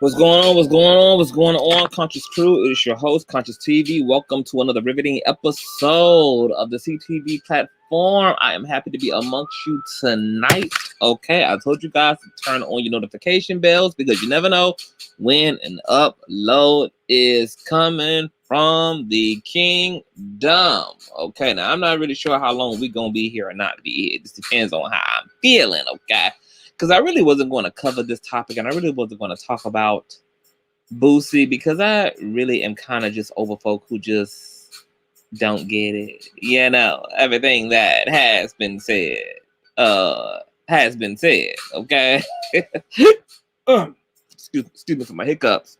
What's going on? What's going on? What's going on? Conscious crew, it is your host, Conscioustv. Welcome to another riveting episode of the CTV platform. I am happy to be amongst you tonight. Okay, I told you guys to turn on your notification bells because you never know when an upload is coming from the kingdom. Okay, now I'm not really sure how long we're gonna be here or not be here. It just depends on how I'm feeling. Okay. Because I really wasn't going to cover this topic and I really wasn't going to talk about Boosie because I really am kind of just over folk who just don't get it. You know, everything that has been said, okay? Excuse me for my hiccups.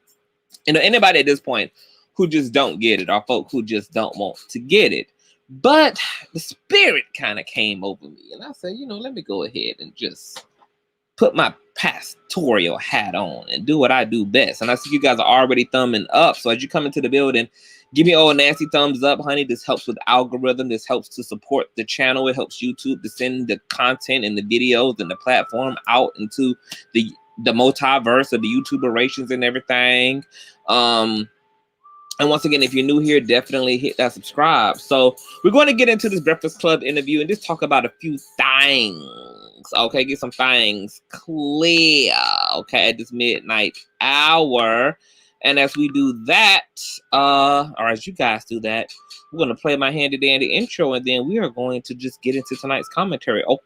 You know, anybody at this point who just don't get it, or folk who just don't want to get it. But the spirit kind of came over me and I said, you know, let me go ahead and just put my pastoral hat on and do what I do best. And I see you guys are already thumbing up. So as you come into the building, give me all nasty thumbs up, honey. This helps with the algorithm. This helps to support the channel. It helps YouTube to send the content and the videos and the platform out into the multiverse of the YouTuberations and everything. And once again, if you're new here, definitely hit that subscribe. So we're going to get into this Breakfast Club interview and just talk about a few things. Okay, get some things clear. Okay, at this midnight hour. And as we do that, or as you guys do that, we're going to play my handy dandy intro and then we are going to just get into tonight's commentary. Oh,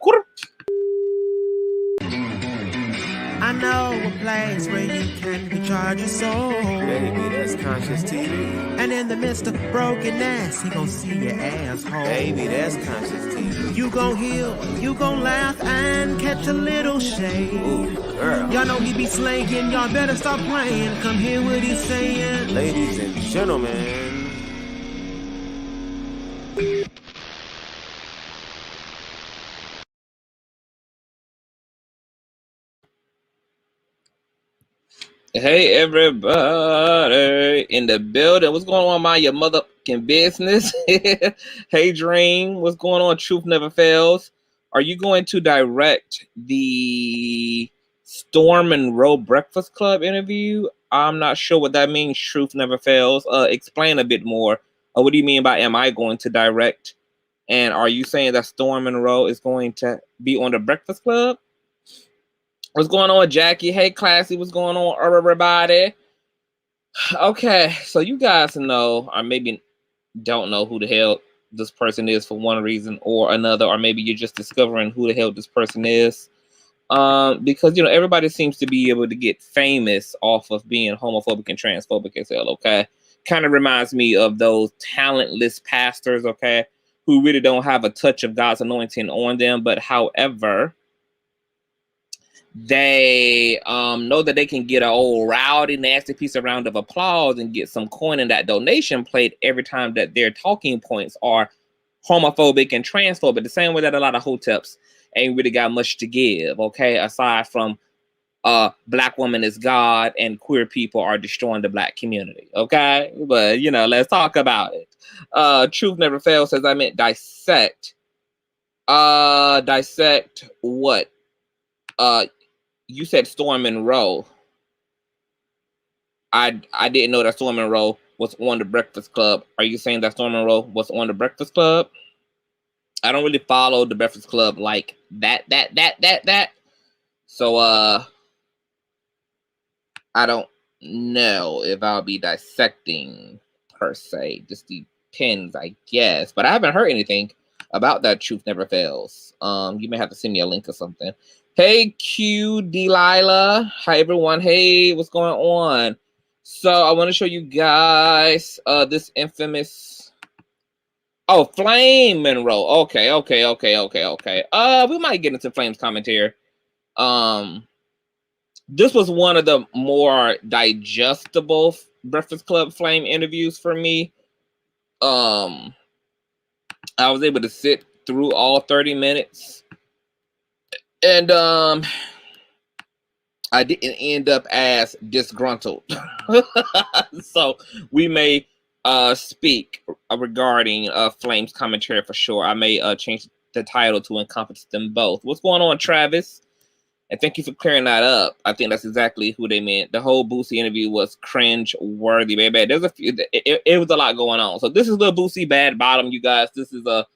I know a place where you can recharge your soul. Baby, that's Conscioustv. And in the midst of brokenness, he gon' see your asshole. Baby, that's Conscioustv. You gon' heal, you gon' laugh and catch a little shade. Ooh, girl. Y'all know he be slaying, y'all better stop playing. Come hear what he's saying. Ladies and gentlemen. Hey everybody in the building. What's going on, mind your motherfucking business? Hey Dream, what's going on? Truth Never Fails. Are you going to direct the Storm and Row Breakfast Club interview? I'm not sure what that means. Truth Never Fails. Explain a bit more. What do you mean by am I going to direct? And are you saying that Storm and Row is going to be on the Breakfast Club? What's going on, Jackie? Hey, Classy. What's going on, everybody? Okay, so you guys know, or maybe don't know who the hell this person is for one reason or another, or maybe you're just discovering who the hell this person is. Because, you know, everybody seems to be able to get famous off of being homophobic and transphobic as hell, okay? Kind of reminds me of those talentless pastors, okay, who really don't have a touch of God's anointing on them, but however, they know that they can get an old rowdy nasty piece of round of applause and get some coin in that donation plate every time that their talking points are homophobic and transphobic, the same way that a lot of Hoteps ain't really got much to give, okay, aside from black woman is God and queer people are destroying the black community, okay? But you know, let's talk about it. Truth Never Fails says I meant dissect. Dissect what? You said Storm and Row. I didn't know that Storm and Row was on the Breakfast Club. Are you saying that Storm and Row was on the Breakfast Club? I don't really follow the Breakfast Club like that. So I don't know if I'll be dissecting per se. Just depends, I guess. But I haven't heard anything about that. Truth Never Fails. You may have to send me a link or something. Hey, Q, Delilah. Hi, everyone. Hey, what's going on? So I want to show you guys this infamous... Oh, Flame Monroe. Okay. We might get into Flame's commentary. This was one of the more digestible Breakfast Club Flame interviews for me. I was able to sit through all 30 minutes. And I didn't end up as disgruntled. So we may speak regarding Flame's commentary for sure. I may change the title to encompass them both. What's going on, Travis? And thank you for clearing that up. I think that's exactly who they meant. The whole Boosie interview was cringe worthy, baby. There's a few. It was a lot going on. So this is Lil Boosie Bad Bottom, you guys. This is a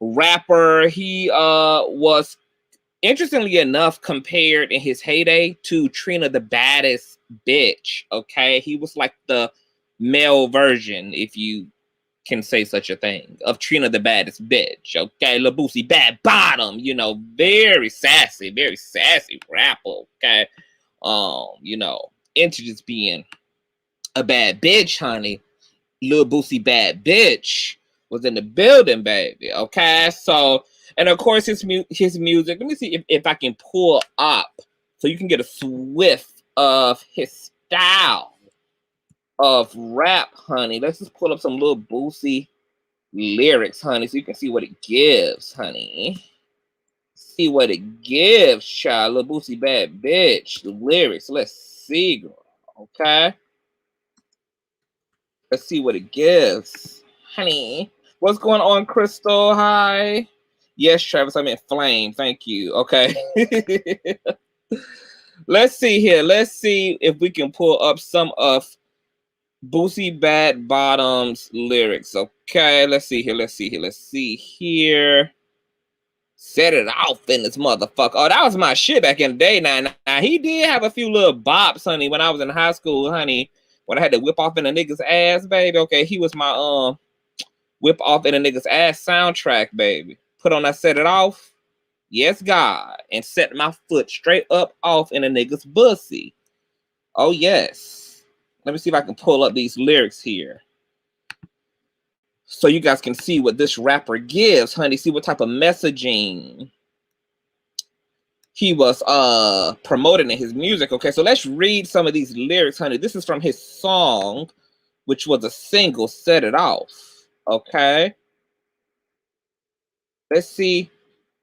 rapper. He was, interestingly enough, compared in his heyday to Trina the Baddest Bitch. Okay, he was like the male version, if you can say such a thing, of Trina the Baddest Bitch. Okay, Lil Boosie Bad Bottom, you know, very sassy rapper. Okay, you know, into just being a bad bitch, honey. Lil Boosie Bad Bitch was in the building, baby. Okay, so, and of course his music. Let me see if I can pull up so you can get a swift of his style of rap, honey. Let's just pull up some Lil Boosie lyrics, honey, so you can see what it gives, honey. See what it gives, child. Lil Boosie Bad Bitch. The lyrics. Let's see, girl. Okay. Let's see what it gives, honey. What's going on, Crystal? Hi. Yes, Travis. I meant Flame. Thank you. Okay. Let's see here. Let's see if we can pull up some of Boosie Bad Bottom's lyrics. Okay, let's see here. Let's see here. Set it off in this motherfucker. Oh, that was my shit back in the day. Now he did have a few little bops, honey, when I was in high school, honey. When I had to whip off in a nigga's ass, baby. Okay, he was my whip off in a nigga's ass soundtrack, baby. Put on that Set It Off. Yes, God. And set my foot straight up off in a nigga's bussy. Oh, yes. Let me see if I can pull up these lyrics here, so you guys can see what this rapper gives, honey. See what type of messaging he was promoting in his music. Okay, so let's read some of these lyrics, honey. This is from his song, which was a single, Set It Off. Okay. Let's see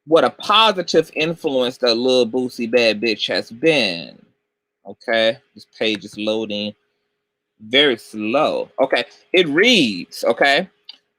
what a positive influence that Lil Boosie Bad Bitch has been. Okay, this page is loading very slow. Okay, it reads, okay,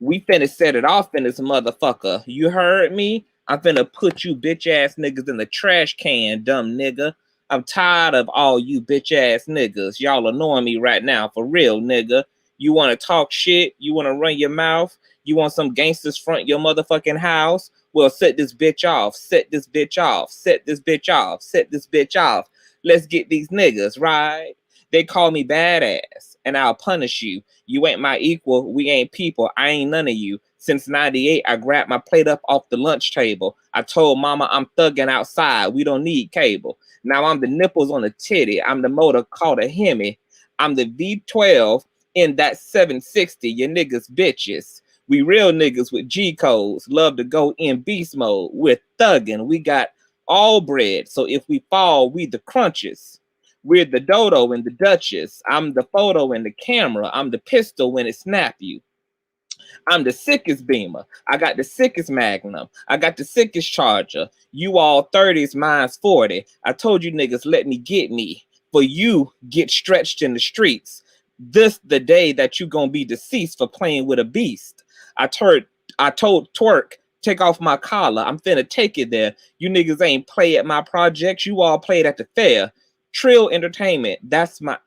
we finna set it off in this motherfucker. You heard me? I'm finna put you bitch ass niggas in the trash can, dumb nigga. I'm tired of all you bitch ass niggas. Y'all annoying me right now, for real, nigga. You wanna talk shit? You wanna run your mouth? You want some gangsters front your motherfucking house? Well, set this bitch off. Set this bitch off. Set this bitch off. Set this bitch off. Let's get these niggas, right? They call me badass, and I'll punish you. You ain't my equal. We ain't people. I ain't none of you. Since 98, I grabbed my plate up off the lunch table. I told mama I'm thugging outside. We don't need cable. Now I'm the nipples on the titty. I'm the motor called a Hemi. I'm the V12 in that 760. You niggas bitches. We real niggas with G codes. Love to go in beast mode. We're thugging. We got all bread. So if we fall, we the crunches. We're the dodo and the duchess. I'm the photo and the camera. I'm the pistol when it snap you. I'm the sickest beamer. I got the sickest magnum. I got the sickest charger. You all 30s, mine's 40. I told you niggas, let me get me. For you get stretched in the streets. This the day that you gonna be deceased for playing with a beast. I told Twerk, take off my collar. I'm finna take it there. You niggas ain't play at my projects. You all played at the fair. Trill Entertainment. That's my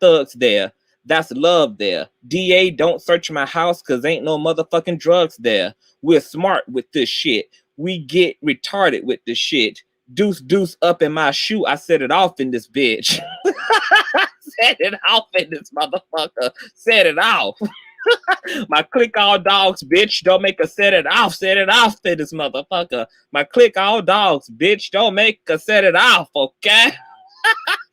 thugs there. That's love there. DA, don't search my house because ain't no motherfucking drugs there. We're smart with this shit. We get retarded with this shit. Deuce, deuce up in my shoe. I set it off in this bitch. Set it off in this motherfucker. Set it off. My click all dogs, bitch. Don't make us set it off. Set it off in this motherfucker. My click all dogs, bitch. Don't make us set it off, okay?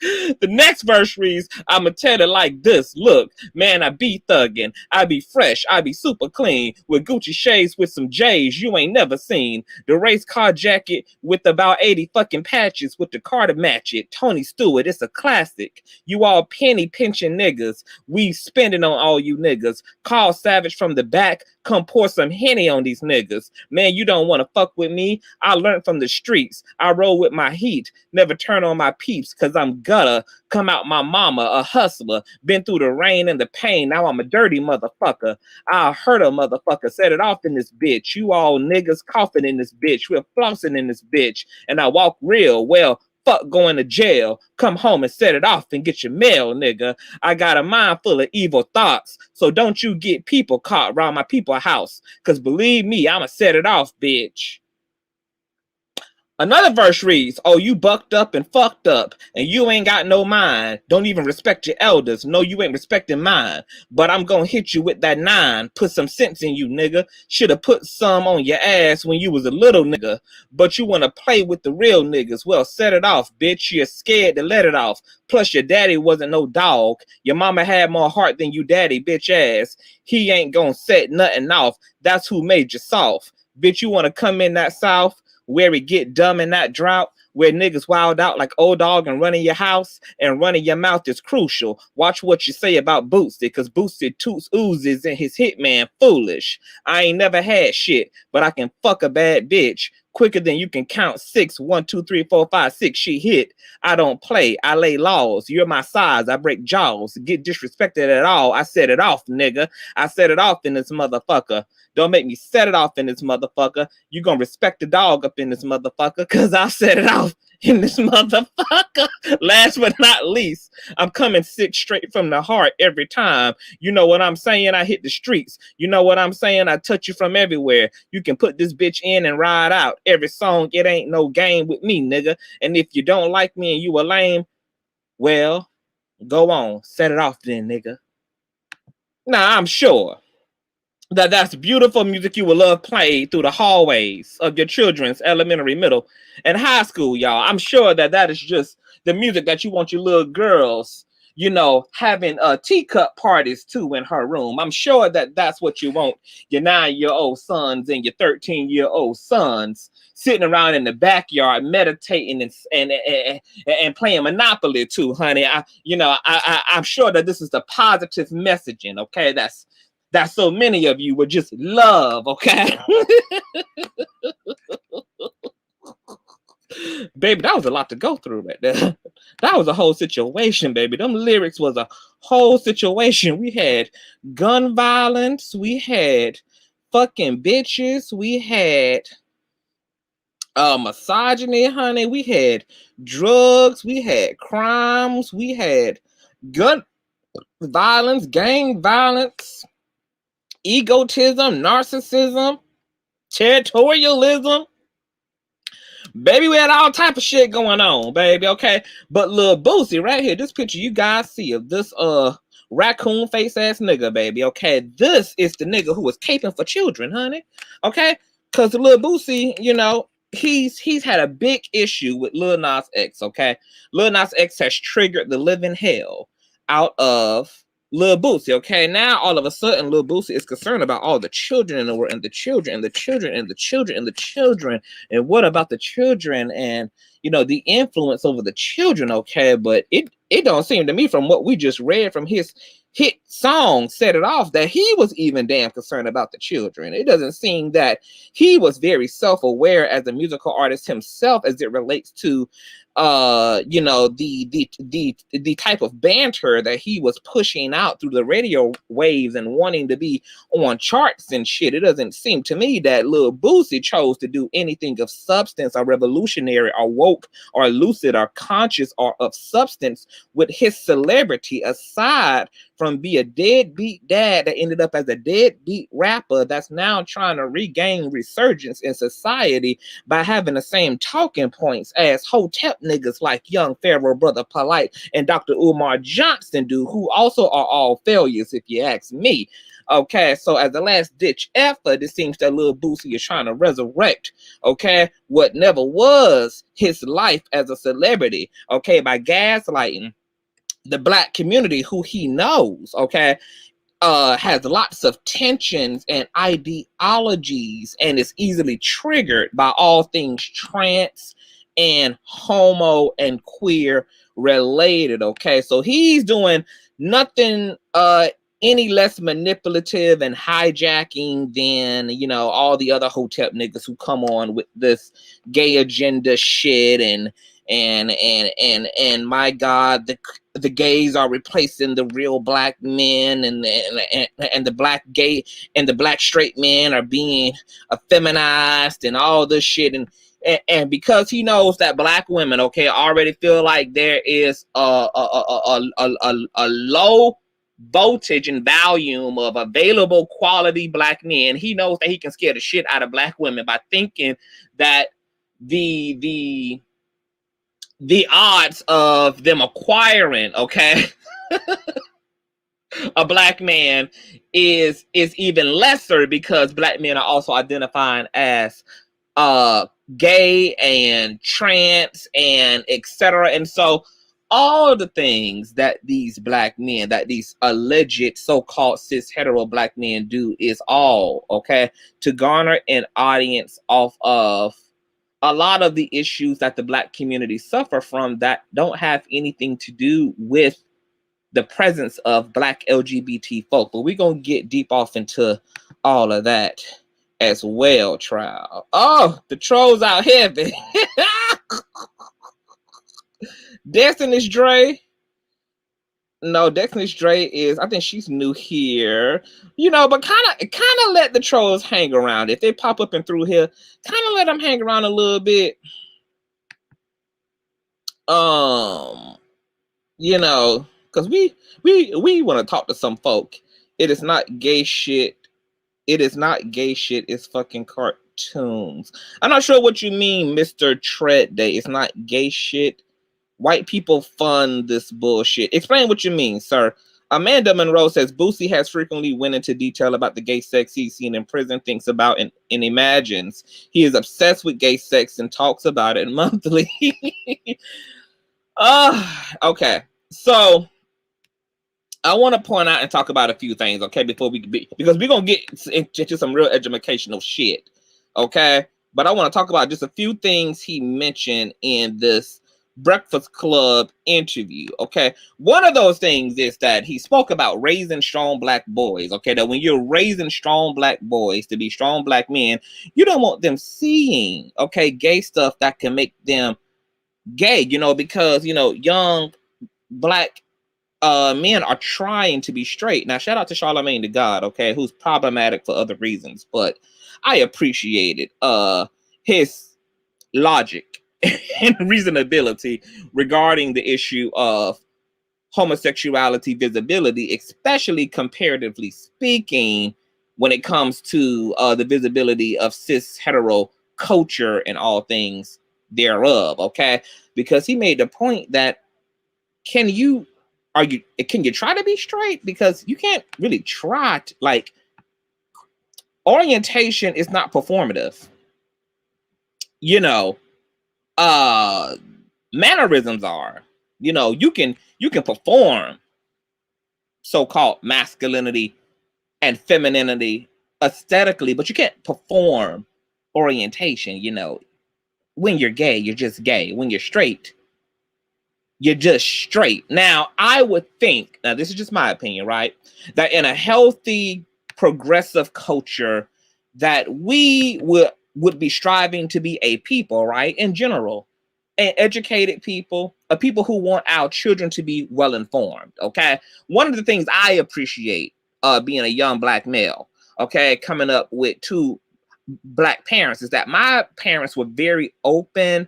The next verse reads, I'ma tell it like this. Look, man, I be thuggin'. I be fresh. I be super clean. With Gucci shades with some J's you ain't never seen. The race car jacket with about 80 fucking patches with the car to match it. Tony Stewart, it's a classic. You all penny pinching niggas. We spending on all you niggas. Call Savage from the back. Come pour some Henny on these niggas. Man, you don't want to fuck with me. I learned from the streets. I roll with my heat. Never turn on my peeps because I'm gutter. Come out my mama, a hustler. Been through the rain and the pain. Now I'm a dirty motherfucker. I hurt a motherfucker. Set it off in this bitch. You all niggas coughing in this bitch. We're flossing in this bitch. And I walk real. Well, Fuck going to jail. Come home and set it off and get your mail, nigga. I got a mind full of evil thoughts. So don't you get people caught around my people's house. Cause believe me, I'ma set it off, bitch. Another verse reads, oh, you bucked up and fucked up, and you ain't got no mind. Don't even respect your elders. No, you ain't respecting mine. But I'm gonna hit you with that 9. Put some sense in you, nigga. Should've put some on your ass when you was a little nigga. But you wanna play with the real niggas. Well, set it off, bitch. You're scared to let it off. Plus, your daddy wasn't no dog. Your mama had more heart than you daddy, bitch ass. He ain't gonna set nothing off. That's who made you soft. Bitch, you wanna come in that south? Where it get dumb in that drought, where niggas wild out like old dog and running your house, and running your mouth is crucial. Watch what you say about Boosie, because Boosie toots oozes and his hitman foolish. I ain't never had shit, but I can fuck a bad bitch quicker than you can count 6. 1, 2, 3, 4, 5, 6. She hit. I don't play. I lay laws. You're my size. I break jaws. Get disrespected at all. I set it off, nigga. I set it off in this motherfucker. Don't make me set it off in this motherfucker. You gonna respect the dog up in this motherfucker, cause I set it off in this motherfucker. Last but not least, I'm coming sick straight from the heart every time. You know what I'm saying? I hit the streets. You know what I'm saying? I touch you from everywhere. You can put this bitch in and ride out. Every song, it ain't no game with me, nigga. And if you don't like me and you a lame, well, go on. Set it off then, nigga. Now, I'm sure that's beautiful music you will love played through the hallways of your children's elementary, middle, and high school, y'all. I'm sure that is just the music that you want your little girls, you know, having teacup parties too in her room. I'm sure that's what you want your 9-year-old sons and your 13-year-old sons sitting around in the backyard meditating and playing Monopoly too, honey. I'm sure that this is the positive messaging, okay? That so many of you would just love, okay? Baby, that was a lot to go through right there. That was a whole situation, baby. Them lyrics was a whole situation. We had gun violence. We had fucking bitches. We had misogyny, honey. We had drugs. We had crimes. We had gun violence, gang violence, egotism, narcissism, territorialism. Baby, we had all type of shit going on, baby, okay? But Lil Boosie right here, this picture you guys see of this raccoon face ass nigga, baby, okay? This is the nigga who was caping for children, honey, okay? Because Lil Boosie, you know, he's had a big issue with Lil Nas X, okay? Lil Nas X has triggered the living hell out of Lil Boosie, okay? Now, all of a sudden, Lil Boosie is concerned about all the children in the world, and the children, and the children, and the children, and the children, and what about the children, and, you know, the influence over the children, okay? But it don't seem to me from what we just read from his hit song, Set It Off, that he was even damn concerned about the children. It doesn't seem that he was very self-aware as a musical artist himself as it relates to you know, the type of banter that he was pushing out through the radio waves and wanting to be on charts and shit. It doesn't seem to me that Lil Boosie chose to do anything of substance or revolutionary or woke or lucid or conscious or of substance with his celebrity, aside from be a deadbeat dad that ended up as a deadbeat rapper that's now trying to regain resurgence in society by having the same talking points as Hotep niggas like Young Pharaoh, Brother Polite, and Dr. Umar Johnson do, who also are all failures, if you ask me. Okay, so as a last ditch effort, it seems that Lil Boosie is trying to resurrect, okay, what never was his life as a celebrity, okay, by gaslighting the black community who he knows, okay, has lots of tensions and ideologies and is easily triggered by all things trans and homo and queer related, okay? So he's doing nothing any less manipulative and hijacking than, you know, all the other Hotep niggas who come on with this gay agenda shit and and my God, the gays are replacing the real black men, and the black gay and the black straight men are being effeminized and all this shit. And because he knows that black women, okay, already feel like there is a low voltage and volume of available quality black men, he knows that he can scare the shit out of black women by thinking that the odds of them acquiring, okay, a black man is even lesser, because black men are also identifying as gay and trans and etc. And so all the things that these black men, that these alleged so-called cis hetero black men do, is all, okay, to garner an audience off of a lot of the issues that the black community suffer from that don't have anything to do with the presence of black LGBT folk. But we're going to get deep off into all of that as well, trial. Oh, the trolls out heavy. Destiny's Dre. No, Destiny's Dre is, I think she's new here, you know, but kind of let the trolls hang around. If they pop up and through here, kind of let them hang around a little bit. You know, because we want to talk to some folk. It is not gay shit. It is not gay shit. It's fucking cartoons. I'm not sure what you mean, Mr. Tread Day. It's not gay shit. White people fund this bullshit. Explain what you mean, sir. Amanda Monroe says Boosie has frequently went into detail about the gay sex he's seen in prison, thinks about and imagines. He is obsessed with gay sex and talks about it monthly. Okay. So I want to point out and talk about a few things, okay, because we're going to get into some real educational shit, okay? But I want to talk about just a few things he mentioned in this Breakfast Club interview, okay? One of those things is that he spoke about raising strong black boys, okay? That when you're raising strong black boys to be strong black men, you don't want them seeing, okay, gay stuff that can make them gay, you know, because, you know, young black men are trying to be straight. Now, shout out to Charlemagne the God, okay, who's problematic for other reasons, but I appreciated his logic and reasonability regarding the issue of homosexuality visibility, especially comparatively speaking, when it comes to the visibility of cis hetero culture and all things thereof, okay? Because he made the point that can you try to be straight? Because you can't really try to, like, orientation is not performative. You know, mannerisms are. You know, you can perform so-called masculinity and femininity aesthetically, but you can't perform orientation. You know, when you're gay, you're just gay. When you're straight, you're just straight. Now, I would think, now this is just my opinion, right, that in a healthy, progressive culture, that we would be striving to be a people, right, in general, and educated people, a people who want our children to be well informed, okay? One of the things I appreciate being a young black male, okay, coming up with two black parents, is that my parents were very open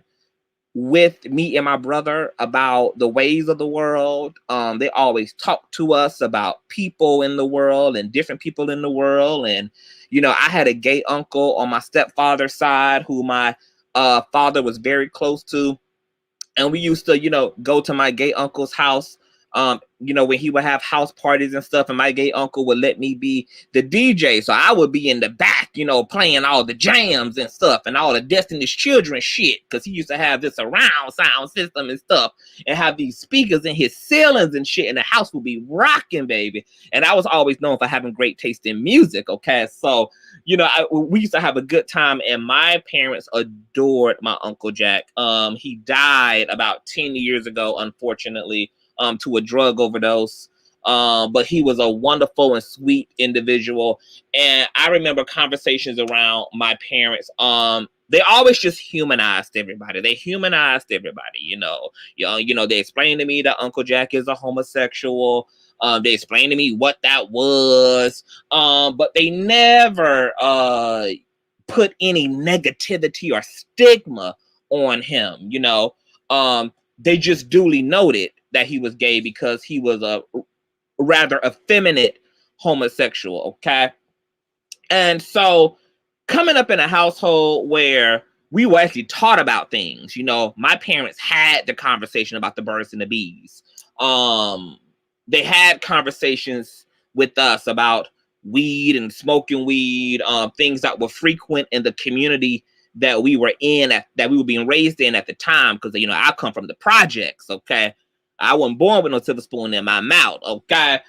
with me and my brother about the ways of the world. They always talked to us about people in the world and different people in the world. And, you know, I had a gay uncle on my stepfather's side who my father was very close to. And we used to, you know, go to my gay uncle's house, you know, when he would have house parties and stuff, and my gay uncle would let me be the DJ. So I would be in the back, you know, playing all the jams and stuff and all the Destiny's Children shit, because he used to have this surround sound system and stuff and have these speakers in his ceilings and shit, and the house would be rocking, baby. And I was always known for having great taste in music, okay? So, you know, we used to have a good time, and my parents adored my Uncle Jack. He died about 10 years ago, unfortunately, to a drug overdose. But he was a wonderful and sweet individual. And I remember conversations around my parents they always just humanized everybody. They humanized everybody, they explained to me that Uncle Jack is a homosexual. They explained to me what that was. But they never put any negativity or stigma on him, they just duly noted that he was gay because he was a rather effeminate homosexual, okay? And so coming up in a household where we were actually taught about things, my parents had the conversation about the birds and the bees. They had conversations with us about weed and smoking weed, things that were frequent in the community that we were in, that we were being raised in at the time, because, I come from the projects, okay? I wasn't born with no silver spoon in my mouth, okay?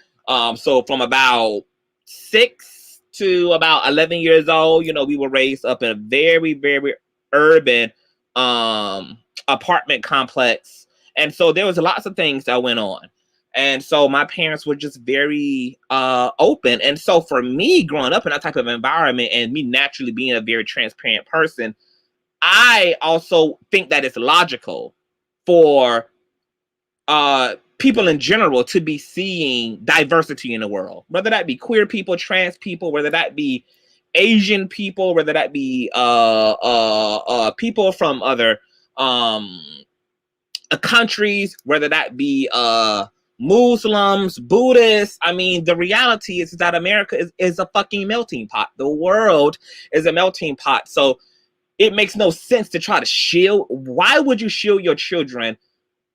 So from about 6 to about 11 years old, we were raised up in a very, very urban apartment complex. And so there was lots of things that went on. And so my parents were just very open. And so for me, growing up in that type of environment and me naturally being a very transparent person, I also think that it's logical for people in general to be seeing diversity in the world, whether that be queer people, trans people, whether that be Asian people, whether that be people from other countries, whether that be Muslims, Buddhists. I mean, the reality is that America is a fucking melting pot. The world is a melting pot. So it makes no sense to try to shield. Why would you shield your children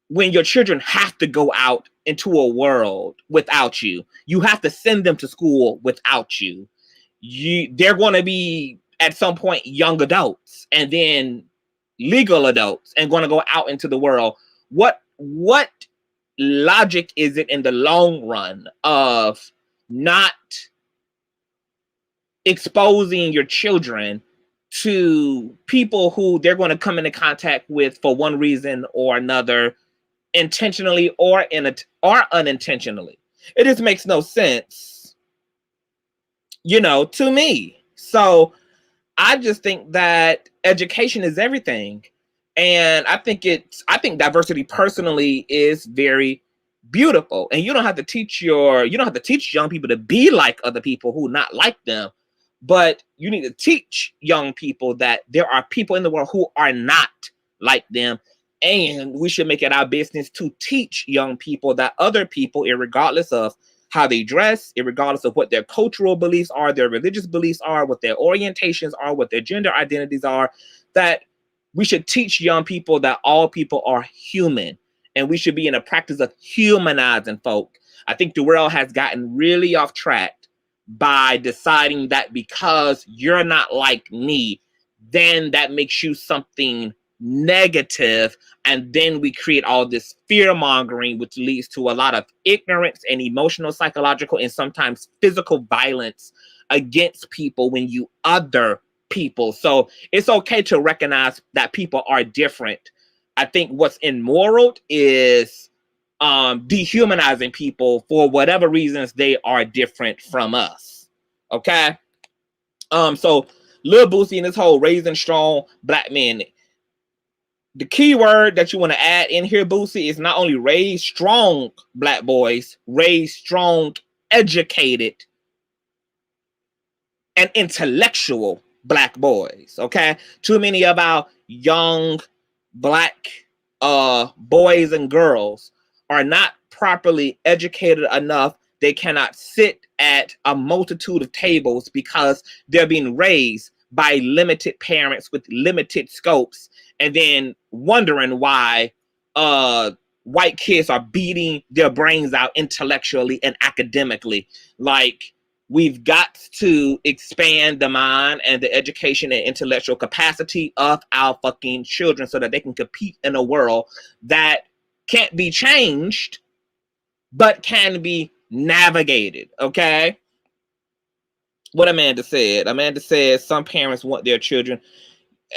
when your children have to go out into a world without you? You have to send them to school without you. They're going to be at some point young adults and then legal adults and going to go out into the world. What logic is it in the long run of not exposing your children to people who they're going to come into contact with for one reason or another, intentionally or unintentionally? It just makes no sense, to me. So I just think that education is everything. And I think diversity personally is very beautiful. And you don't have to teach young people to be like other people who not like them. But you need to teach young people that there are people in the world who are not like them. And we should make it our business to teach young people that other people, irregardless of how they dress, irregardless of what their cultural beliefs are, their religious beliefs are, what their orientations are, what their gender identities are, that we should teach young people that all people are human. And we should be in a practice of humanizing folk. I think the world has gotten really off track by deciding that because you're not like me, then that makes you something negative. And then we create all this fear mongering, which leads to a lot of ignorance and emotional, psychological, and sometimes physical violence against people when you other people. So it's okay to recognize that people are different. I think what's immoral is dehumanizing people for whatever reasons they are different from us. Okay. So Lil Boosie and this whole raising strong black men. The key word that you want to add in here, Boosie, is not only raise strong black boys, raise strong, educated, and intellectual black boys. Okay. Too many of our young black boys and girls are not properly educated enough. They cannot sit at a multitude of tables because they're being raised by limited parents with limited scopes, and then wondering why white kids are beating their brains out intellectually and academically. Like, we've got to expand the mind and the education and intellectual capacity of our fucking children so that they can compete in a world that can't be changed, but can be navigated. Okay. What Amanda said, some parents want their children.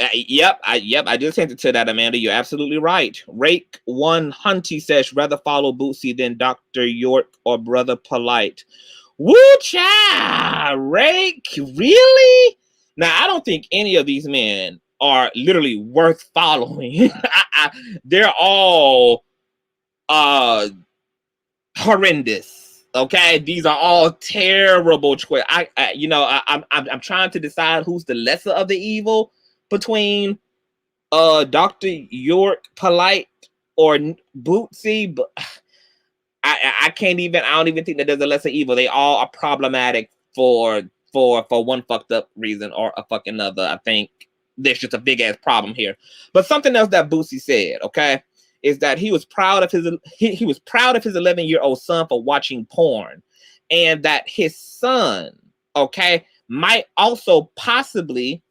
I just hinted to that, Amanda. You're absolutely right. Rake One Hunty says, rather follow Bootsy than Dr. York or Brother Polite. Woo child, Rake, really? Now, I don't think any of these men are literally worth following. They're all horrendous. Okay, these are all terrible choices. I'm trying to decide who's the lesser of the evil between Dr. York Polite or Bootsy, but I can't even. I don't even think that there's a lesser evil. They all are problematic for one fucked up reason or a fucking other. I think there's just a big ass problem here. But something else that Boosie said, okay, is that he was proud of his he was proud of his 11-year-old son for watching porn, and that his son, okay, might also possibly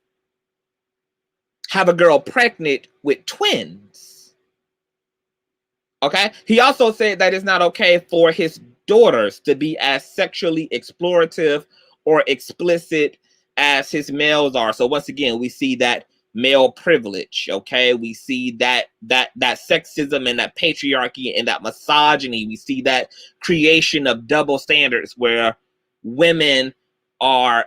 have a girl pregnant with twins. Okay. He also said that it's not okay for his daughters to be as sexually explorative or explicit as his males are. So once again, we see that male privilege. Okay. We see that sexism and that patriarchy and that misogyny. We see that creation of double standards where women are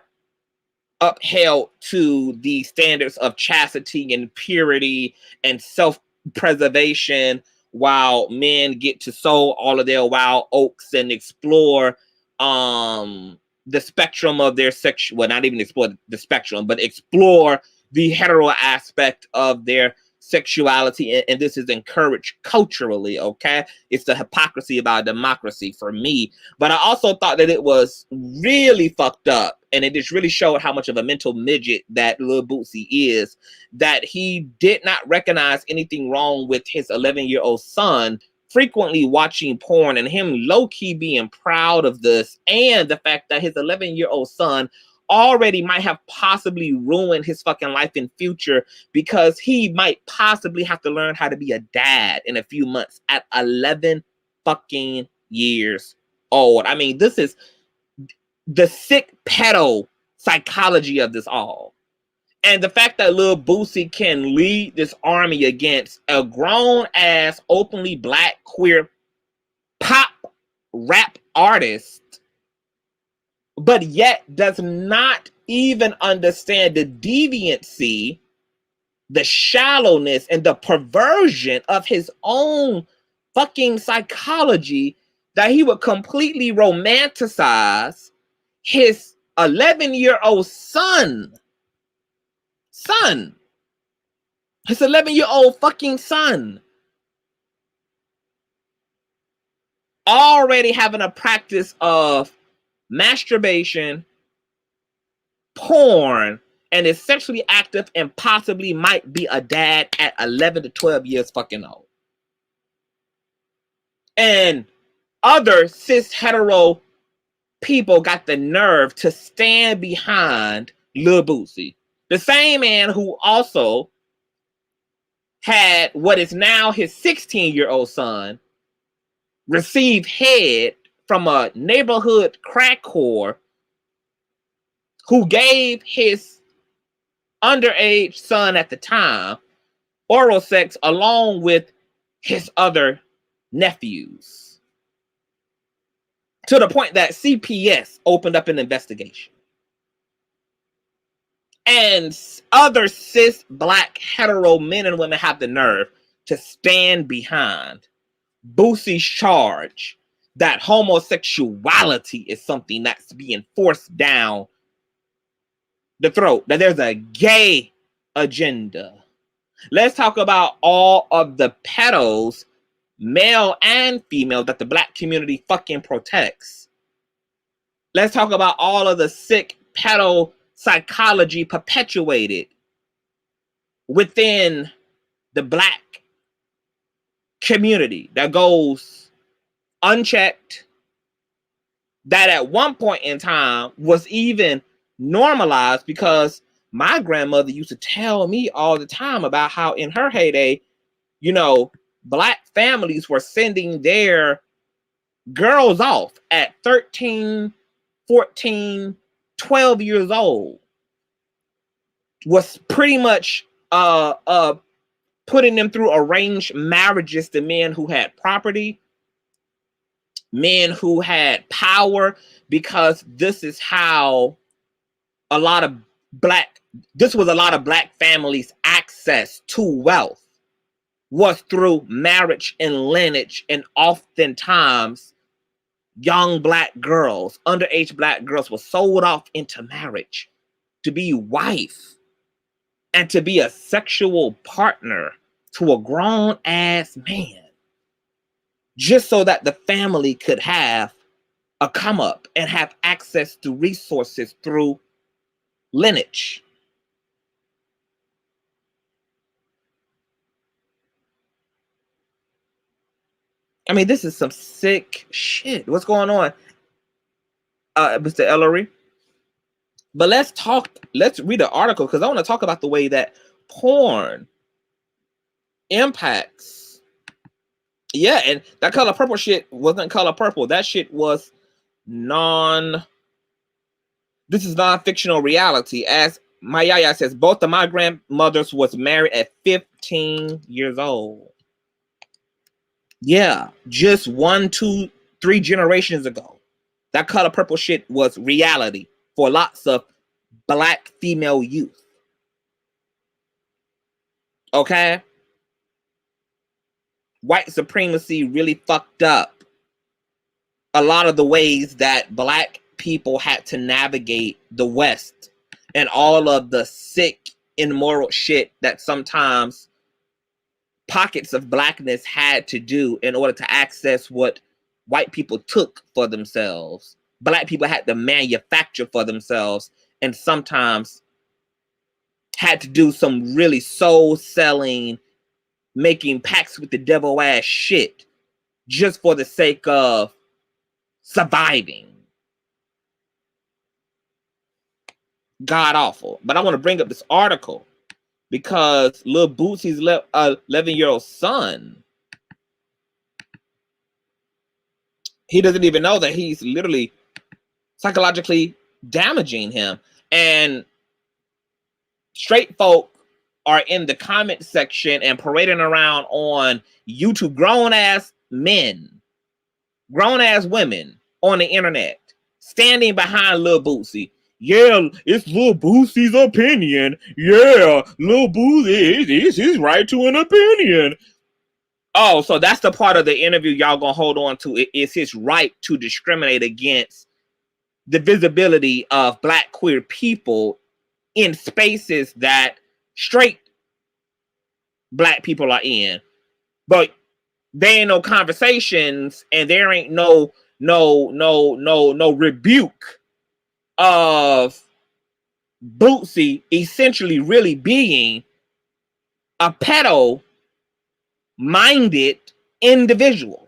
upheld to the standards of chastity and purity and self-preservation, while men get to sow all of their wild oats and explore the spectrum of their sexual, well, not even explore the spectrum, but explore the hetero aspect of their sexuality, and this is encouraged culturally. Okay, it's the hypocrisy about democracy for me. But I also thought that it was really fucked up, and it just really showed how much of a mental midget that Lil Boosie is, that he did not recognize anything wrong with his 11-year-old son frequently watching porn, and him low-key being proud of this, and the fact that his 11-year-old son already might have possibly ruined his fucking life in future, because he might possibly have to learn how to be a dad in a few months at 11 fucking years old. I mean, this is the sick pedo psychology of this all. And the fact that Lil Boosie can lead this army against a grown-ass, openly black, queer pop rap artist, but yet does not even understand the deviancy, the shallowness, and the perversion of his own fucking psychology, that he would completely romanticize his 11-year-old son, his 11-year-old fucking son, already having a practice of masturbation, porn, and is sexually active and possibly might be a dad at 11 to 12 years fucking old. And other cis hetero people got the nerve to stand behind Lil Boosie, the same man who also had what is now his 16-year-old son receive head from a neighborhood crack whore who gave his underage son at the time oral sex along with his other nephews, to the point that CPS opened up an investigation. And other cis black hetero men and women have the nerve to stand behind Boosie's charge that homosexuality is something that's being forced down the throat, that there's a gay agenda. Let's talk about all of the pedos, male and female, that the black community fucking protects. Let's talk about all of the sick pedo psychology perpetuated within the black community that goes unchecked, that at one point in time was even normalized, because my grandmother used to tell me all the time about how in her heyday, you know, black families were sending their girls off at 13, 14, 12 years old, was pretty much putting them through arranged marriages to men who had property, men who had power, because this is how a lot of this was a lot of black families' access to wealth was through marriage and lineage, and oftentimes young black girls, underage black girls, were sold off into marriage to be wife and to be a sexual partner to a grown ass man, just so that the family could have a come up and have access to resources through lineage. I mean, this is some sick shit. What's going on, Mr. Ellery? But let's read the article, because I want to talk about the way that porn impacts. Yeah, and that Color Purple shit wasn't Color Purple. That shit was this is non-fictional reality. As Mayaya says, both of my grandmothers was married at 15 years old. Yeah, just 1, 2, 3 generations ago. That Color Purple shit was reality for lots of black female youth. Okay? White supremacy really fucked up a lot of the ways that black people had to navigate the West and all of the sick, immoral shit that sometimes pockets of blackness had to do in order to access what white people took for themselves. Black people had to manufacture for themselves, and sometimes had to do some really soul selling, making pacts with the devil ass shit just for the sake of surviving. God awful. But I want to bring up this article because Lil Boosie's 11-year-old son, he doesn't even know that he's literally psychologically damaging him. And straight folk are in the comment section and parading around on YouTube, grown ass men, grown ass women on the internet, standing behind Lil Boosie. Yeah, it's Lil Boosie's opinion. Yeah, Lil Boosie is his right to an opinion. Oh, so that's the part of the interview y'all gonna hold on to. It's his right to discriminate against the visibility of black queer people in spaces that straight black people are in. But there ain't no conversations, and there ain't no rebuke of Bootsy essentially really being a pedo-minded individual.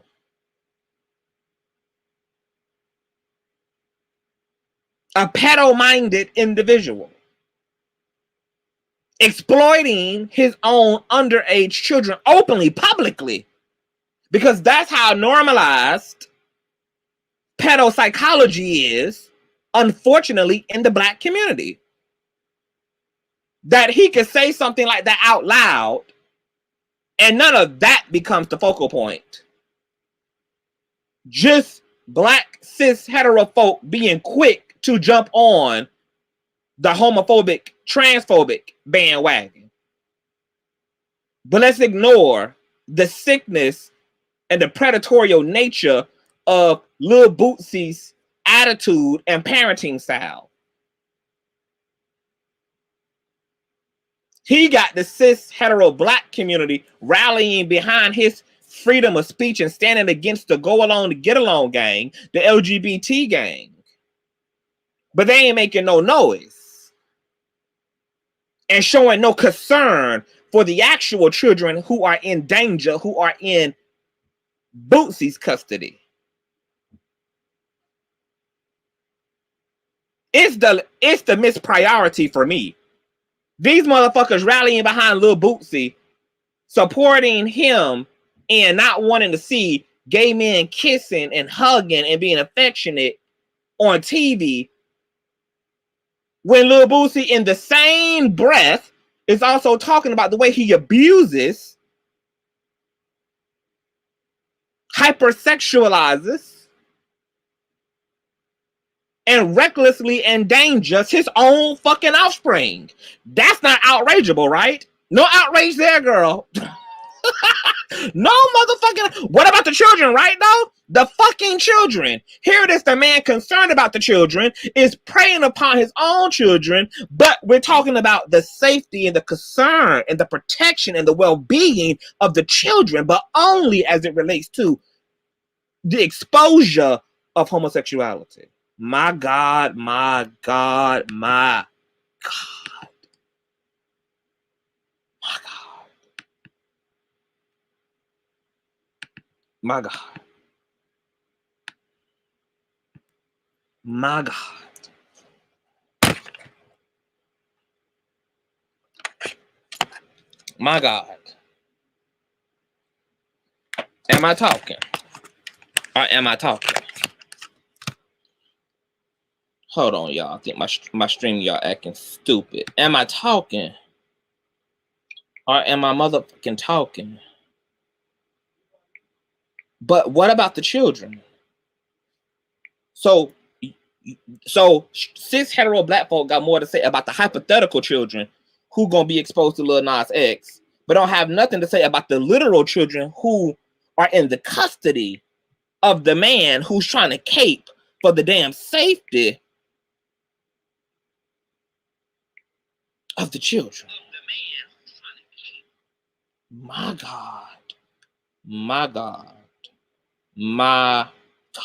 A pedo-minded individual. Exploiting his own underage children openly, publicly. Because that's how normalized pedopsychology is, unfortunately, in the black community. That he could say something like that out loud, and none of that becomes the focal point. Just black cis hetero folk being quick to jump on the homophobic, transphobic bandwagon. But let's ignore the sickness and the predatorial nature of Lil Boosie's attitude and parenting style. He got the cis hetero black community rallying behind his freedom of speech and standing against the go along to get along gang, the LGBT gang. But they ain't making no noise and showing no concern for the actual children who are in danger, who are in Boosie's custody. It's the mispriority for me. These motherfuckers rallying behind Lil Boosie, supporting him and not wanting to see gay men kissing and hugging and being affectionate on TV, when Lil Boosie in the same breath is also talking about the way he abuses, hypersexualizes and recklessly endangers his own fucking offspring. That's not outrageable, right? No outrage there, girl. No motherfucking. What about the children, right though? The fucking children. Here it is, the man concerned about the children is preying upon his own children, but we're talking about the safety and the concern and the protection and the well-being of the children, but only as it relates to the exposure of homosexuality. My God, my God, my God, my God, my God, my God, my God. Am I talking? Or am I talking? Hold on, y'all. I think my stream, y'all acting stupid. Am I talking? Or am I motherfucking talking? But what about the children? So cis hetero black folk got more to say about the hypothetical children who gonna be exposed to Lil Nas X, but don't have nothing to say about the literal children who are in the custody of the man who's trying to cape for the damn safety of the children. My God. My God. My God.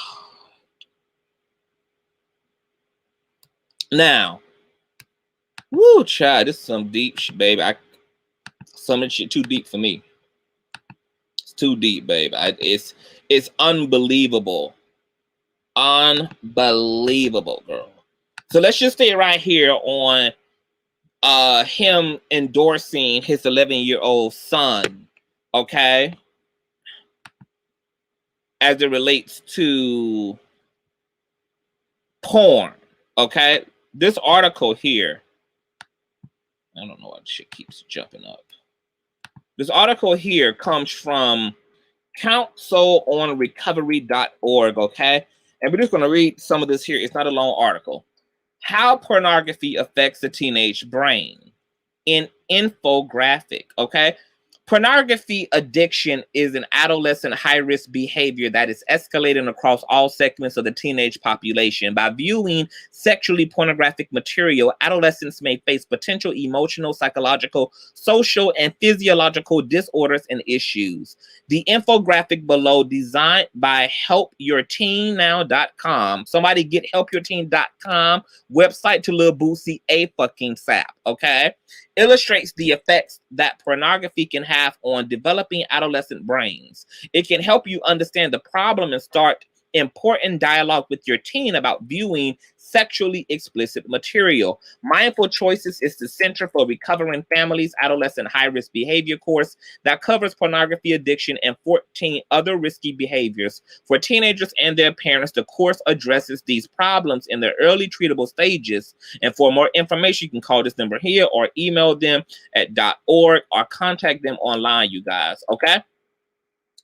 Now, woo, child, this is some deep shit, baby. Some of this shit too deep for me. It's too deep, baby. It's unbelievable. Unbelievable, girl. So let's just stay right here on him endorsing his 11-year-old son, okay, as it relates to porn, okay. This article here, I don't know why shit keeps jumping up. This article here comes from counselonrecovery.org, okay, and we're just going to read some of this here. It's not a long article. How pornography affects the teenage brain in infographic, okay? Pornography addiction is an adolescent high-risk behavior that is escalating across all segments of the teenage population. By viewing sexually pornographic material, adolescents may face potential emotional, psychological, social, and physiological disorders and issues. The infographic below, designed by helpyourteennow.com. Somebody get helpyourteen.com website to Lil Boosie a fucking sap, okay? Illustrates the effects that pornography can have on developing adolescent brains. It can help you understand the problem and start important dialogue with your teen about viewing sexually explicit material. Mindful Choices is the Center for Recovering Families Adolescent High-Risk Behavior course that covers pornography addiction and 14 other risky behaviors. For teenagers and their parents, the course addresses these problems in their early treatable stages. And for more information, you can call this number here or email them at .org or contact them online, you guys, okay?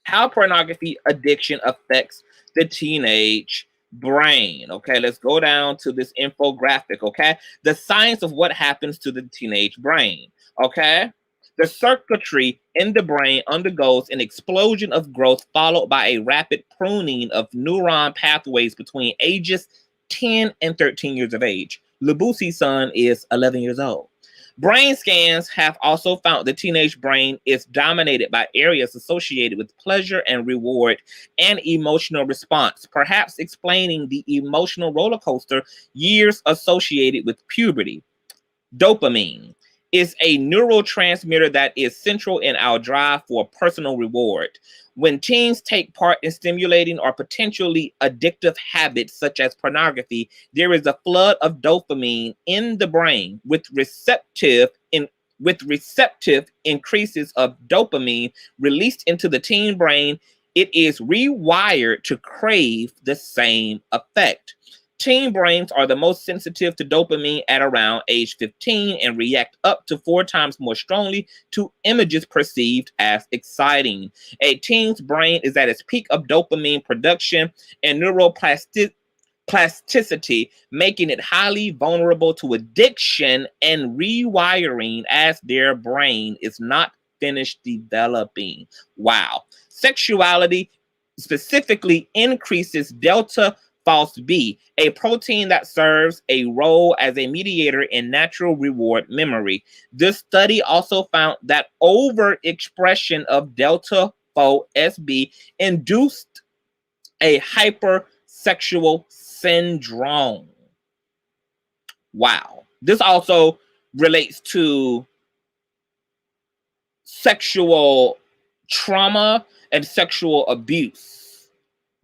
How pornography addiction affects the teenage brain. Okay, let's go down to this infographic. Okay, the science of what happens to the teenage brain. Okay, the circuitry in the brain undergoes an explosion of growth followed by a rapid pruning of neuron pathways between ages 10 and 13 years of age. Lil Boosie's son is 11 years old. Brain scans have also found the teenage brain is dominated by areas associated with pleasure and reward and emotional response, perhaps explaining the emotional roller coaster years associated with puberty. Dopamine is a neurotransmitter that is central in our drive for personal reward. When teens take part in stimulating or potentially addictive habits such as pornography, there is a flood of dopamine in the brain with receptive increases of dopamine released into the teen brain. It is rewired to crave the same effect. Teen brains are the most sensitive to dopamine at around age 15 and react up to 4 times more strongly to images perceived as exciting. A teen's brain is at its peak of dopamine production, and neuroplasticity plasticity, making it highly vulnerable to addiction and rewiring as their brain is not finished developing. Wow. Sexuality specifically increases delta false B, a protein that serves a role as a mediator in natural reward memory. This study also found that overexpression of delta false SB induced a hypersexual syndrome. Wow. This also relates to sexual trauma and sexual abuse.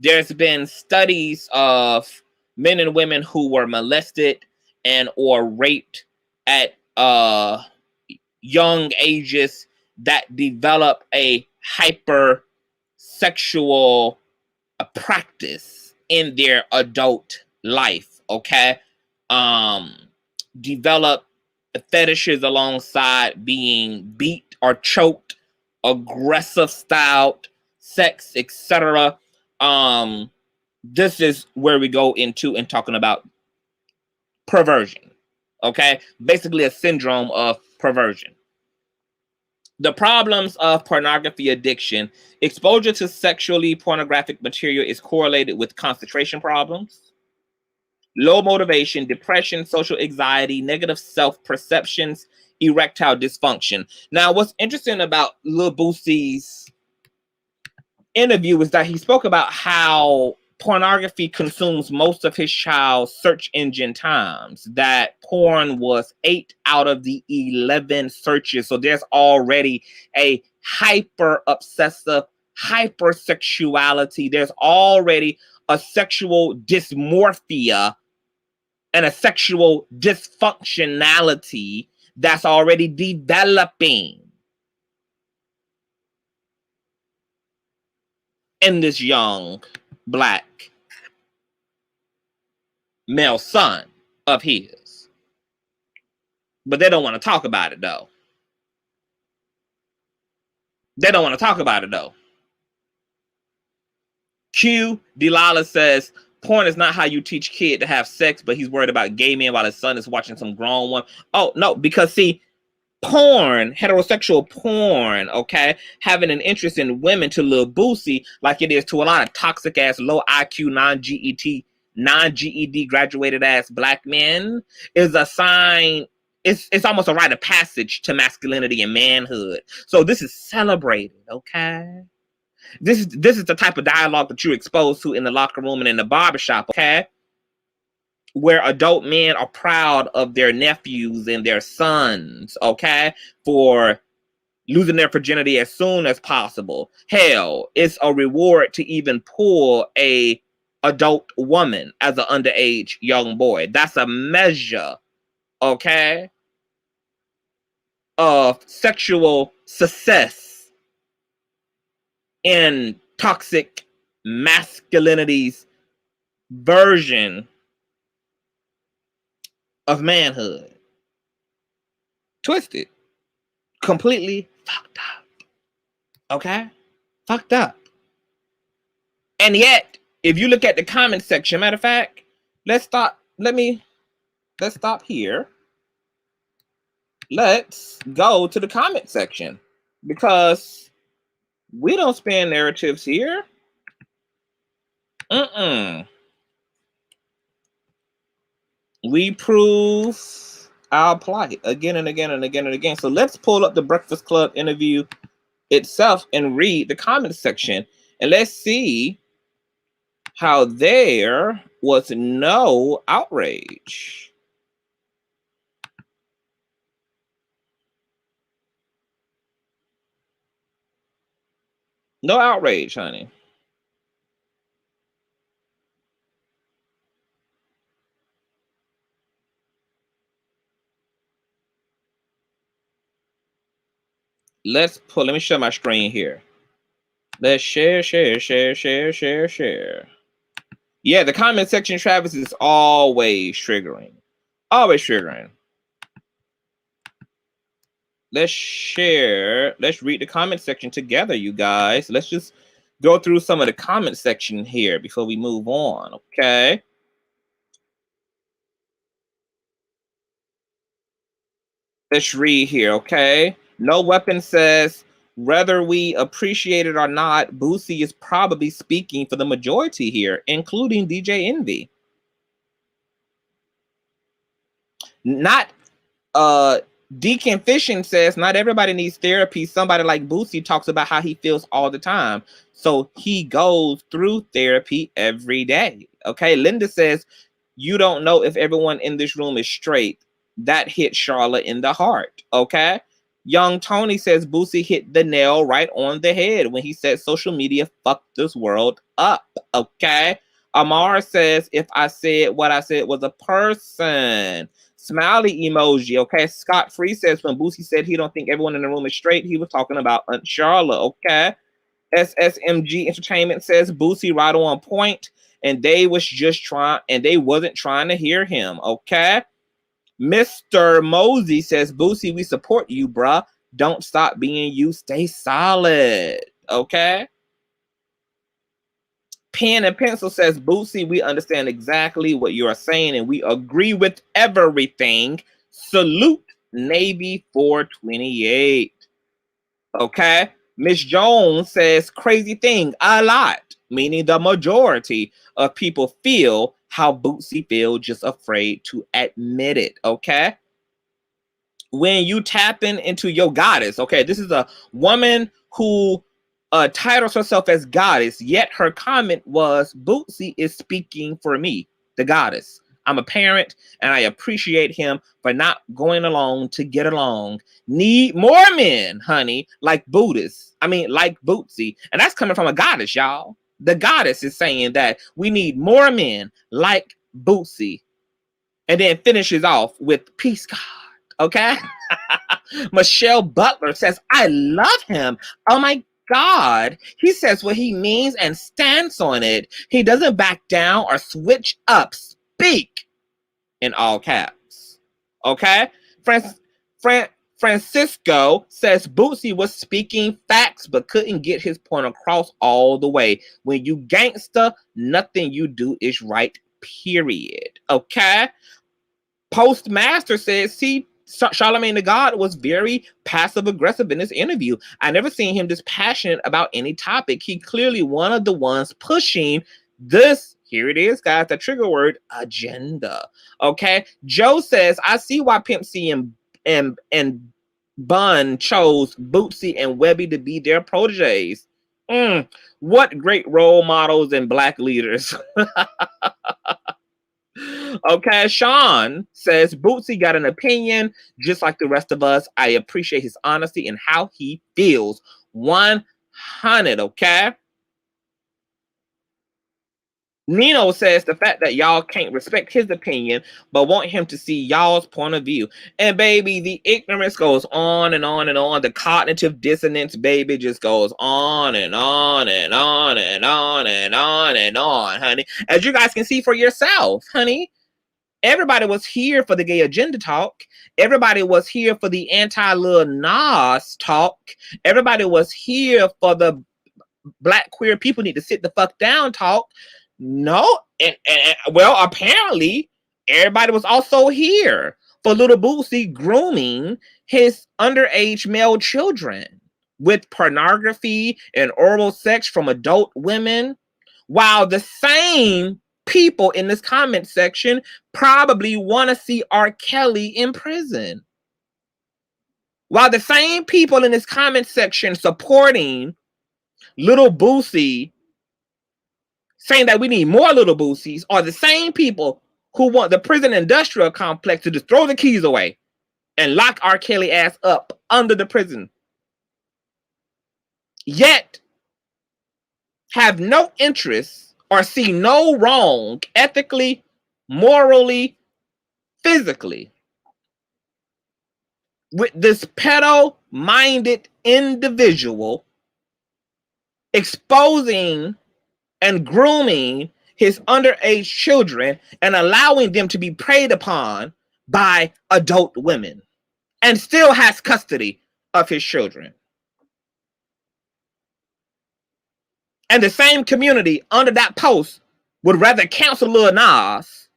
There's been studies of men and women who were molested and or raped at young ages that develop a hypersexual practice in their adult life, okay? Develop fetishes alongside being beat or choked, aggressive styled sex, etc. This is where we go into and talking about perversion, okay? Basically a syndrome of perversion. The problems of pornography addiction: exposure to sexually pornographic material is correlated with concentration problems, low motivation, depression, social anxiety, negative self-perceptions, erectile dysfunction. Now, what's interesting about Lil Boosie's interview is that he spoke about how pornography consumes most of his child's search engine times, that porn was 8 out of the 11 searches. So there's already a hyper obsessive hypersexuality. There's already a sexual dysmorphia and a sexual dysfunctionality that's already developing in this young black male son of his. But they don't want to talk about it though. They don't want to talk about it though. Q Delilah says porn is not how you teach kid to have sex, but he's worried about gay men while his son is watching some grown one. Oh no, because see, porn, heterosexual porn, okay, having an interest in women to Lil Boosie, like it is to a lot of toxic ass, low IQ, non-GED graduated ass black men, is a sign. It's almost a rite of passage to masculinity and manhood. So this is celebrated, okay? This is the type of dialogue that you're exposed to in the locker room and in the barbershop, okay? Where adult men are proud of their nephews and their sons, okay, for losing their virginity as soon as possible. Hell, it's a reward to even pull a adult woman as an underage young boy. That's a measure, okay, of sexual success in toxic masculinity's version of manhood. Twisted. Completely fucked up. Okay? Fucked up. And yet, if you look at the comment section, matter of fact, let's stop here. Let's go to the comment section, because we don't span narratives here. We prove our plight again and again and again and again. So let's pull up the Breakfast Club interview itself and read the comment section, and let's see how there was no outrage. No outrage, honey. Let me share my screen here. Let's share. Yeah, the comment section, Travis, is always triggering. Always triggering. Let's share. Let's read the comment section together, you guys. Let's just go through some of the comment section here before we move on, okay? Let's read here, okay? No Weapon says, whether we appreciate it or not, Boosie is probably speaking for the majority here, including DJ Envy. Not Deacon Fishing says, not everybody needs therapy. Somebody like Boosie talks about how he feels all the time. So he goes through therapy every day. Okay. Linda says, you don't know if everyone in this room is straight. That hit Charlotte in the heart. Okay. Young Tony says Boosie hit the nail right on the head when he said social media fucked this world up. Okay. Umar says, if I said what I said was a person. Smiley emoji. Okay. Scott Free says, when Boosie said he don't think everyone in the room is straight, he was talking about Aunt Charlotte. Okay. SSMG Entertainment says Boosie right on point, and they wasn't trying to hear him. Okay. Mr. Mosey says, Boosie, we support you, bruh. Don't stop being you. Stay solid. Okay. Pen and Pencil says, Boosie, we understand exactly what you are saying, and we agree with everything. Salute Navy 428. Okay. Miss Jones says, crazy thing, a lot, meaning the majority of people feel how Boosie feels, just afraid to admit it. Okay. When you tapping into your goddess, okay, this is a woman who titles herself as goddess, yet her comment was, Boosie is speaking for me, the goddess. I'm a parent and I appreciate him for not going along to get along. Need more men, honey, like like Boosie. And that's coming from a goddess, y'all. The goddess is saying that we need more men like Boosie. And then finishes off with peace, God. Okay. Michelle Butler says, I love him. Oh my God. He says what he means and stands on it. He doesn't back down or switch up. Speak in all caps. Okay. Francisco says Boosie was speaking facts but couldn't get his point across all the way. When you gangster, nothing you do is right, period. Okay. Postmaster says, see, Charlemagne the God was very passive aggressive in this interview. I never seen him this passionate about any topic. He clearly one of the ones pushing this, here it is, guys, the trigger word, agenda. Okay. Joe says, I see why Pimp C and Bun chose Bootsy and Webby to be their proteges. What great role models and black leaders. Okay, Sean says Bootsy got an opinion just like the rest of us. I appreciate his honesty and how he feels. 100, okay? Nino says the fact that y'all can't respect his opinion but want him to see y'all's point of view. And baby, the ignorance goes on and on and on. The cognitive dissonance, baby, just goes on and on and on and on and on and on, honey. As you guys can see for yourself, honey. Everybody was here for the gay agenda talk. Everybody was here for the anti-Lil Nas talk. Everybody was here for the black queer people need to sit the fuck down talk. No, and well, apparently everybody was also here for Lil Boosie grooming his underage male children with pornography and oral sex from adult women, while the same people in this comment section probably want to see R. Kelly in prison. While the same people in this comment section supporting Lil Boosie, saying that we need more Lil Boosies, are the same people who want the prison industrial complex to just throw the keys away and lock R. Kelly ass up under the prison. Yet have no interest or see no wrong ethically, morally, physically with this pedo-minded individual exposing and grooming his underage children and allowing them to be preyed upon by adult women and still has custody of his children. And the same community under that post would rather cancel Lil Nas,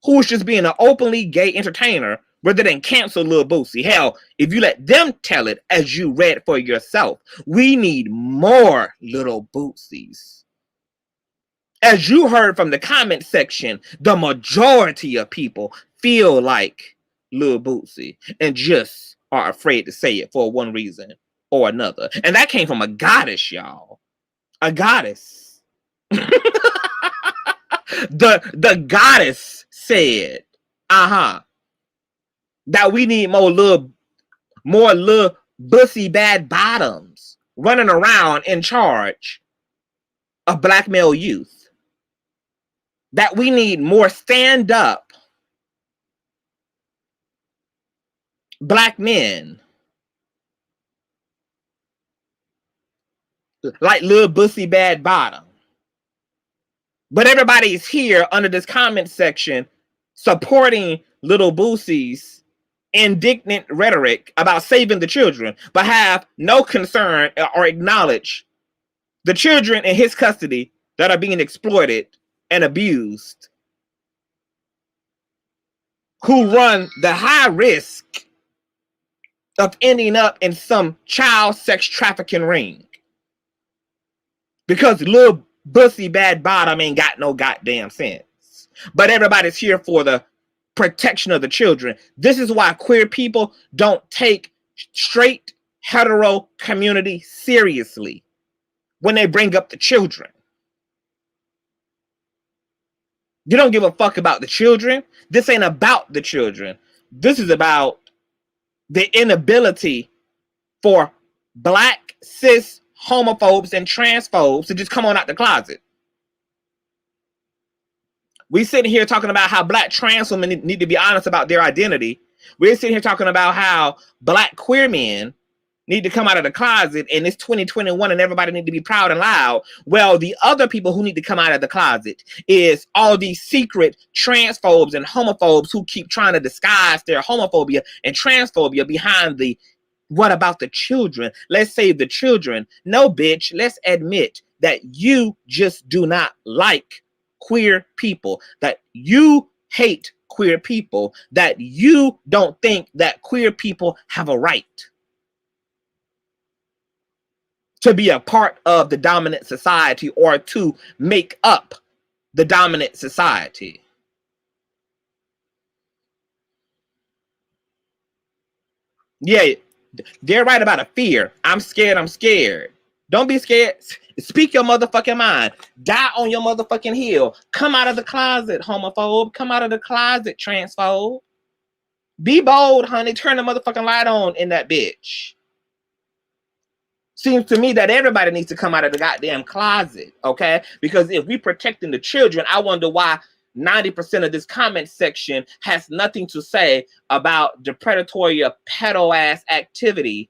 who's just being an openly gay entertainer, rather than cancel Lil Boosie. Hell, if you let them tell it as you read for yourself, we need more Lil Boosies. As you heard from the comment section, the majority of people feel like Lil Boosie and just are afraid to say it for one reason or another. And that came from a goddess, y'all. A goddess. The goddess said, that we need more little bussy bad bottoms running around in charge of black male youth. That we need more stand-up black men like Lil Bussy Bad Bottom. But everybody's here under this comment section supporting Lil Boosie's indignant rhetoric about saving the children, but have no concern or acknowledge the children in his custody that are being exploited and abused, who run the high risk of ending up in some child sex trafficking ring. Because Lil Bussy Bad Bottom ain't got no goddamn sense. But everybody's here for the protection of the children. This is why queer people don't take straight hetero community seriously when they bring up the children. You don't give a fuck about the children. This ain't about the children. This is about the inability for black cis homophobes and transphobes to just come on out the closet. We sitting here talking about how black trans women need to be honest about their identity. We're sitting here talking about how black queer men need to come out of the closet, and it's 2021 and everybody need to be proud and loud. Well, the other people who need to come out of the closet is all these secret transphobes and homophobes who keep trying to disguise their homophobia and transphobia behind the what about the children? Let's save the children. No, bitch, let's admit that you just do not like queer people, that you hate queer people, that you don't think that queer people have a right to be a part of the dominant society or to make up the dominant society. Yeah, they're right about a fear. I'm scared, I'm scared. Don't be scared. Speak your motherfucking mind. Die on your motherfucking heel. Come out of the closet, homophobe. Come out of the closet, transphobe. Be bold, honey. Turn the motherfucking light on in that bitch. Seems to me that everybody needs to come out of the goddamn closet, okay? Because if we protecting the children, I wonder why 90% of this comment section has nothing to say about the predatory pedo-ass activity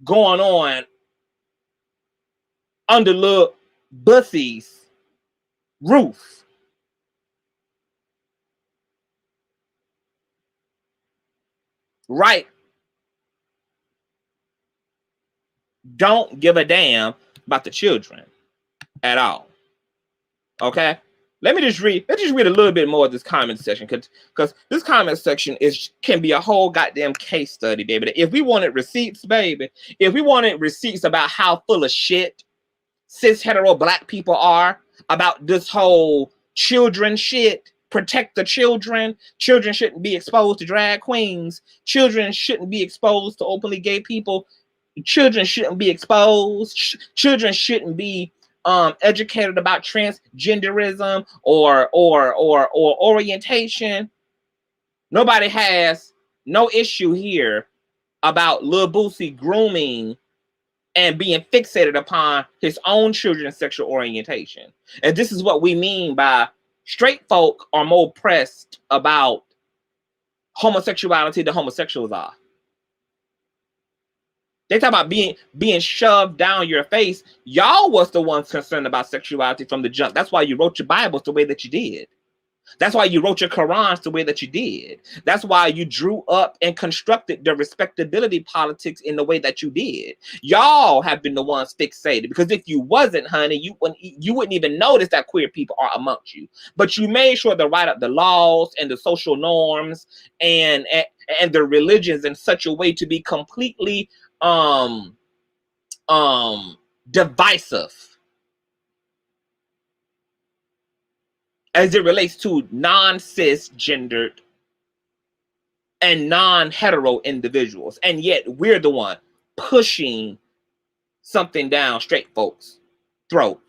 going on under Lil Boosie's roof. Right? Don't give a damn about the children at all. Okay? Let's just read a little bit more of this comment section, because this comment section can be a whole goddamn case study, baby. If we wanted receipts, baby, if we wanted receipts about how full of shit cis hetero black people are about this whole children shit, protect the children. Children shouldn't be exposed to drag queens. Children shouldn't be exposed to openly gay people. Children shouldn't be exposed. Children shouldn't be educated about transgenderism or orientation. Nobody has no issue here about Lil Boosie grooming and being fixated upon his own children's sexual orientation. And this is what we mean by straight folk are more pressed about homosexuality than homosexuals are. They talk about being shoved down your face. Y'all was the ones concerned about sexuality from the jump. That's why you wrote your Bibles the way that you did. That's why you wrote your Qurans the way that you did. That's why you drew up and constructed the respectability politics in the way that you did. Y'all have been the ones fixated, because if you wasn't, honey, you wouldn't even notice that queer people are amongst you. But you made sure to write up the laws and the social norms and and their religions in such a way to be completely divisive as it relates to non-cisgendered and non-hetero individuals. And yet we're the one pushing something down straight folks' throat,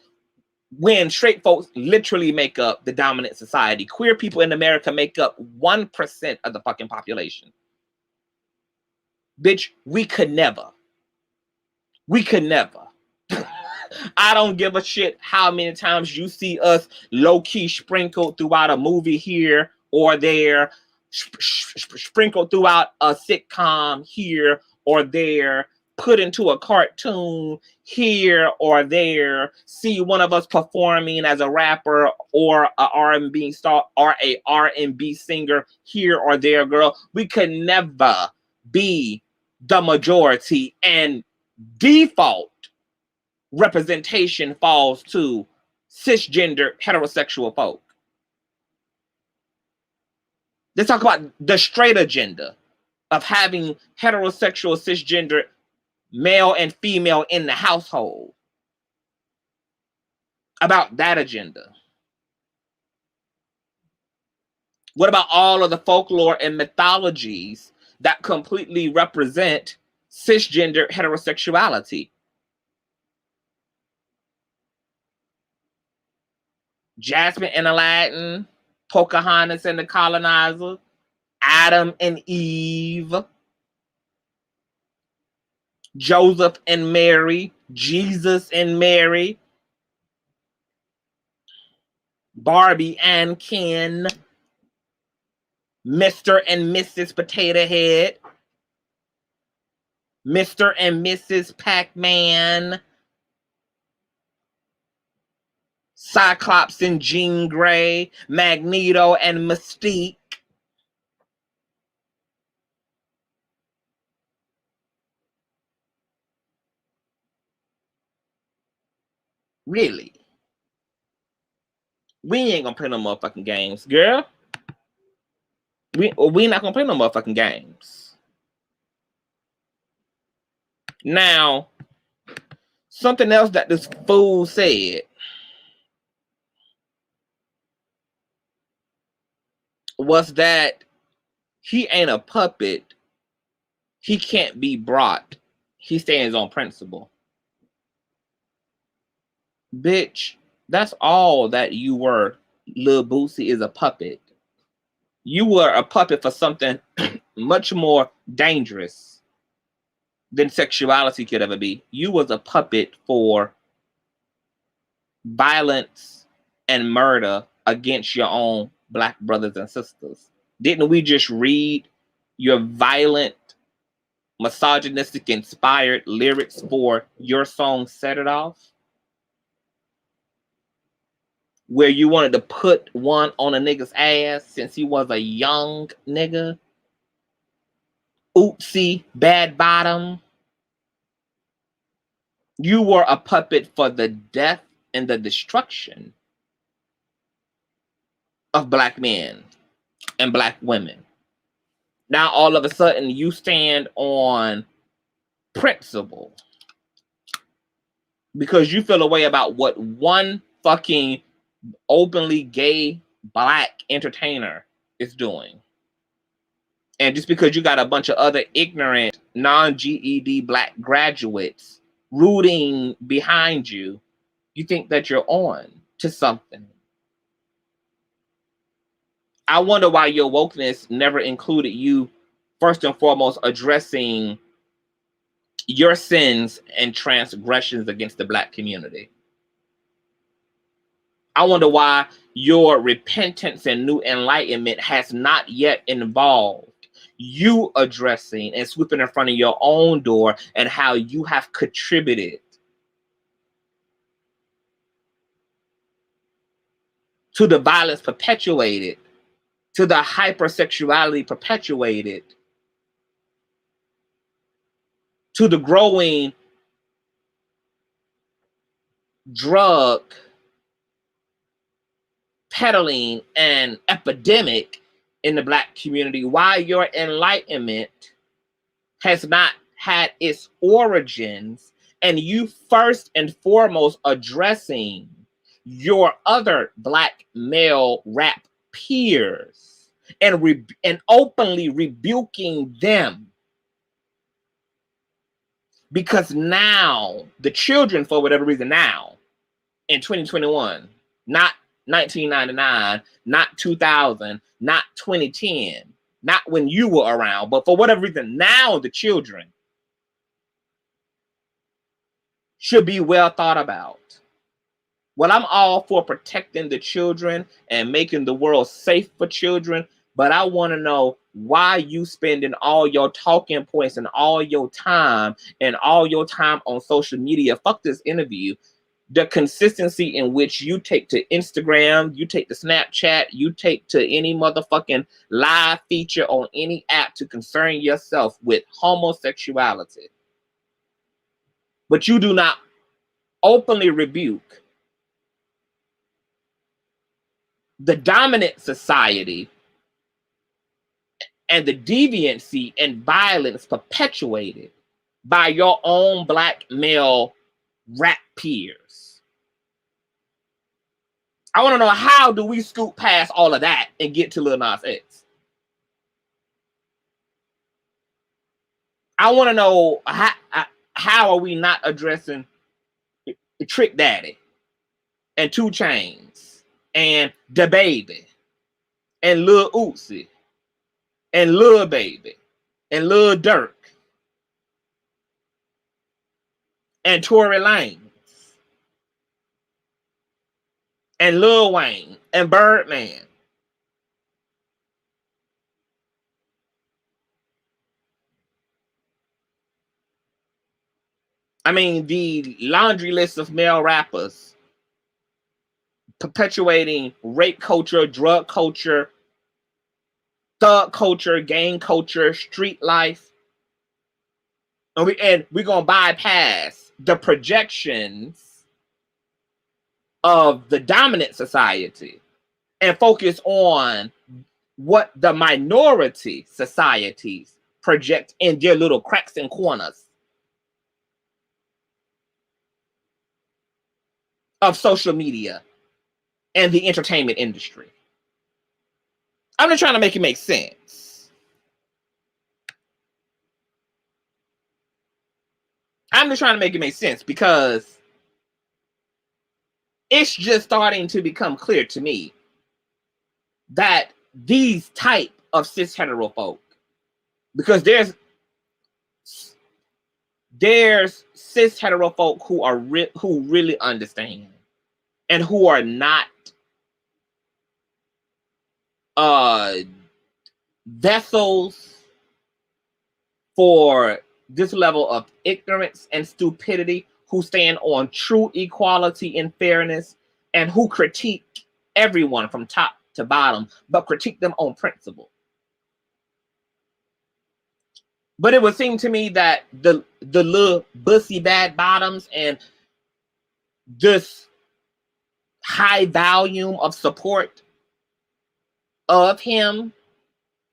when straight folks literally make up the dominant society. Queer people in America make up 1% of the fucking population. Bitch, we could never. I don't give a shit how many times you see us low-key sprinkled throughout a movie here or there, sprinkled throughout a sitcom here or there, put into a cartoon here or there, see one of us performing as a rapper or a R&B star or a R&B singer here or there, girl. We could never be the majority, and default representation falls to cisgender heterosexual folk. Let's talk about the straight agenda of having heterosexual cisgender male and female in the household. About that agenda. What about all of the folklore and mythologies that completely represent cisgender heterosexuality? Jasmine and Aladdin, Pocahontas and the Colonizer, Adam and Eve, Joseph and Mary, Jesus and Mary, Barbie and Ken, Mr. and Mrs. Potato Head, Mr. and Mrs. Pac-Man, Cyclops and Jean Grey, Magneto and Mystique. Really? We ain't gonna play no motherfucking games, girl. We not gonna play no motherfucking games. Now, something else that this fool said was that he ain't a puppet. He can't be brought. He stands on principle. Bitch, that's all that you were. Lil Boosie is a puppet. You were a puppet for something much more dangerous than sexuality could ever be. You was a puppet for violence and murder against your own Black brothers and sisters. Didn't we just read your violent, misogynistic inspired lyrics for your song Set It Off? Where you wanted to put one on a nigga's ass since he was a young nigga. Oopsie, bad bottom. You were a puppet for the death and the destruction of Black men and Black women. Now all of a sudden you stand on principle because you feel a way about what one fucking openly gay Black entertainer is doing. And just because you got a bunch of other ignorant non-GED Black graduates rooting behind you, you think that you're on to something. I wonder why your wokeness never included you first and foremost addressing your sins and transgressions against the Black community. I wonder why your repentance and new enlightenment has not yet involved you addressing and sweeping in front of your own door and how you have contributed to the violence perpetuated, to the hypersexuality perpetuated, to the growing drug peddling and epidemic in the Black community, why your enlightenment has not had its origins, and you first and foremost addressing your other Black male rap peers and openly rebuking them. Because now the children, for whatever reason, now in 2021, not 1999, not 2000, not 2010, not when you were around, but for whatever reason, now the children should be well thought about. Well, I'm all for protecting the children and making the world safe for children, but I want to know why you spending all your talking points and all your time on social media. Fuck this interview. The consistency in which you take to Instagram, you take to Snapchat, you take to any motherfucking live feature on any app to concern yourself with homosexuality. But you do not openly rebuke the dominant society and the deviancy and violence perpetuated by your own Black male rap peers. I want to know, how do we scoot past all of that and get to Lil Nas X? I want to know, how are we not addressing Trick Daddy and 2 Chainz and Da Baby and Lil Uzi and Lil Baby and Lil Durk and Tory Lanez and Lil Wayne and Birdman? I mean, the laundry list of male rappers perpetuating rape culture, drug culture, thug culture, gang culture, street life. And we're going to bypass the projections of the dominant society and focus on what the minority societies project in their little cracks and corners of social media and the entertainment industry. I'm just trying to make it make sense. I'm just trying to make it make sense because it's just starting to become clear to me that these type of cis hetero folk, because there's cis hetero folk who are who really understand and who are not vessels for this level of ignorance and stupidity, who stand on true equality and fairness, and who critique everyone from top to bottom, but critique them on principle. But it would seem to me that the Lil Boosie bad bottoms and this high volume of support of him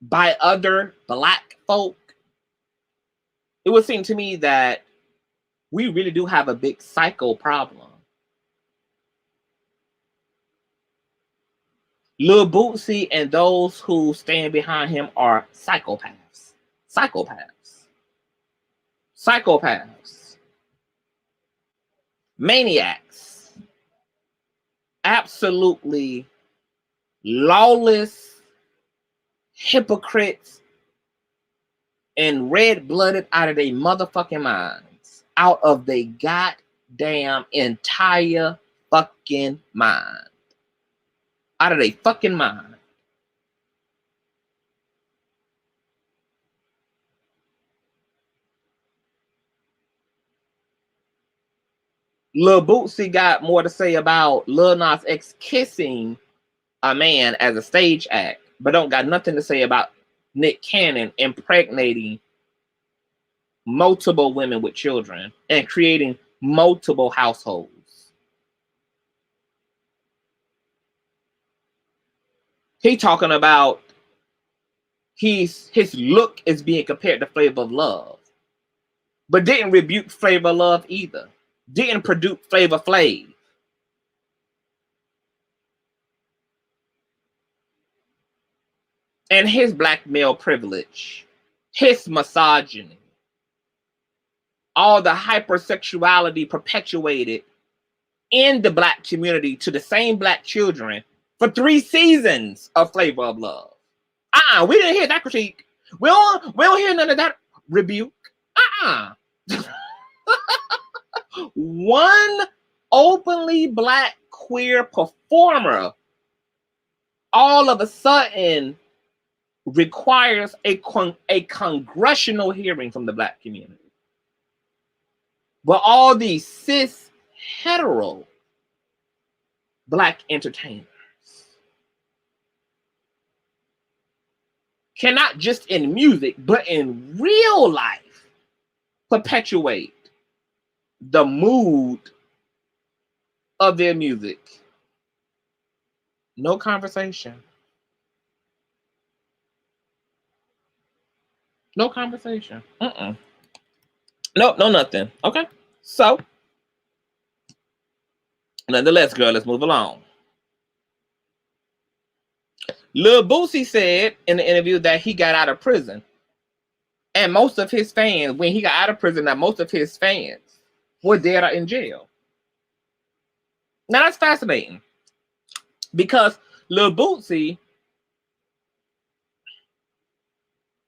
by other Black folk, it would seem to me that we really do have a big psycho problem. Lil Boosie and those who stand behind him are psychopaths. Psychopaths. Maniacs. Absolutely lawless hypocrites and red-blooded out of their motherfucking minds. Out of their goddamn entire fucking mind. Out of their fucking mind. Lil Boosie got more to say about Lil Nas X kissing a man as a stage act, but don't got nothing to say about Nick Cannon impregnating multiple women with children and creating multiple households. He talking about his look is being compared to Flavor of Love, but didn't rebuke Flavor of Love either. Didn't produce Flavor Flav. And his black male privilege, his misogyny, all the hypersexuality perpetuated in the black community to the same black children for 3 seasons of Flavor of Love. We didn't hear that critique. We don't hear none of that rebuke. One openly black queer performer all of a sudden requires a congressional hearing from the black community. But all these cis hetero black entertainers cannot just in music, but in real life, perpetuate the mood of their music. No conversation. No conversation. No, nothing. Okay. So, nonetheless, girl, let's move along. Lil Boosie said in the interview that he got out of prison. And most of his fans, when he got out of prison, that most of his fans were dead or in jail. Now that's fascinating. Because Lil Boosie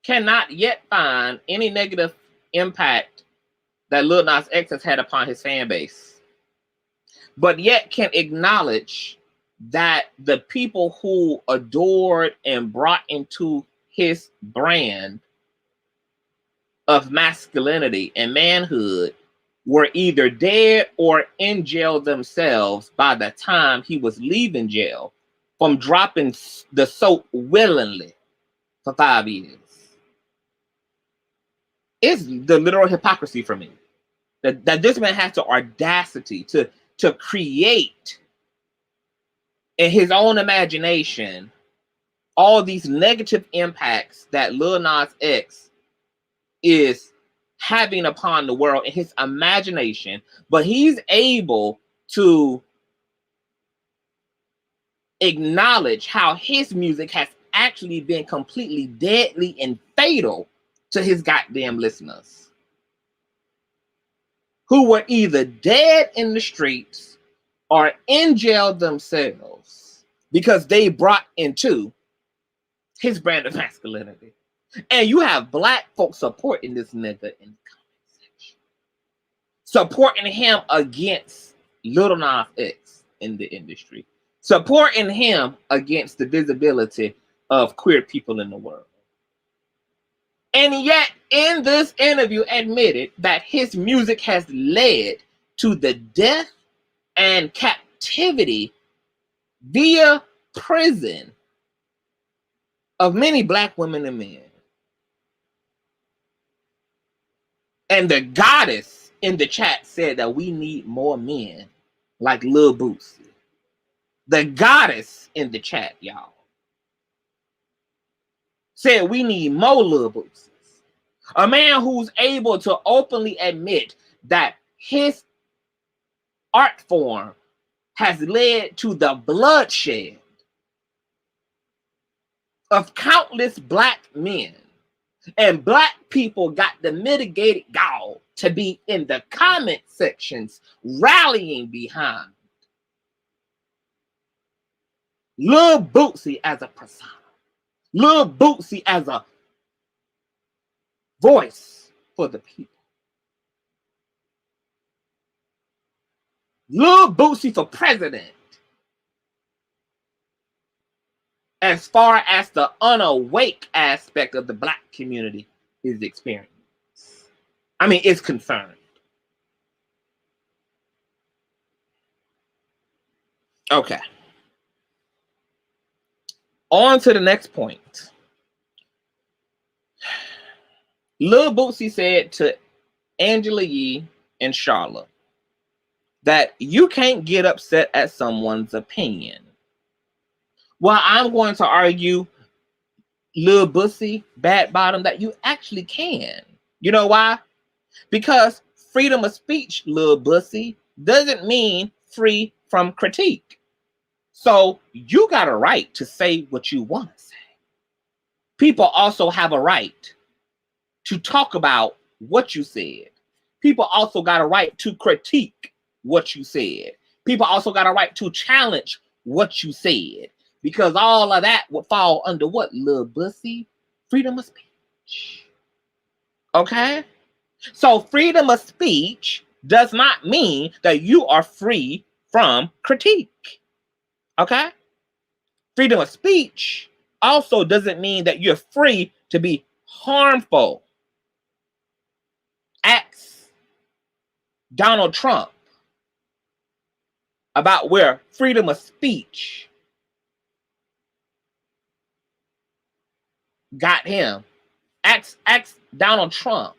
cannot yet find any negative impact that Lil Nas X has had upon his fan base, but yet can acknowledge that the people who adored and brought into his brand of masculinity and manhood were either dead or in jail themselves by the time he was leaving jail from dropping the soap willingly for 5 years. It's the literal hypocrisy for me that this man has the audacity to create in his own imagination all these negative impacts that Lil Nas X is having upon the world in his imagination, but he's able to acknowledge how his music has actually been completely deadly and fatal to his goddamn listeners, who were either dead in the streets or in jail themselves because they brought into his brand of masculinity. And you have black folks supporting this nigga in the comment section, supporting him against Lil Nas X in the industry, supporting him against the visibility of queer people in the world. And yet, in this interview, admitted that his music has led to the death and captivity via prison of many black women and men. And the goddess in the chat said that we need more men like Lil Boosie. The goddess in the chat, y'all, said we need more Lil Boosies. A man who's able to openly admit that his art form has led to the bloodshed of countless black men. And black people got the mitigated gall to be in the comment sections rallying behind Lil Boosie as a persona, Lil Boosie as a voice for the people, Lil Boosie for president, as far as the unawake aspect of the black community is experienced. I mean, it's concerned. Okay. On to the next point. Lil Boosie said to Angela Yee and Charlotte that you can't get upset at someone's opinion. Well, I'm going to argue Lil Boosie, Bad Bottom, that you actually can. You know why? Because freedom of speech, Lil Boosie, doesn't mean free from critique. So you got a right to say what you want to say. People also have a right to talk about what you said. People also got a right to critique what you said. People also got a right to challenge what you said. Because all of that would fall under what, Lil Boosie? Freedom of speech. Okay? So freedom of speech does not mean that you are free from critique. Okay? Freedom of speech also doesn't mean that you're free to be harmful. Ask Donald Trump about where freedom of speech got him. Ask Donald Trump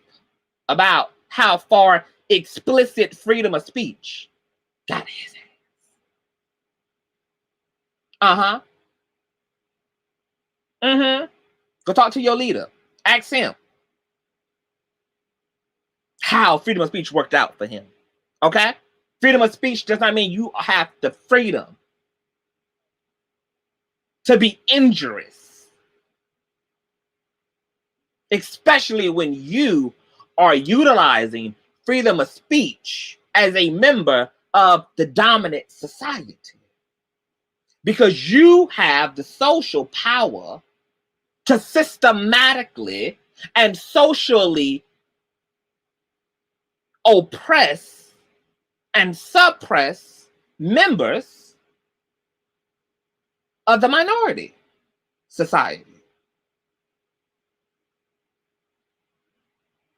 about how far explicit freedom of speech got his ass. Go talk to your leader. Ask him how freedom of speech worked out for him. Okay? Freedom of speech does not mean you have the freedom to be injurious, especially when you are utilizing freedom of speech as a member of the dominant society. Because you have the social power to systematically and socially oppress and suppress members of the minority society.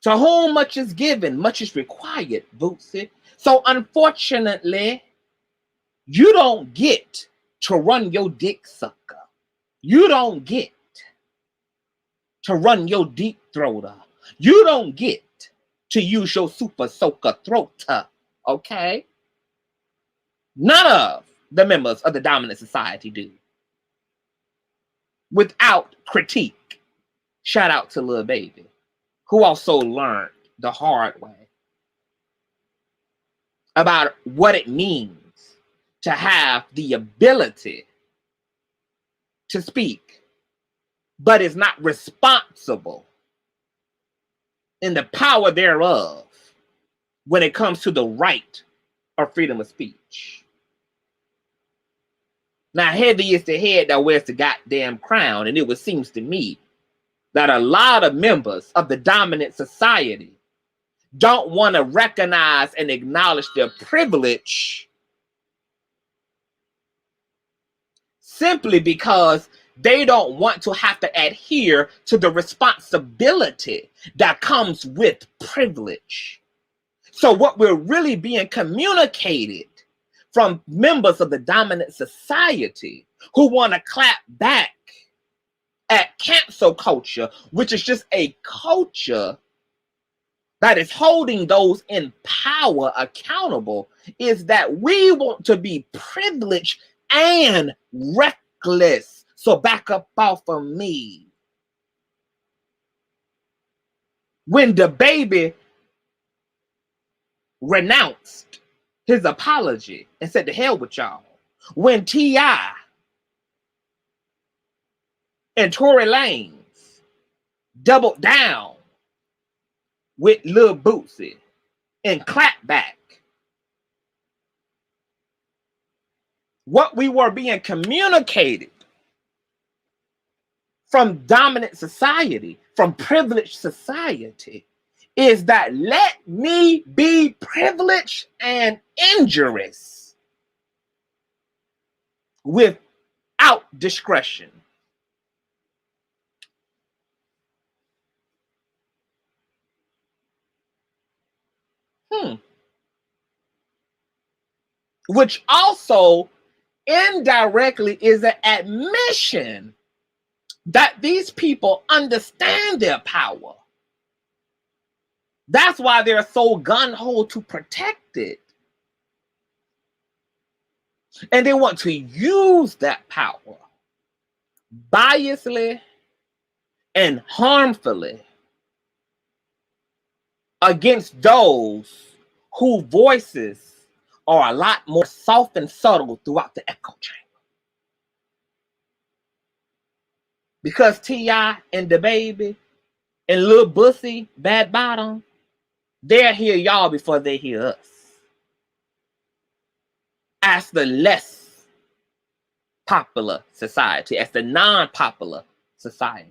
To whom much is given, much is required, Boosie. So unfortunately, you don't get to run your dick sucker. You don't get to run your deep throater. You don't get to use your super soaker throater. Okay? None of the members of the dominant society do. Without critique. Shout out to Lil Baby, who also learned the hard way about what it means to have the ability to speak, but is not responsible in the power thereof when it comes to the right of freedom of speech. Now, heavy is the head that wears the goddamn crown, and it seems to me that a lot of members of the dominant society don't want to recognize and acknowledge their privilege simply because they don't want to have to adhere to the responsibility that comes with privilege. So what we're really being communicated from members of the dominant society who want to clap back at cancel culture, which is just a culture that is holding those in power accountable, is that we want to be privileged and reckless. So back up off of me. When the baby renounced his apology and said to hell with y'all. When T.I. and Tory Lanez doubled down with Lil Boosie and clapped back. What we were being communicated from dominant society, from privileged society, is that let me be privileged and injurious without discretion. Which also indirectly is an admission that these people understand their power. That's why they're so gun-ho to protect it. And they want to use that power biasly and harmfully against those whose voices are a lot more soft and subtle throughout the echo chamber. Because T.I. and the baby and Lil Boosie, Bad Bottom, they'll hear y'all before they hear us. As the less popular society, as the non-popular society,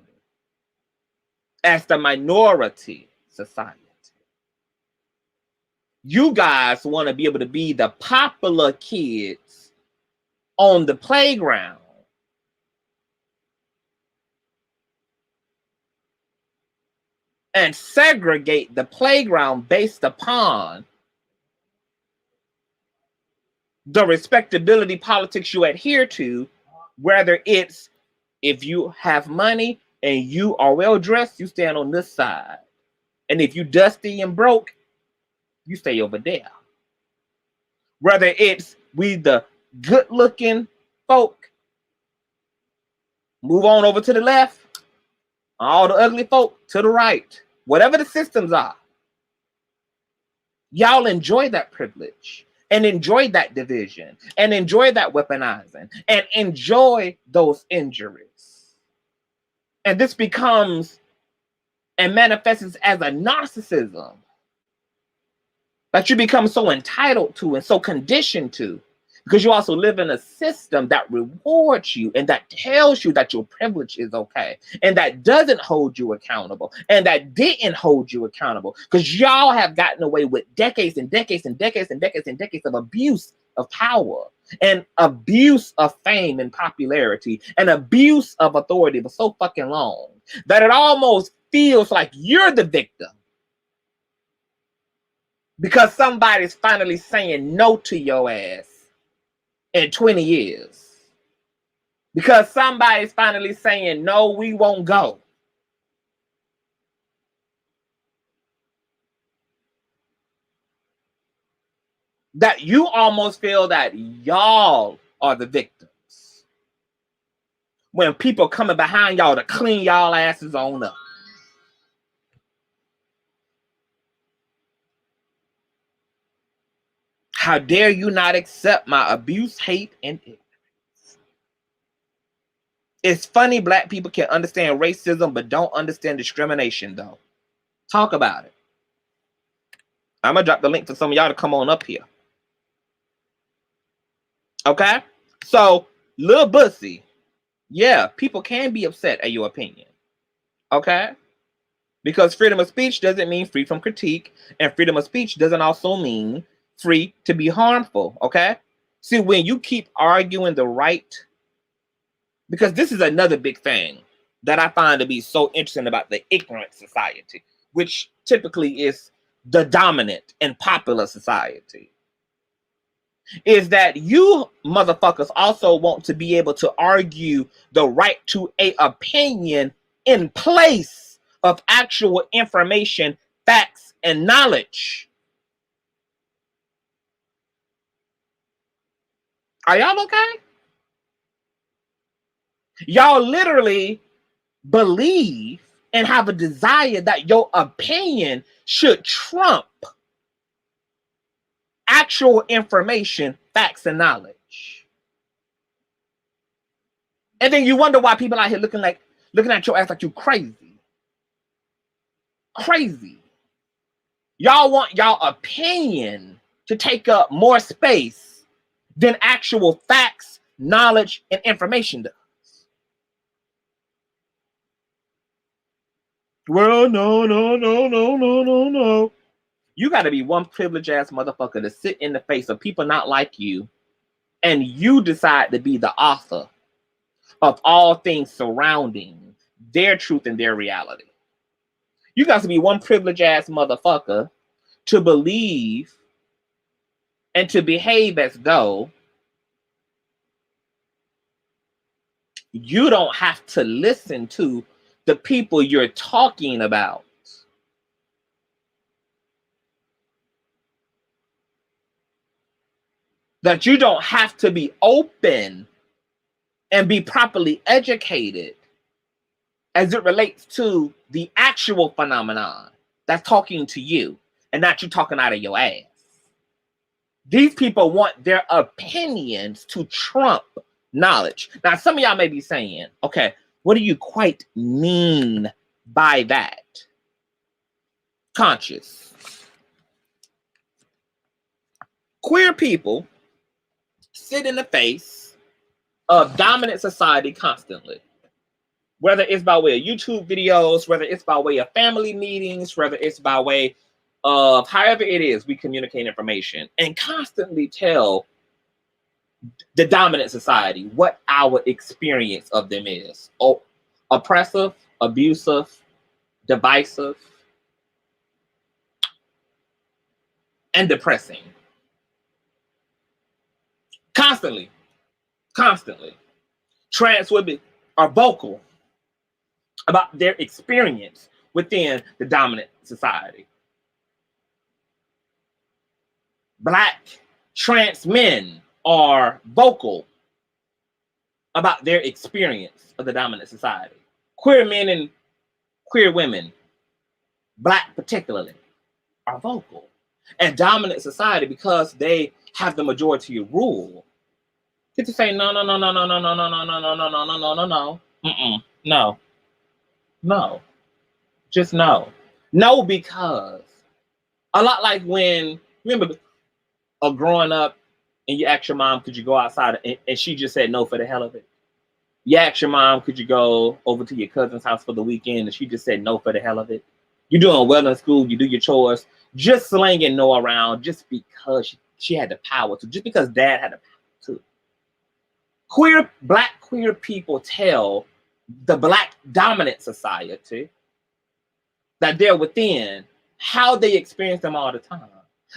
as the minority society. You guys want to be able to be the popular kids on the playground. And segregate the playground based upon the respectability politics you adhere to, whether it's if you have money and you are well dressed, you stand on this side. And if you dusty and broke, you stay over there. Whether it's we the good looking folk, move on over to the left, all the ugly folk to the right. Whatever the systems are, y'all enjoy that privilege and enjoy that division and enjoy that weaponizing and enjoy those injuries. And this becomes and manifests as a narcissism that you become so entitled to and so conditioned to, because you also live in a system that rewards you and that tells you that your privilege is okay and that doesn't hold you accountable and that didn't hold you accountable, because y'all have gotten away with decades and decades and decades and decades and decades of abuse of power and abuse of fame and popularity and abuse of authority for so fucking long that it almost feels like you're the victim because somebody's finally saying no to your ass in 20 years. Because somebody's finally saying, no, we won't go. That you almost feel that y'all are the victims when people coming behind y'all to clean y'all asses on up. How dare you not accept my abuse, hate, and ignorance? It's funny black people can understand racism but don't understand discrimination, though. Talk about it. I'm going to drop the link for some of y'all to come on up here. Okay? So, Lil Boosie, yeah, people can be upset at your opinion. Okay? Because freedom of speech doesn't mean free from critique, and freedom of speech doesn't also mean free to be harmful. Okay? See, when you keep arguing the right, because this is another big thing that I find to be so interesting about the ignorant society, which typically is the dominant and popular society, is that you motherfuckers also want to be able to argue the right to an opinion in place of actual information, facts, and knowledge. Are y'all okay? Y'all literally believe and have a desire that your opinion should trump actual information, facts, and knowledge. And then you wonder why people out here looking at your ass like you crazy. Crazy. Y'all want y'all opinion to take up more space than actual facts, knowledge, and information does. Well, no. You got to be one privileged ass motherfucker to sit in the face of people not like you, and you decide to be the author of all things surrounding their truth and their reality. You got to be one privileged ass motherfucker to believe and to behave as though you don't have to listen to the people you're talking about. That you don't have to be open and be properly educated as it relates to the actual phenomenon that's talking to you and not you talking out of your ass. These people want their opinions to trump knowledge. Now, some of y'all may be saying, okay, what do you quite mean by that? Conscious. Queer people sit in the face of dominant society constantly. Whether it's by way of YouTube videos, whether it's by way of family meetings, whether it's by way of however it is we communicate information, and constantly tell the dominant society what our experience of them is. Oppressive, abusive, divisive, and depressing. Constantly. Trans women are vocal about their experience within the dominant society. Black trans men are vocal about their experience of the dominant society. Queer men and queer women, Black particularly, are vocal. And dominant society, because they have the majority rule, get to say no, just no. No, because a lot like when, remember, growing up and you ask your mom, could you go outside? And she just said no for the hell of it. You ask your mom, could you go over to your cousin's house for the weekend? And she just said no for the hell of it. You're doing well in school, you do your chores, just slanging no around just because she had the power to, just because dad had the power to. Black queer people tell the Black dominant society that they're within how they experience them all the time.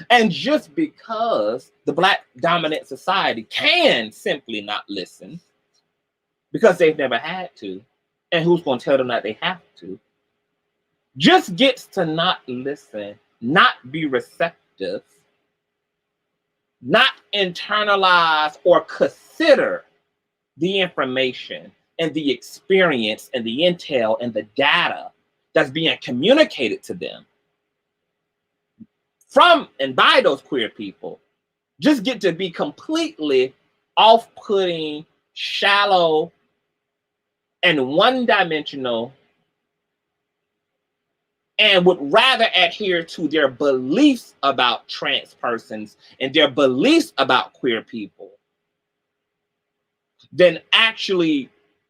And just because the Black dominant society can simply not listen, because they've never had to, and who's going to tell them that they have to, just gets to not listen, not be receptive, not internalize or consider the information and the experience and the intel and the data that's being communicated to them from and by those queer people, just get to be completely off-putting, shallow, and one-dimensional, and would rather adhere to their beliefs about trans persons and their beliefs about queer people than actually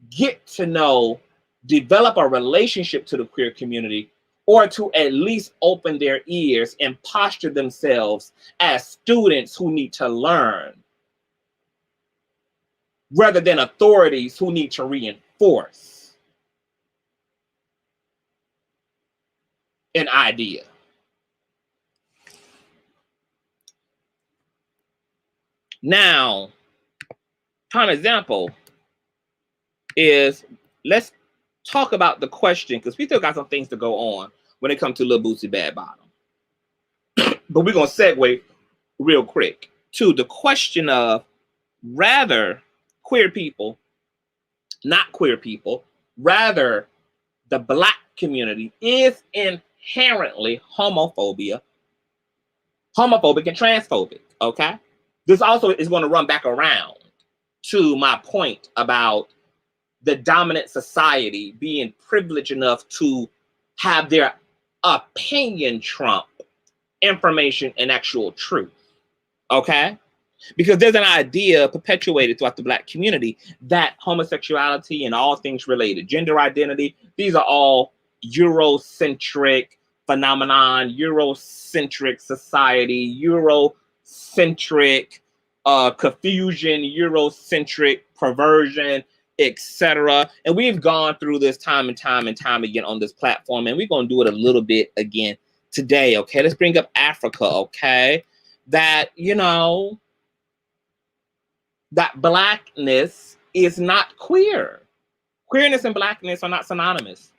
get to know, develop a relationship to the queer community, or to at least open their ears and posture themselves as students who need to learn, rather than authorities who need to reinforce an idea. Now, prime example is, let's talk about the question, because we still got some things to go on when it comes to Lil Boosie Bad Bottom. But we're going to segue real quick to the question of rather queer people, not queer people, rather the Black community is inherently homophobic and transphobic, okay? This also is going to run back around to my point about the dominant society being privileged enough to have their opinion trump information and actual truth, okay? Because there's an idea perpetuated throughout the Black community that homosexuality and all things related, gender identity, these are all Eurocentric phenomenon, Eurocentric society, Eurocentric confusion, Eurocentric perversion, etc. And we've gone through this time and time again on this platform, and we're going to do it a little bit again today, okay? Let's bring up Africa, okay? That, you know, that Blackness is not queer. Queerness and Blackness are not synonymous.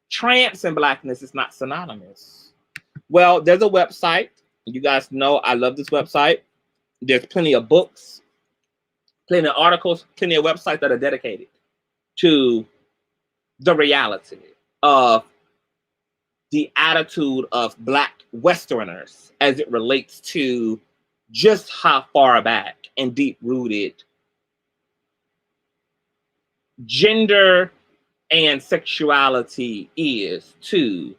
Trans and Blackness is not synonymous. Well, there's a website. You guys know I love this website. There's plenty of books, plenty of articles, plenty of websites that are dedicated to the reality of the attitude of Black Westerners as it relates to just how far back and deep rooted gender and sexuality is to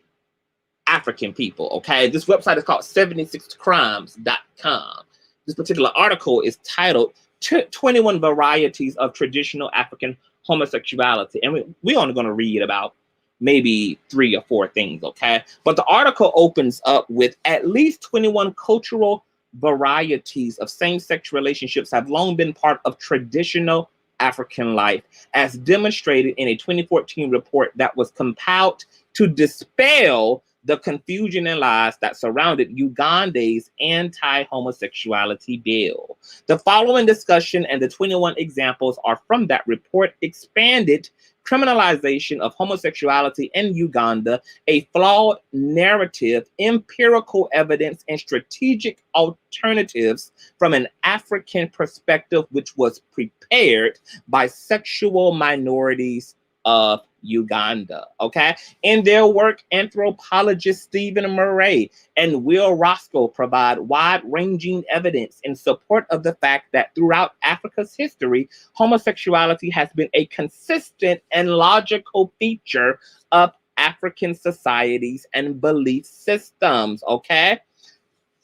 African people. Okay, this website is called 76crimes.com. This particular article is titled 21 Varieties of Traditional African Homosexuality. And we're only going to read about maybe 3 or 4 things, okay? But the article opens up with at least 21 cultural varieties of same-sex relationships have long been part of traditional African life, as demonstrated in a 2014 report that was compiled to dispel the confusion and lies that surrounded Uganda's anti-homosexuality bill. The following discussion and the 21 examples are from that report. Expanded criminalization of homosexuality in Uganda, a flawed narrative, empirical evidence, and strategic alternatives from an African perspective, which was prepared by sexual minorities of Uganda. Okay, in their work, anthropologists Stephen Murray and Will Roscoe provide wide-ranging evidence in support of the fact that throughout Africa's history, homosexuality has been a consistent and logical feature of African societies and belief systems. Okay,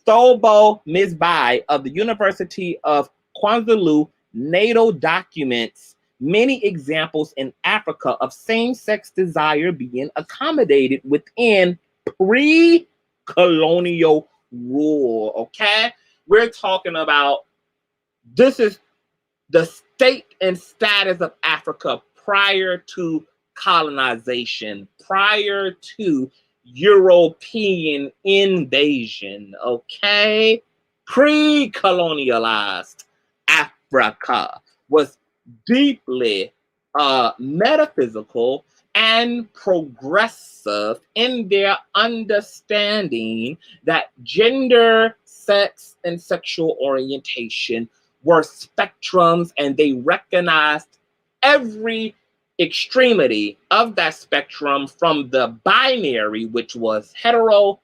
Thobo Mizbai of the University of KwaZulu-Natal documents many examples in Africa of same-sex desire being accommodated within pre-colonial rule. Okay, we're talking about, this is the state and status of Africa prior to colonization, prior to European invasion. Okay, pre-colonialized Africa was deeply metaphysical and progressive in their understanding that gender, sex, and sexual orientation were spectrums, and they recognized every extremity of that spectrum, from the binary, which was hetero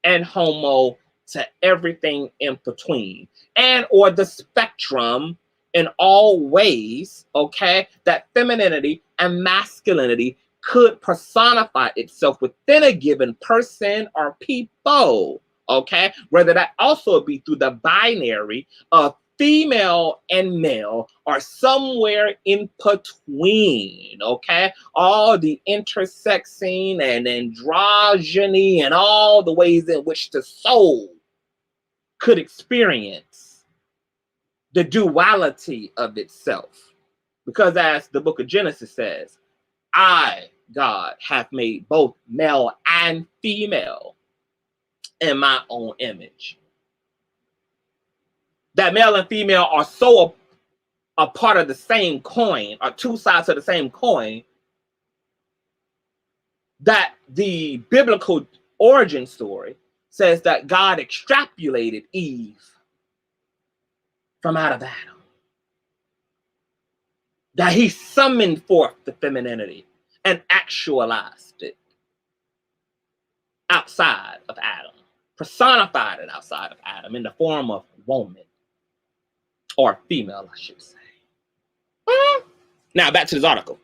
and homo, to everything in between, and or the spectrum in all ways, okay, that femininity and masculinity could personify itself within a given person or people, okay, whether that also be through the binary of female and male, or somewhere in between, okay, all the intersexing and androgyny and all the ways in which the soul could experience the duality of itself. Because as the book of Genesis says, I, God, have made both male and female in my own image. That male and female are so a part of the same coin, or two sides of the same coin, that the biblical origin story says that God extrapolated Eve from out of Adam. That he summoned forth the femininity and actualized it outside of Adam, personified it outside of Adam in the form of woman, or female, I should say. Now back to this article.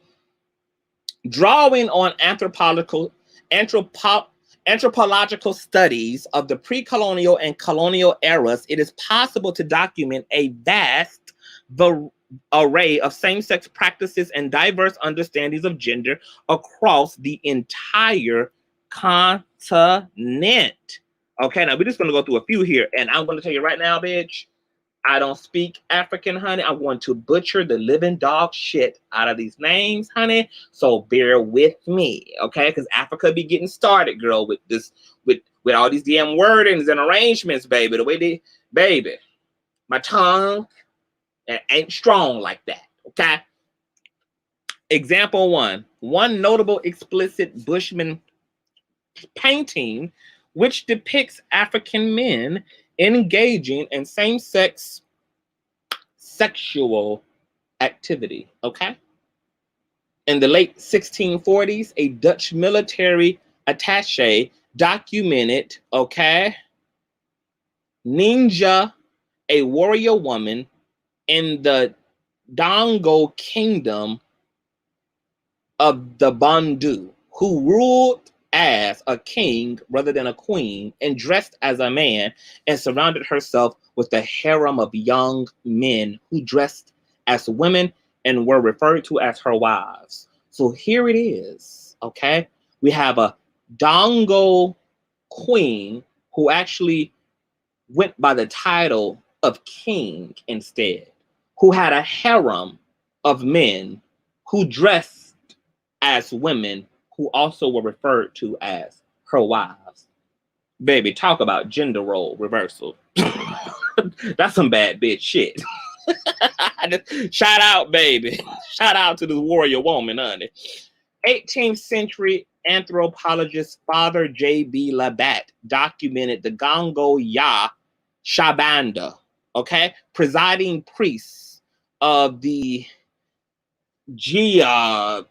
Drawing on anthropological studies of the pre-colonial and colonial eras, it is possible to document a vast array of same-sex practices and diverse understandings of gender across the entire continent. Okay, now we're just going to go through a few here, and I'm going to tell you right now, bitch, I don't speak African, honey. I'm going to butcher the living dog shit out of these names, honey. So bear with me, okay? Because Africa be getting started, girl, with this, with all these damn wordings and arrangements, baby. The way they, baby, my tongue ain't strong like that, okay? Example 1. One notable explicit Bushman painting which depicts African men engaging in same-sex sexual activity, okay? In the late 1640s, a Dutch military attaché documented, okay, Ninja, a warrior woman in the Dongo kingdom of the Bandu, who ruled as a king rather than a queen and dressed as a man and surrounded herself with a harem of young men who dressed as women and were referred to as her wives. So here it is, okay? We have a Dongo queen who actually went by the title of king instead, who had a harem of men who dressed as women who also were referred to as her wives. Baby, talk about gender role reversal. That's some bad bitch shit. Shout out, baby. Shout out to the warrior woman, honey. 18th century anthropologist Father J.B. Labatt documented the Gongo Ya Shabanda, okay, presiding priests of the I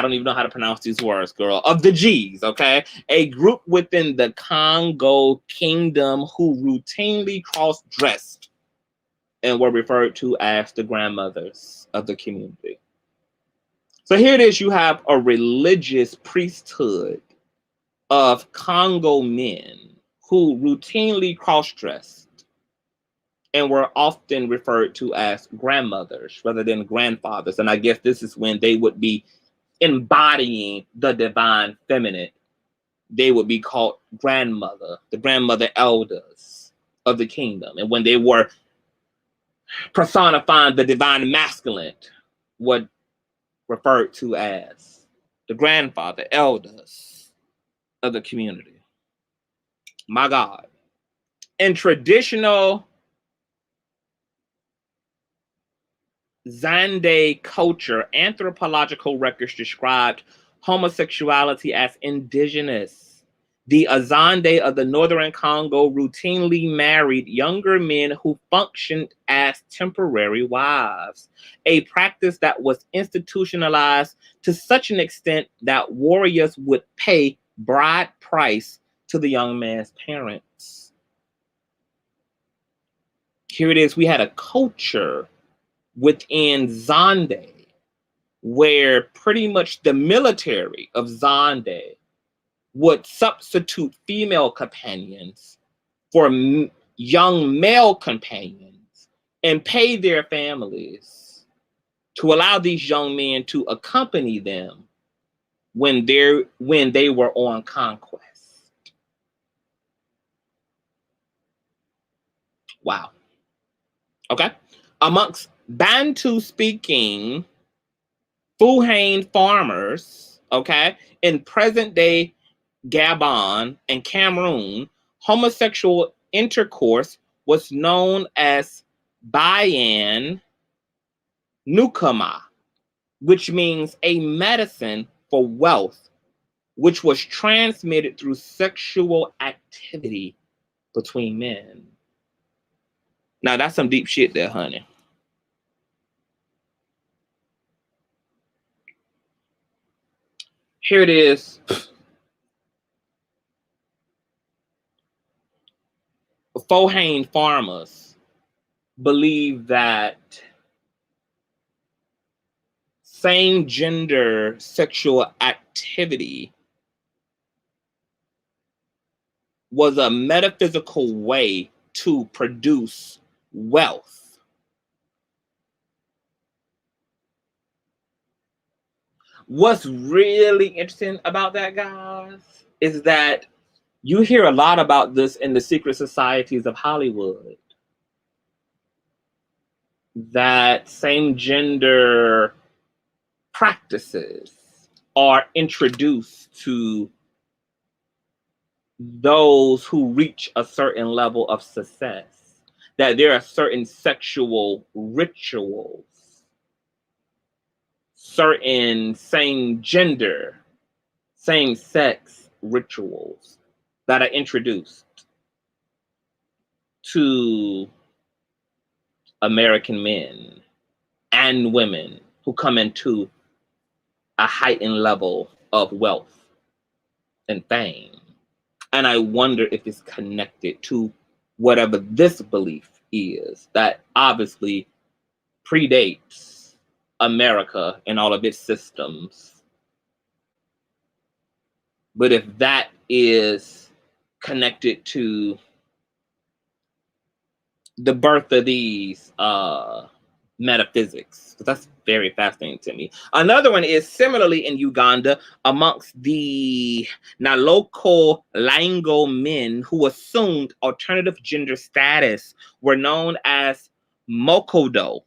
don't even know how to pronounce these words, girl, of the G's, okay, a group within the Congo kingdom who routinely cross-dressed and were referred to as the grandmothers of the community. So here it is, you have a religious priesthood of Congo men who routinely cross-dressed and were often referred to as grandmothers rather than grandfathers. And I guess this is when they would be embodying the divine feminine. They would be called grandmother, the grandmother elders of the kingdom. And when they were personifying the divine masculine, what referred to as the grandfather elders of the community. My God. In traditional Zande culture, anthropological records described homosexuality as indigenous. The Azande of the northern Congo routinely married younger men who functioned as temporary wives, a practice that was institutionalized to such an extent that warriors would pay bride price to the young man's parents. Here it is, we had a culture within Zande, where pretty much the military of Zande would substitute female companions for young male companions and pay their families to allow these young men to accompany them when they were on conquest. Wow. Okay. Amongst Bantu-speaking Fulhane farmers, okay, in present-day Gabon and Cameroon, homosexual intercourse was known as Bayan Nukama, which means a medicine for wealth, which was transmitted through sexual activity between men. Now, that's some deep shit there, honey. Here it is. Fulhane farmers believe that same-gender sexual activity was a metaphysical way to produce wealth. What's really interesting about that, guys, is that you hear a lot about this in the secret societies of Hollywood. That same-gender practices are introduced to those who reach a certain level of success, that there are certain sexual rituals, certain same-gender, same-sex rituals that are introduced to American men and women who come into a heightened level of wealth and fame. And I wonder if it's connected to whatever this belief is that obviously predates America and all of its systems. But if that is connected to the birth of these metaphysics, because that's very fascinating to me. Another one is similarly in Uganda amongst the Naloko Lango men who assumed alternative gender status were known as Mokodo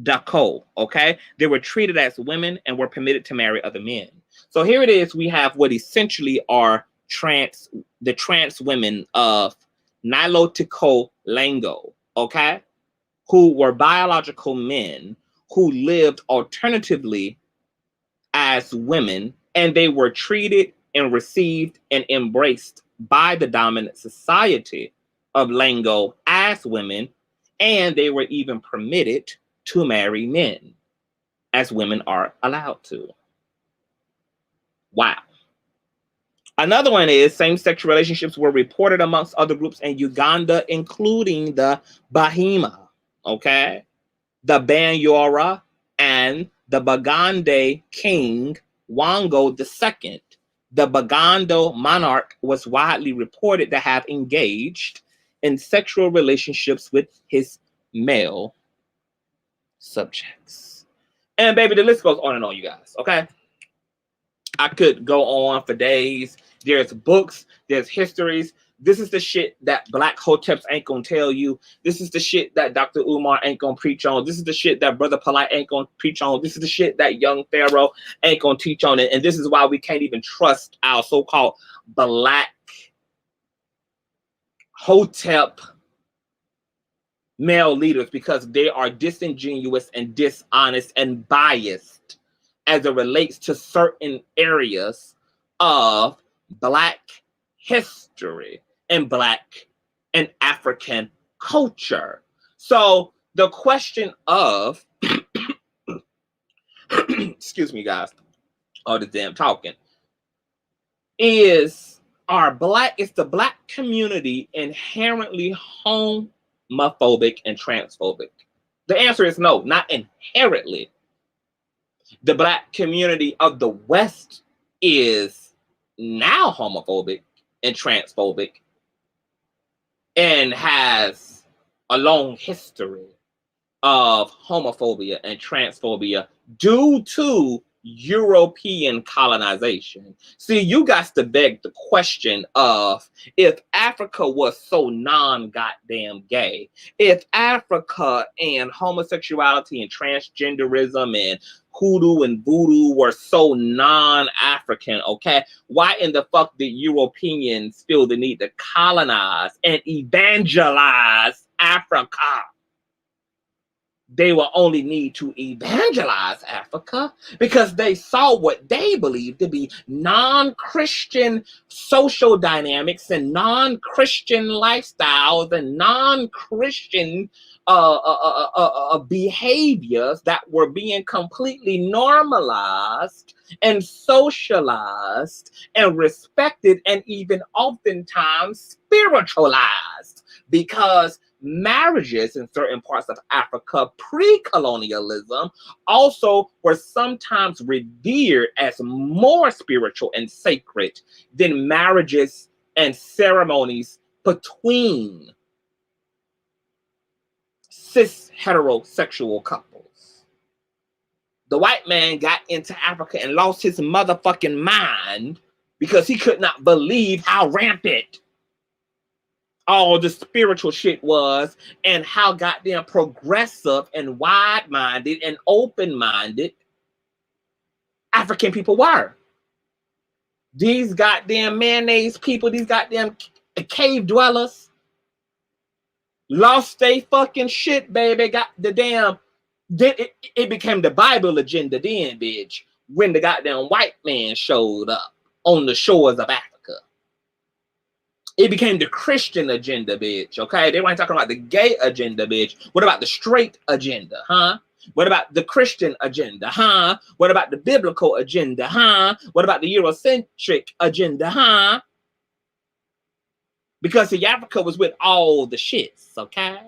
Dako, okay? They were treated as women and were permitted to marry other men. So here it is, we have what essentially are the trans women of Nilotiko Lango, okay? Who were biological men who lived alternatively as women, and they were treated and received and embraced by the dominant society of Lango as women, and they were even permitted to marry men, as women are allowed to. Wow. Another one is same-sex relationships were reported amongst other groups in Uganda, including the Bahima, okay, the Banyora, and the Bagande king Wango II. The Bagando monarch was widely reported to have engaged in sexual relationships with his male subjects. And baby, the list goes on and on, you guys, okay? I could go on for days. There's books, there's histories. This is the shit that Black Hoteps ain't gonna tell you. This is the shit that Dr. Umar ain't gonna preach on. This is the shit that Brother Polite ain't gonna preach on. This is the shit that Young Pharaoh ain't gonna teach on it. And this is why we can't even trust our so-called Black Hotep male leaders, because they are disingenuous and dishonest and biased as it relates to certain areas of Black history and Black and African culture. So the question of, excuse me guys, all this damn talking, is the Black community inherently homophobic and transphobic? The answer is no, not inherently. The Black community of the West is now homophobic and transphobic and has a long history of homophobia and transphobia due to European colonization. See, you got to beg the question of, if Africa was so non-goddamn gay, if Africa and homosexuality and transgenderism and hoodoo and voodoo were so non-African, okay, why in the fuck did Europeans feel the need to colonize and evangelize Africa? They will only need to evangelize Africa because they saw what they believed to be non-Christian social dynamics and non-Christian lifestyles and non-Christian behaviors that were being completely normalized and socialized and respected and even oftentimes spiritualized, because marriages in certain parts of Africa pre-colonialism also were sometimes revered as more spiritual and sacred than marriages and ceremonies between cis heterosexual couples. The white man got into Africa and lost his motherfucking mind because he could not believe how rampant all the spiritual shit was and how goddamn progressive and wide-minded and open-minded African people were. These goddamn mayonnaise people, these goddamn cave dwellers, lost they fucking shit, baby. Got the damn, then it became the Bible agenda then, bitch, when the goddamn white man showed up on the shores of Africa. It became the Christian agenda, bitch, okay? They weren't talking about the gay agenda, bitch. What about the straight agenda, huh? What about the Christian agenda, huh? What about the biblical agenda, huh? What about the Eurocentric agenda, huh? Because the Africa was with all the shits, okay?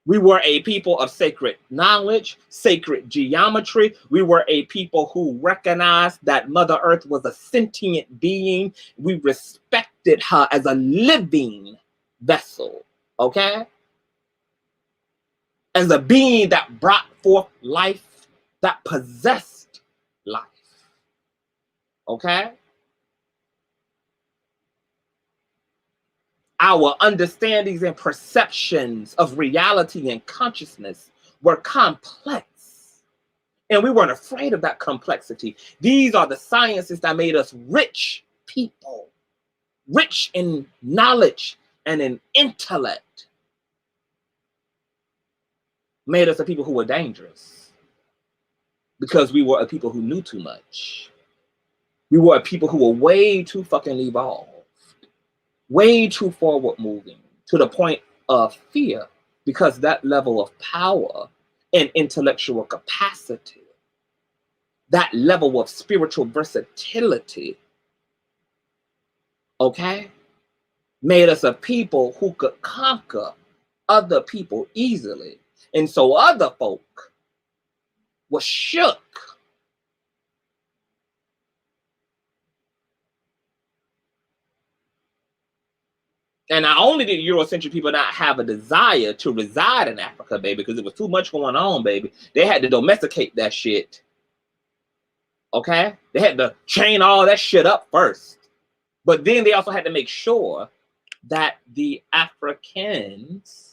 We were a people of sacred knowledge, sacred geometry. We were a people who recognized that Mother Earth was a sentient being. We respected her as a living vessel, okay? As a being that brought forth life, that possessed life, okay? Our understandings and perceptions of reality and consciousness were complex. And we weren't afraid of that complexity. These are the sciences that made us rich people, rich in knowledge and in intellect. Made us a people who were dangerous because we were a people who knew too much. We were a people who were way too fucking evolved, way too forward moving, to the point of fear, because that level of power and intellectual capacity, that level of spiritual versatility, okay, made us a people who could conquer other people easily. And so other folk were shook. And not only did Eurocentric people not have a desire to reside in Africa, baby, because it was too much going on, baby, they had to domesticate that shit. Okay? They had to chain all that shit up first. But then they also had to make sure that the Africans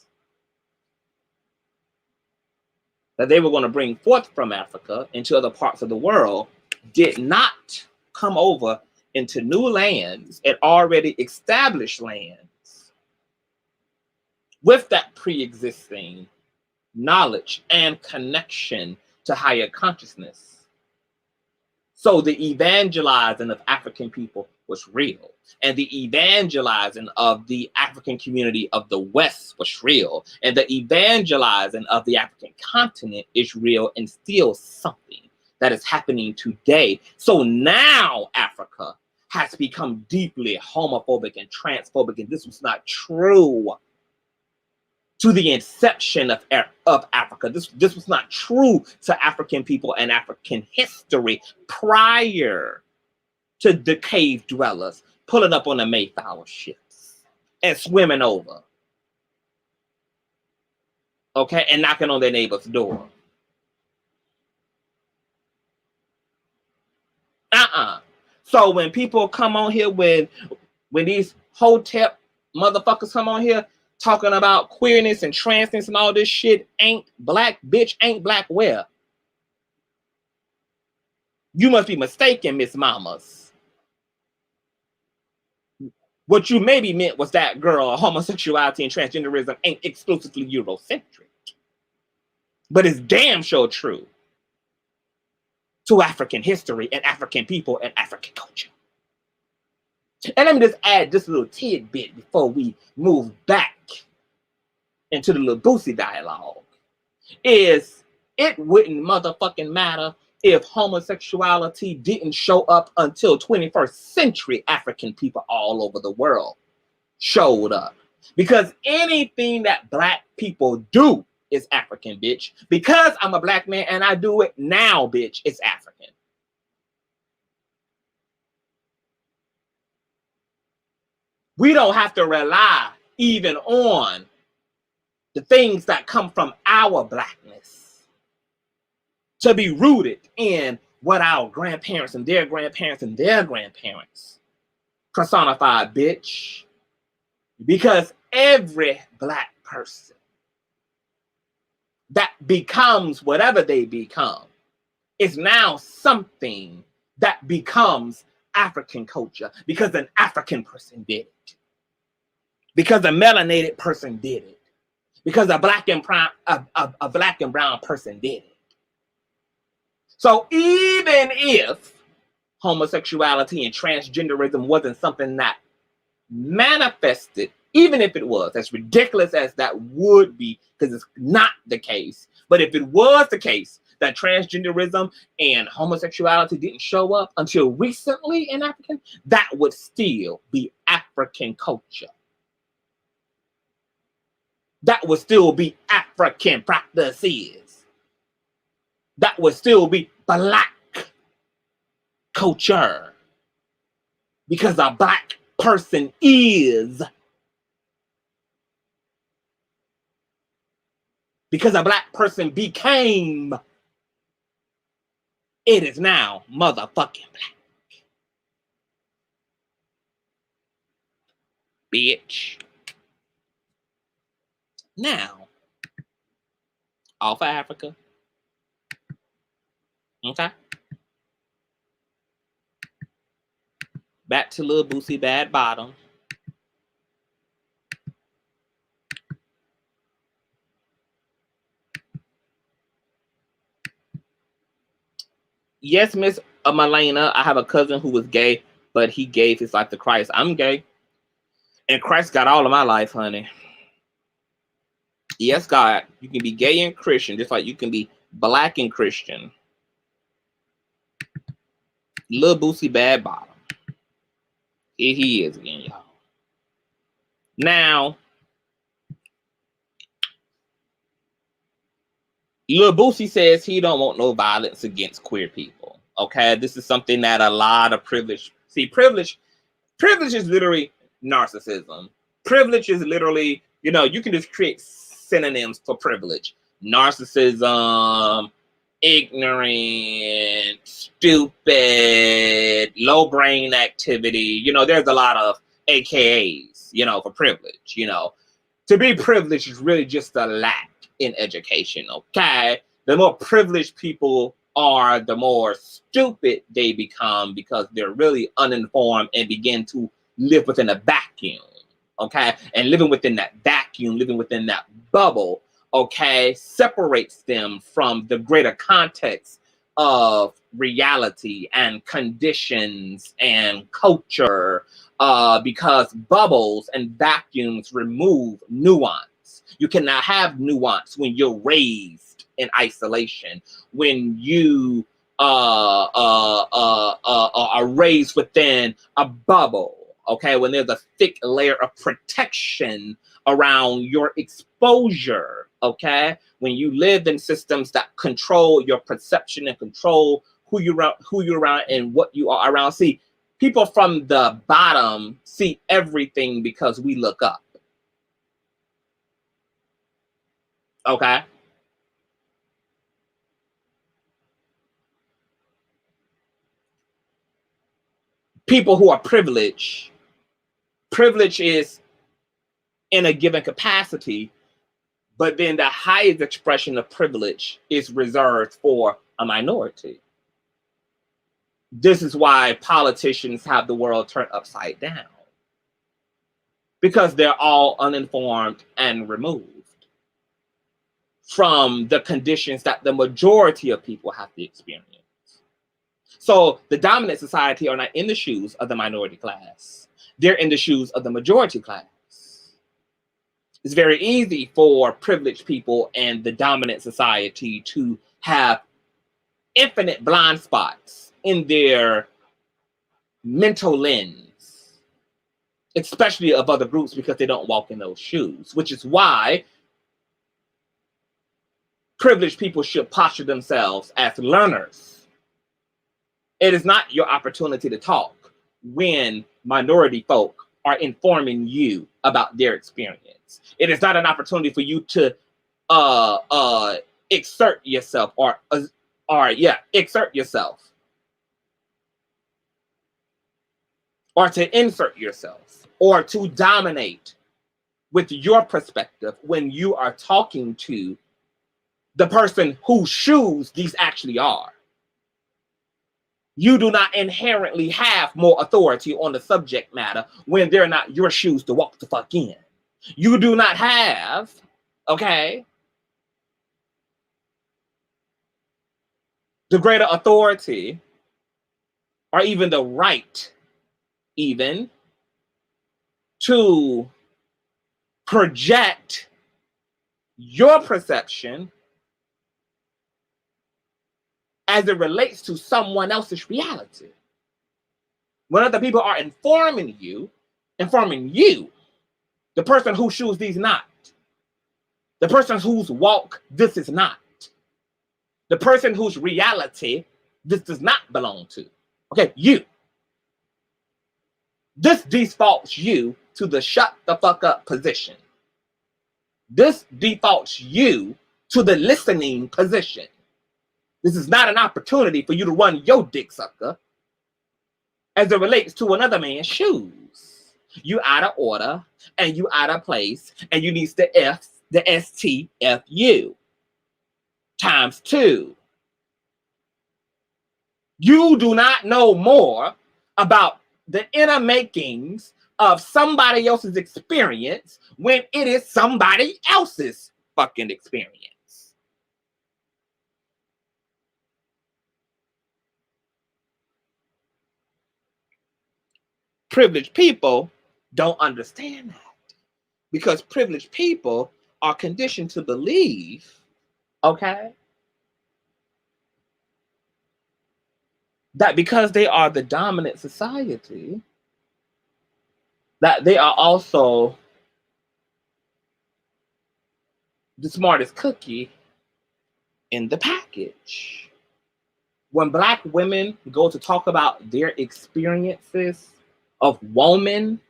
that they were going to bring forth from Africa into other parts of the world did not come over into new lands and already established lands with that pre-existing knowledge and connection to higher consciousness. So the evangelizing of African people was real. And the evangelizing of the African community of the West was real. And the evangelizing of the African continent is real and still something that is happening today. So now Africa has become deeply homophobic and transphobic, and this was not true to the inception of Africa. This was not true to African people and African history prior to the cave dwellers pulling up on the Mayflower ships and swimming over, okay, and knocking on their neighbor's door. So when people come on here, when these Hotep motherfuckers come on here talking about queerness and transness and all this shit, ain't black, bitch, ain't black where? You must be mistaken, Miss Mamas. What you maybe meant was that, girl, homosexuality and transgenderism ain't exclusively Eurocentric. But it's damn sure true to African history and African people and African culture. And let me just add this little tidbit before we move back into the Lil Boosie dialogue. Is it wouldn't motherfucking matter if homosexuality didn't show up until 21st century African people all over the world showed up. Because anything that black people do is African, bitch. Because I'm a black man and I do it now, bitch, it's African. We don't have to rely even on the things that come from our blackness to be rooted in what our grandparents and their grandparents and their grandparents personified, bitch. Because every black person that becomes whatever they become is now something that becomes African culture, because an African person did it, because a melanated person did it, because a black and brown person did it. So even if homosexuality and transgenderism wasn't something that manifested, even if it was, as ridiculous as that would be, because it's not the case, but if it was the case that transgenderism and homosexuality didn't show up until recently in African, that would still be African culture. That would still be African practices. That would still be Black culture. Because a Black person is. Because a Black person became. It is now motherfucking Black. Bitch. Now, off of Africa. Okay. Back to Lil Boosie Bad Bottom. Yes, Miss Malena, I have a cousin who was gay, but he gave his life to Christ. I'm gay. And Christ got all of my life, honey. Yes, God, you can be gay and Christian, just like you can be Black and Christian. Lil Boosie Bad Bottom. Here he is again, y'all. Now, Lil Boosie says he don't want no violence against queer people. Okay, this is something that a lot of privilege. See, privilege is literally narcissism. Privilege is literally, you can just create synonyms for privilege. Narcissism, ignorant, stupid, low brain activity. There's a lot of AKAs, for privilege. To be privileged is really just a lack in education, okay? The more privileged people are, the more stupid they become because they're really uninformed and begin to live within a vacuum, okay? And living within that vacuum, living within that bubble, okay, separates them from the greater context of reality and conditions and culture, because bubbles and vacuums remove nuance. You cannot have nuance when you're raised in isolation, when you are raised within a bubble, okay, when there's a thick layer of protection around your exposure, okay, when you live in systems that control your perception and control who you're around and what you are around. See, people from the bottom see everything because we look up, okay? People who are privileged is in a given capacity, but then the highest expression of privilege is reserved for a minority. This is why politicians have the world turned upside down, because they're all uninformed and removed from the conditions that the majority of people have to experience. So the dominant society are not in the shoes of the minority class. They're in the shoes of the majority class. It's very easy for privileged people and the dominant society to have infinite blind spots in their mental lens, especially of other groups, because they don't walk in those shoes, which is why privileged people should posture themselves as learners. It is not your opportunity to talk when minority folk are informing you about their experience. It is not an opportunity for you to exert yourself exert yourself, or to insert yourself, or to dominate with your perspective when you are talking to the person whose shoes these actually are. You do not inherently have more authority on the subject matter when they're not your shoes to walk the fuck in. You do not have, okay, the greater authority or even the right, even, to project your perception as it relates to someone else's reality. When other people are informing you, the person whose shoes these not, the person whose walk this is not, the person whose reality this does not belong to. Okay, you. This defaults you to the shut the fuck up position. This defaults you to the listening position. This is not an opportunity for you to run your dick sucker as it relates to another man's shoes. You out of order and you out of place, and you need the STFU times 2. You do not know more about the inner makings of somebody else's experience when it is somebody else's fucking experience. Privileged people don't understand that, because privileged people are conditioned to believe, okay, that because they are the dominant society, that they are also the smartest cookie in the package. When Black women go to talk about their experiences of woman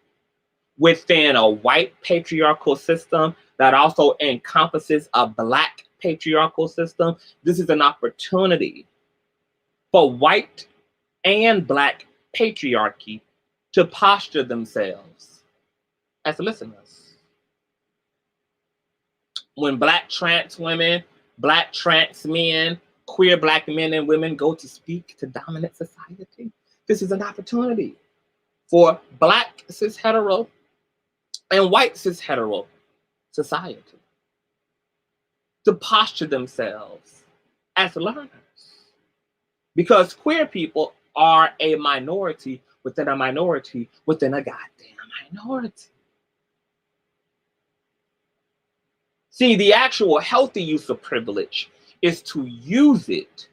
within a white patriarchal system that also encompasses a Black patriarchal system, this is an opportunity for white and Black patriarchy to posture themselves as listeners. When Black trans women, Black trans men, queer Black men and women go to speak to dominant society, this is an opportunity for Black cis hetero and white cis hetero society to posture themselves as learners. Because queer people are a minority within a minority within a goddamn minority. See, the actual healthy use of privilege is to use it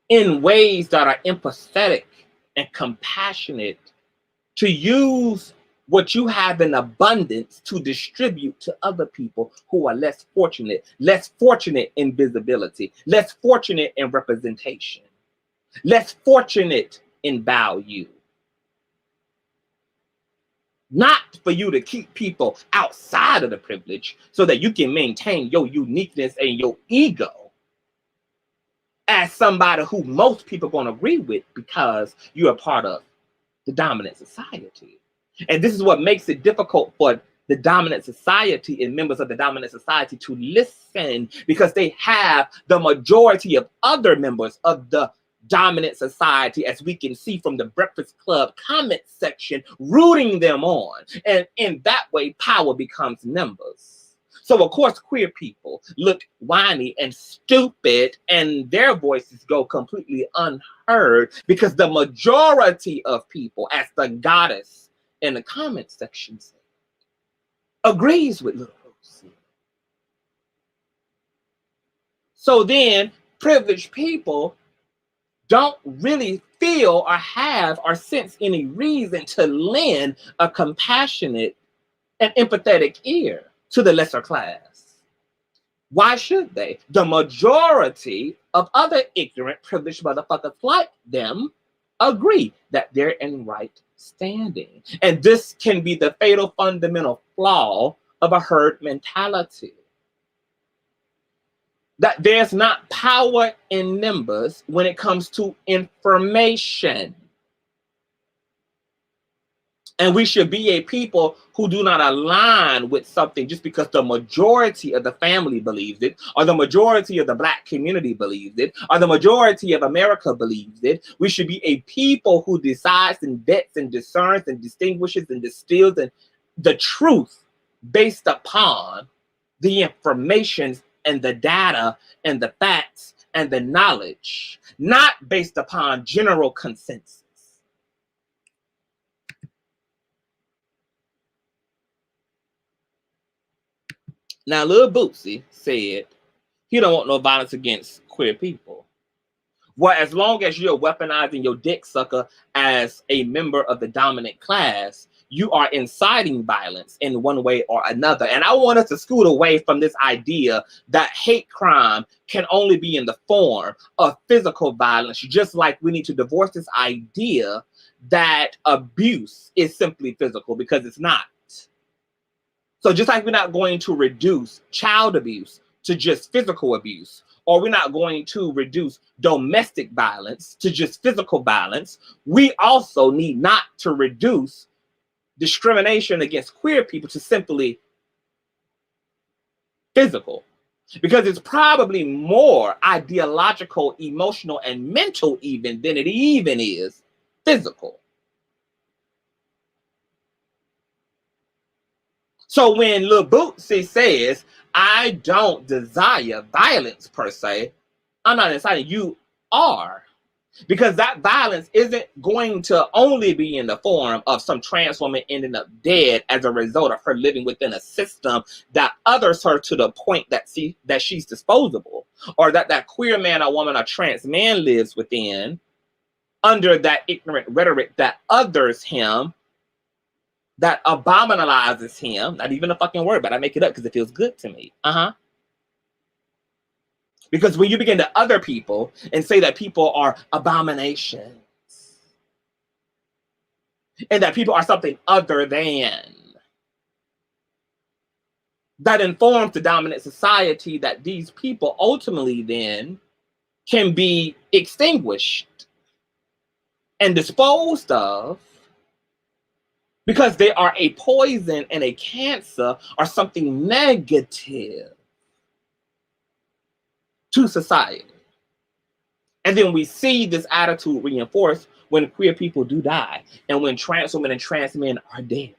in ways that are empathetic and compassionate, to use what you have in abundance to distribute to other people who are less fortunate in visibility, less fortunate in representation, less fortunate in value. Not for you to keep people outside of the privilege so that you can maintain your uniqueness and your ego as somebody who most people are going to agree with because you're a part of the dominant society. And this is what makes it difficult for the dominant society and members of the dominant society to listen, because they have the majority of other members of the dominant society, as we can see from the Breakfast Club comment section, rooting them on. And in that way, power becomes numbers. So, of course, queer people look whiny and stupid, and their voices go completely unheard because the majority of people, as the goddess in the comment section said, agrees with Lil Boosie. So then, privileged people don't really feel or have or sense any reason to lend a compassionate and empathetic ear to the lesser class. Why should they? The majority of other ignorant, privileged motherfuckers like them agree that they're in right standing. And this can be the fatal fundamental flaw of a herd mentality. That there's not power in numbers when it comes to information. And we should be a people who do not align with something just because the majority of the family believes it, or the majority of the Black community believes it, or the majority of America believes it. We should be a people who decides and vets and discerns and distinguishes and distills the truth based upon the information and the data and the facts and the knowledge, not based upon general consensus. Now, Lil Boosie said he don't want no violence against queer people. Well, as long as you're weaponizing your dick sucker as a member of the dominant class, you are inciting violence in one way or another. And I want us to scoot away from this idea that hate crime can only be in the form of physical violence, just like we need to divorce this idea that abuse is simply physical, because it's not. So just like we're not going to reduce child abuse to just physical abuse, or we're not going to reduce domestic violence to just physical violence, we also need not to reduce discrimination against queer people to simply physical. Because it's probably more ideological, emotional, and mental even than it even is physical. So when Lil Boosie says, I don't desire violence per se, I'm not inciting, you are. Because that violence isn't going to only be in the form of some trans woman ending up dead as a result of her living within a system that others her to the point that she's disposable, or that queer man or woman or trans man lives within under that ignorant rhetoric that others him, that abominalizes him. Not even a fucking word, but I make it up because it feels good to me. Because when you begin to other people and say that people are abominations and that people are something other than, that informs the dominant society that these people ultimately then can be extinguished and disposed of because they are a poison and a cancer or something negative to society. And then we see this attitude reinforced when queer people do die and when trans women and trans men are dead.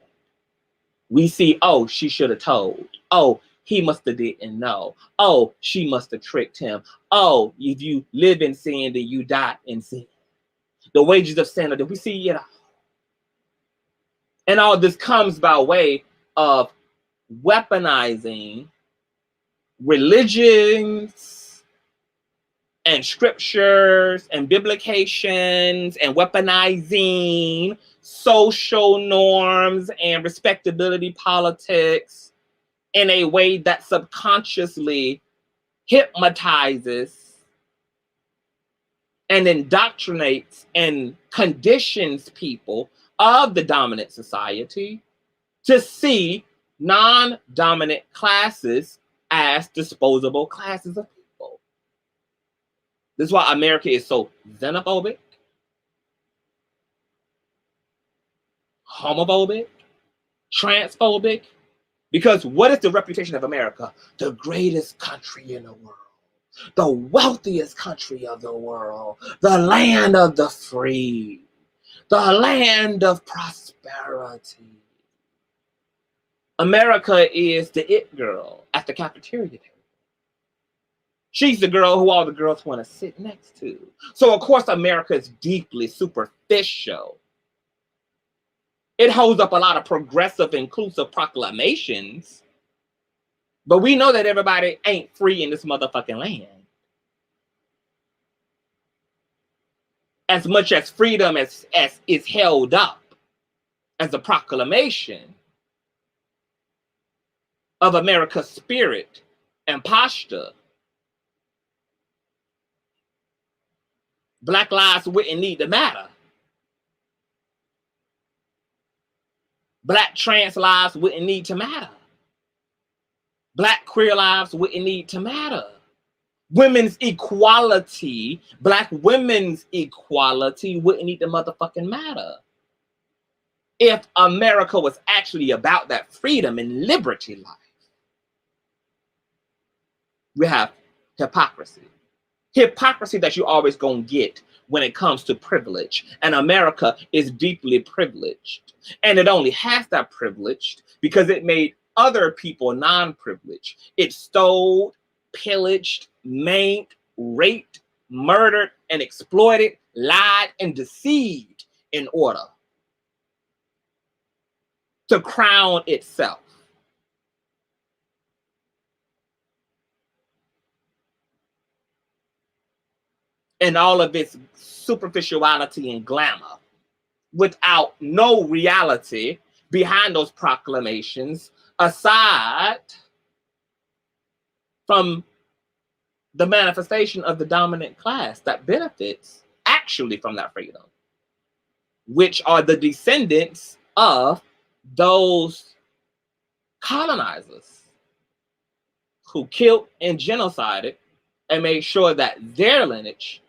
We see, oh, she should have told. Oh, he must have didn't know. Oh, she must have tricked him. Oh, if you live in sin, then you die in sin. The wages of sin, we see it all. And all this comes by way of weaponizing religions and scriptures and biblications and weaponizing social norms and respectability politics in a way that subconsciously hypnotizes and indoctrinates and conditions people of the dominant society to see non-dominant classes as disposable classes of people. This is why America is so xenophobic, homophobic, transphobic. Because what is the reputation of America? The greatest country in the world, the wealthiest country of the world, the land of the free, the land of prosperity. America is the it girl at the cafeteria table. She's the girl who all the girls want to sit next to. So, of course, America is deeply superficial. It holds up a lot of progressive, inclusive proclamations, but we know that everybody ain't free in this motherfucking land. As much as freedom as is held up as a proclamation of America's spirit and posture, Black lives wouldn't need to matter. Black trans lives wouldn't need to matter. Black queer lives wouldn't need to matter. Women's equality, Black women's equality wouldn't need to motherfucking matter. If America was actually about that freedom and liberty life. We have hypocrisy. Hypocrisy that you always gonna get when it comes to privilege. And America is deeply privileged. And it only has that privilege because it made other people non-privileged. It stole, pillaged, maimed, raped, murdered, and exploited, lied, and deceived in order to crown itself. and all of its superficiality and glamour, without no reality behind those proclamations, aside from the manifestation of the dominant class that benefits actually from that freedom, which are the descendants of those colonizers who killed and genocided and made sure that their lineage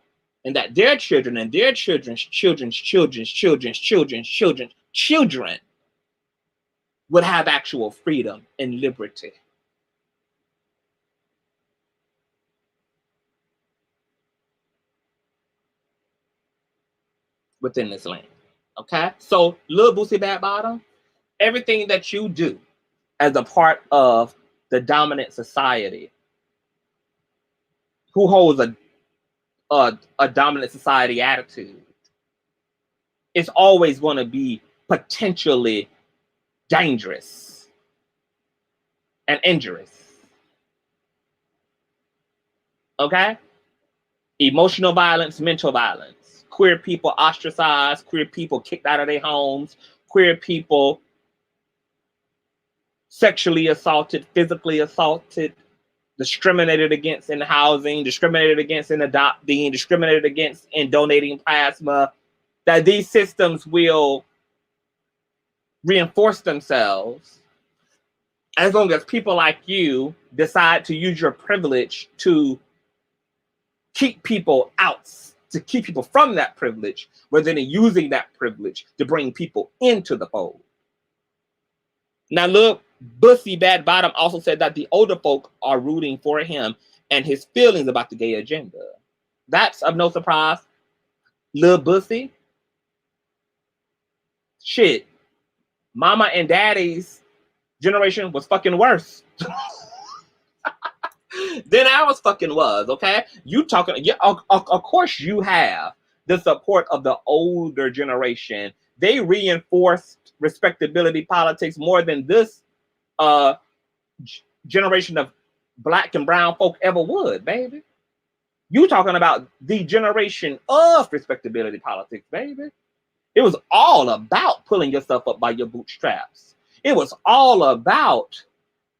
and that their children and their children's children's children's children's children's children's children would have actual freedom and liberty. Within this land. Okay? So, Lil Boosie Bad Bottom, everything that you do as a part of the dominant society who holds a dominant society attitude, it's always going to be potentially dangerous and injurious. Okay? Emotional violence, mental violence. Queer people ostracized, queer people kicked out of their homes, queer people sexually assaulted, physically assaulted, discriminated against in housing, discriminated against in adopting, discriminated against in donating plasma, that these systems will reinforce themselves as long as people like you decide to use your privilege to keep people out, to keep people from that privilege, rather than using that privilege to bring people into the fold. Now, look, Boosie Bad Bottom also said that the older folk are rooting for him and his feelings about the gay agenda. That's of no surprise. Lil Boosie, shit, mama and daddy's generation was fucking worse than ours fucking was, okay? You talking, yeah, of course you have the support of the older generation. They reinforced respectability politics more than this generation of black and brown folk ever would, baby. You talking about the generation of respectability politics, baby. It was all about pulling yourself up by your bootstraps. It was all about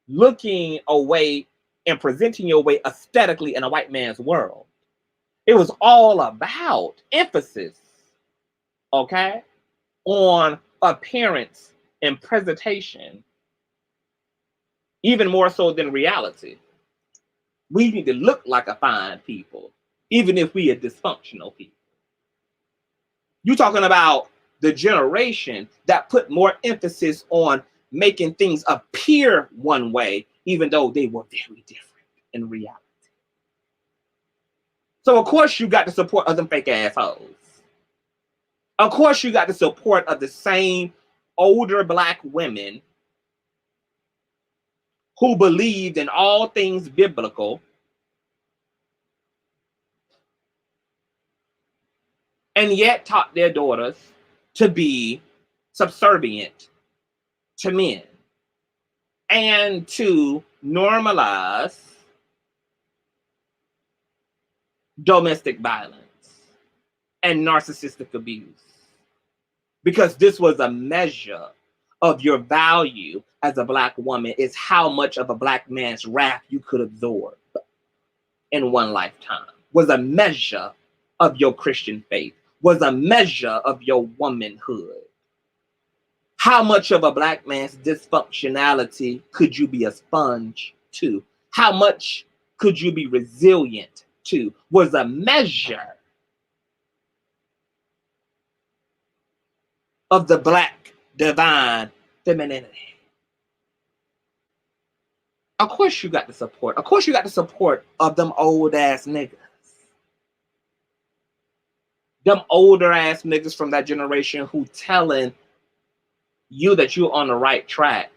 looking away and presenting your way aesthetically in a white man's world. It was all about emphasis, okay, on appearance and presentation, even more so than reality. We need to look like a fine people, even if we are dysfunctional people. You talking about the generation that put more emphasis on making things appear one way, even though they were very different in reality. So of course you got the support of them fake assholes. Of course you got the support of the same older black women who believed in all things biblical and yet taught their daughters to be subservient to men and to normalize domestic violence and narcissistic abuse, because this was a measure of your value as a black woman, is how much of a black man's wrath you could absorb in one lifetime, was a measure of your Christian faith, was a measure of your womanhood. How much of a black man's dysfunctionality could you be a sponge to? How much could you be resilient to? Was a measure of the black divine femininity. Of course you got the support. Of course you got the support of them old ass niggas. Them older ass niggas from that generation who telling you that you're on the right track,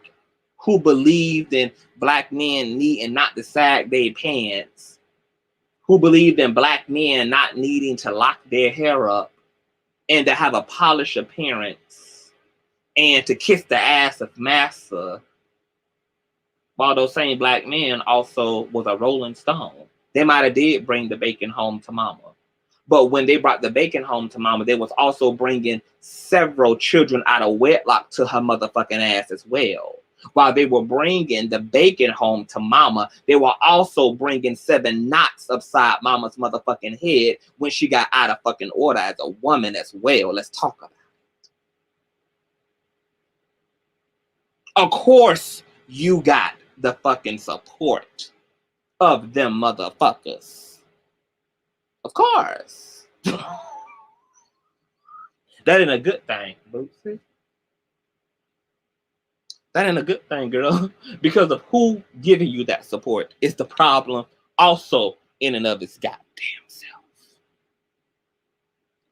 who believed in black men needing not to sag their pants, who believed in black men not needing to lock their hair up and to have a polished appearance and to kiss the ass of massa, while those same black men also was a rolling stone. They might have did bring the bacon home to mama, But when they brought the bacon home to mama, they was also bringing several children out of wedlock to her motherfucking ass as well. While they were bringing the bacon home to mama, they were also bringing 7 knots upside mama's motherfucking head when she got out of fucking order as a woman as well. Let's talk about it. Of course, you got the fucking support of them motherfuckers. Of course. That ain't a good thing, Boosie. That ain't a good thing, girl. Because of who giving you that support is the problem also in and of its goddamn self.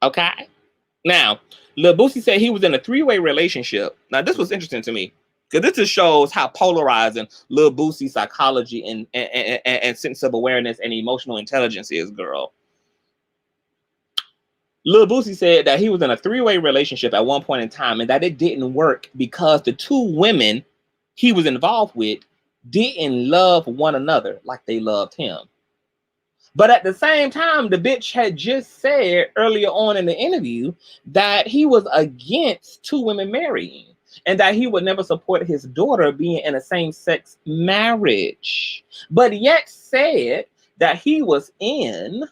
Okay? Now, Lil Boosie said he was in a 3-way relationship. Now, this was interesting to me. Because this just shows how polarizing Lil Boosie's psychology and sense of awareness and emotional intelligence is, girl. Lil Boosie said that he was in a 3-way relationship at one point in time and that it didn't work because the 2 women he was involved with didn't love one another like they loved him. But at the same time, the bitch had just said earlier on in the interview that he was against 2 women marrying and that he would never support his daughter being in a same-sex marriage, but yet said that he was in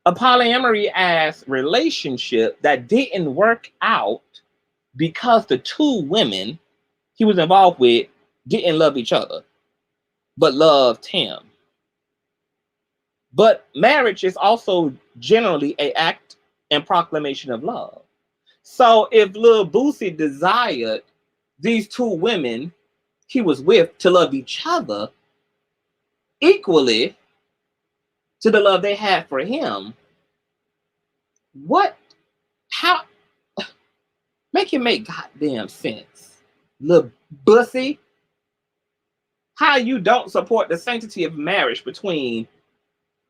a polyamory ass relationship that didn't work out because the 2 women he was involved with didn't love each other, but loved him. But marriage is also generally an act and proclamation of love. So if Lil Boosie desired these 2 women he was with to love each other equally to the love they had for him, how, make it make goddamn sense. Lil Boosie, how you don't support the sanctity of marriage between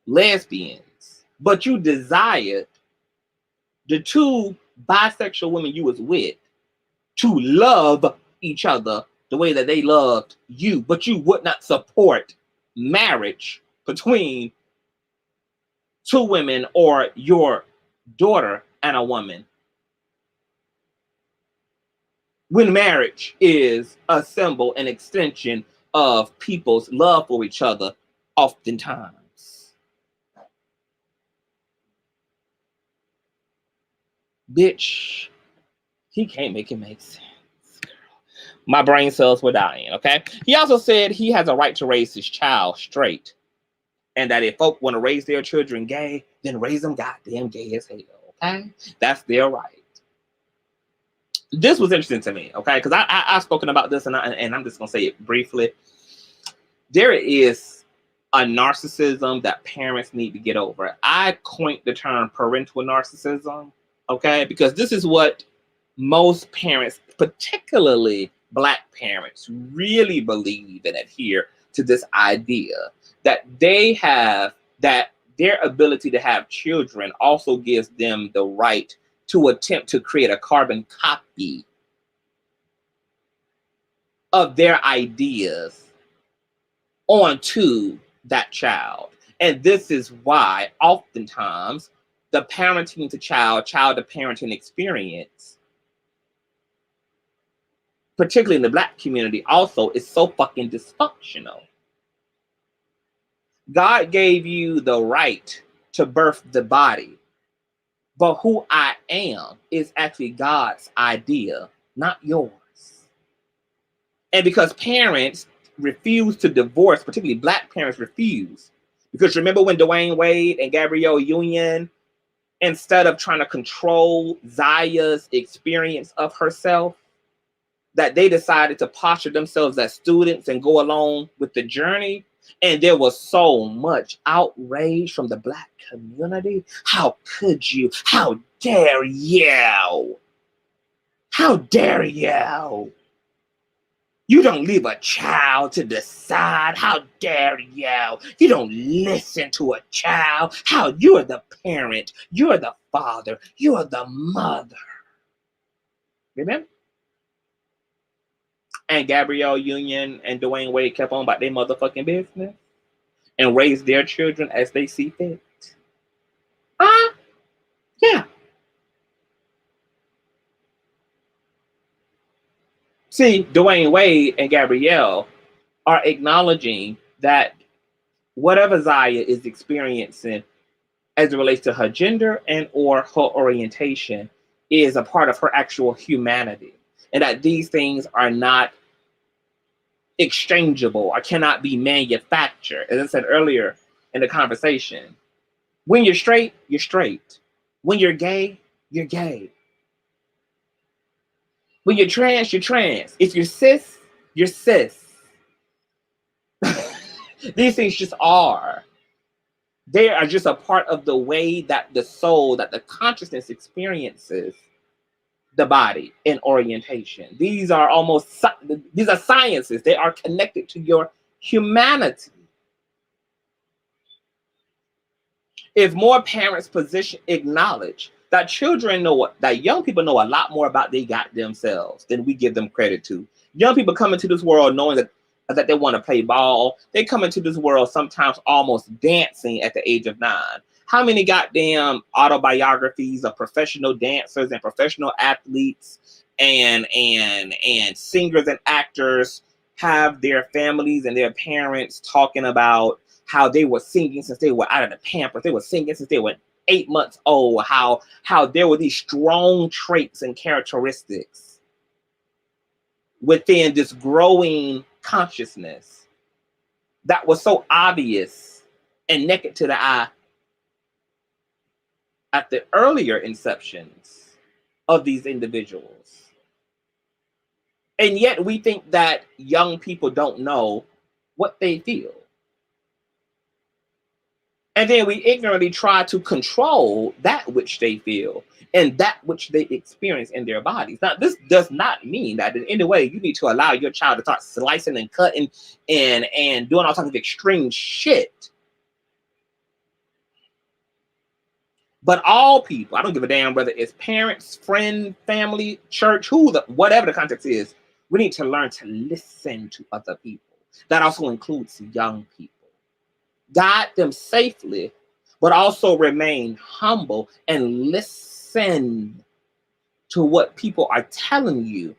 lesbians, but you desired the 2 bisexual women you was with to love each other the way that they loved you, but you would not support marriage between 2 women or your daughter and a woman, when marriage is a symbol and extension of people's love for each other oftentimes. Bitch, he can't make it make sense. My brain cells were dying, okay? He also said he has a right to raise his child straight, and that if folk want to raise their children gay, then raise them goddamn gay as hell, okay? That's their right. This was interesting to me, okay? Because I've spoken about this, and I'm just going to say it briefly. There is a narcissism that parents need to get over. I coined the term parental narcissism, okay? Because this is what most parents, particularly Black parents, really believe and adhere to, this idea that they have, that their ability to have children also gives them the right to attempt to create a carbon copy of their ideas onto that child. And this is why oftentimes the parenting to child to parenting experience, particularly in the Black community also, is so fucking dysfunctional. God gave you the right to birth the body, but who I am is actually God's idea, not yours. And because parents refuse to divorce, particularly Black parents refuse, because remember when Dwayne Wade and Gabrielle Union, instead of trying to control Zaya's experience of herself, that they decided to posture themselves as students and go along with the journey. And there was so much outrage from the Black community. How could you? How dare you? How dare you? You don't leave a child to decide. How dare you? You don't listen to a child. How? You're the parent. You're the father. You're the mother. Remember? And Gabrielle Union and Dwayne Wade kept on about their motherfucking business and raised their children as they see fit. See, Dwayne Wade and Gabrielle are acknowledging that whatever Zaya is experiencing as it relates to her gender and or her orientation is a part of her actual humanity, and that these things are not exchangeable or cannot be manufactured. As I said earlier in the conversation, when you're straight, you're straight. When you're gay, you're gay. When you're trans, you're trans. If you're cis, you're cis. These things just are. They are just a part of the way that the soul, that the consciousness experiences the body in orientation. These are these are sciences. They are connected to your humanity. If more parents acknowledge that that young people know a lot more about they got themselves than we give them credit to. Young people come into this world knowing that they want to play ball. They come into this world sometimes almost dancing at the age of 9. How many goddamn autobiographies of professional dancers and professional athletes and singers and actors have their families and their parents talking about how they were singing since they were out of the Pampers. They were singing since they were 8 months old. How there were these strong traits and characteristics within this growing consciousness that was so obvious and naked to the eye at the earlier inceptions of these individuals. And yet we think that young people don't know what they feel. And then we ignorantly try to control that which they feel and that which they experience in their bodies. Now, this does not mean that in any way you need to allow your child to start slicing and cutting and doing all kinds of extreme shit. But all people, I don't give a damn whether it's parents, friend, family, church, whatever the context is, we need to learn to listen to other people. That also includes young people. Guide them safely, but also remain humble and listen to what people are telling you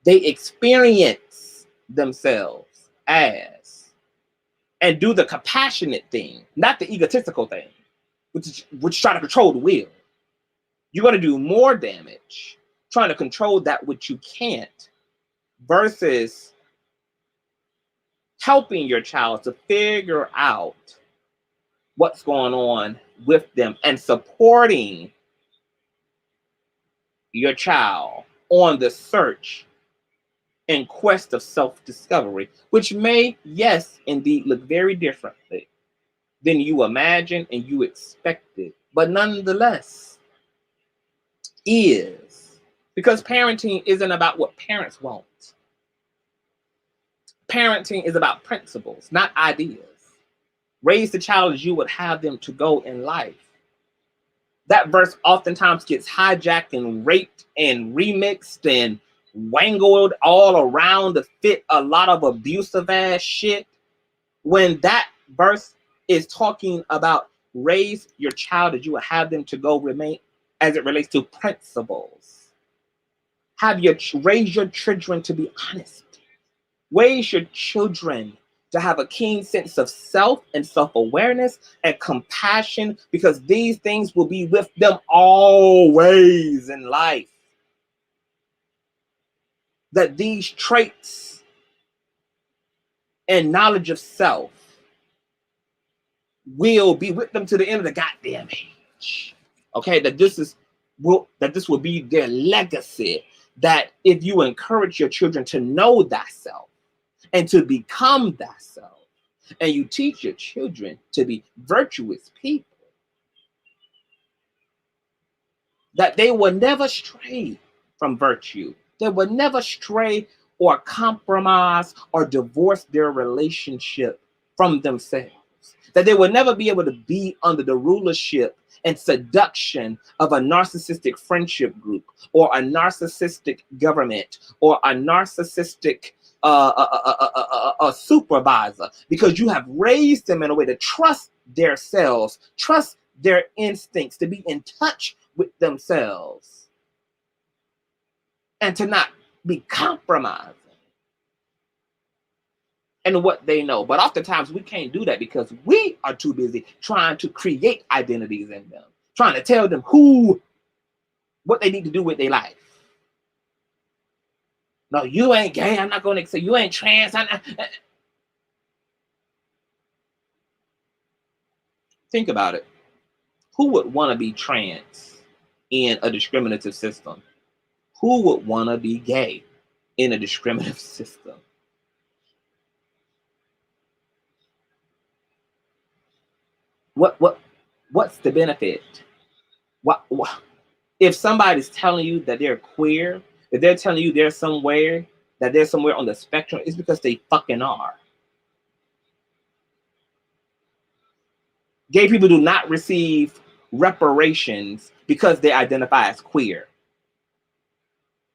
they experience themselves as. And do the compassionate thing, not the egotistical thing, which try to control the will. You're going to do more damage trying to control that which you can't versus helping your child to figure out what's going on with them and supporting your child on the search and quest of self-discovery, which may, yes, indeed look very differently than you imagined and you expected, but nonetheless is. Because parenting isn't about what parents want. Parenting is about principles, not ideas. Raise the child as you would have them to go in life. That verse oftentimes gets hijacked and raped and remixed and wangled all around to fit a lot of abusive ass shit. When that verse is talking about raise your child as you would have them to go remain as it relates to principles. Raise your children to be honest. Raise your children to have a keen sense of self and self-awareness and compassion, because these things will be with them always in life. That these traits and knowledge of self will be with them to the end of the goddamn age. Okay, that this will be their legacy. That if you encourage your children to know thyself and to become thyself, and you teach your children to be virtuous people, that they will never stray from virtue. They will never stray or compromise or divorce their relationship from themselves. That they will never be able to be under the rulership and seduction of a narcissistic friendship group or a narcissistic government or a narcissistic a supervisor, because you have raised them in a way to trust their selves, trust their instincts, to be in touch with themselves, and to not be compromising in what they know. But oftentimes we can't do that because we are too busy trying to create identities in them, trying to tell them what they need to do with their life. No, you ain't gay. I'm not going to accept. You ain't trans. Think about it. Who would want to be trans in a discriminative system? Who would want to be gay in a discriminative system? What's the benefit? What if somebody's telling you that they're queer, if they're telling you they're somewhere on the spectrum, it's because they fucking are. Gay people do not receive reparations because they identify as queer.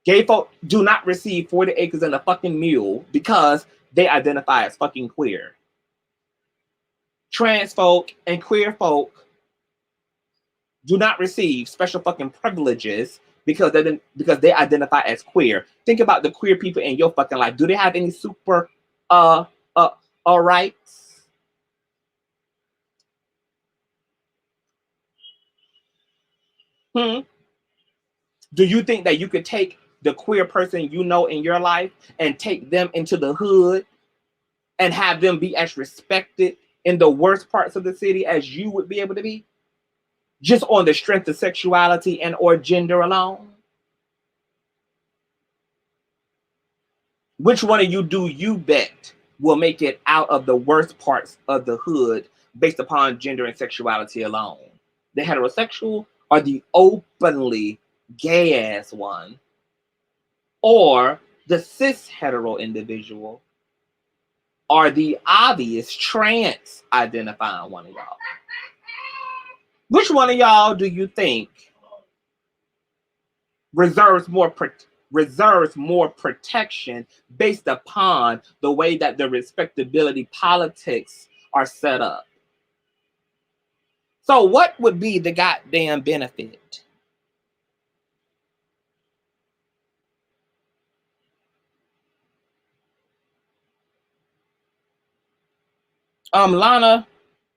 Gay folk do not receive 40 acres and a fucking mule because they identify as fucking queer. Trans folk and queer folk do not receive special fucking privileges because they identify as queer. Think about the queer people in your fucking life. Do they have any super rights? Do you think that you could take the queer person you know in your life and take them into the hood and have them be as respected in the worst parts of the city as you would be able to be? Just on the strength of sexuality and or gender alone? Which one of you do you bet will make it out of the worst parts of the hood based upon gender and sexuality alone? The heterosexual or the openly gay ass one? Or the cis hetero individual? Or the obvious trans identifying one of y'all? Which one of y'all do you think reserves more protection based upon the way that the respectability politics are set up? So what would be the goddamn benefit? Lana,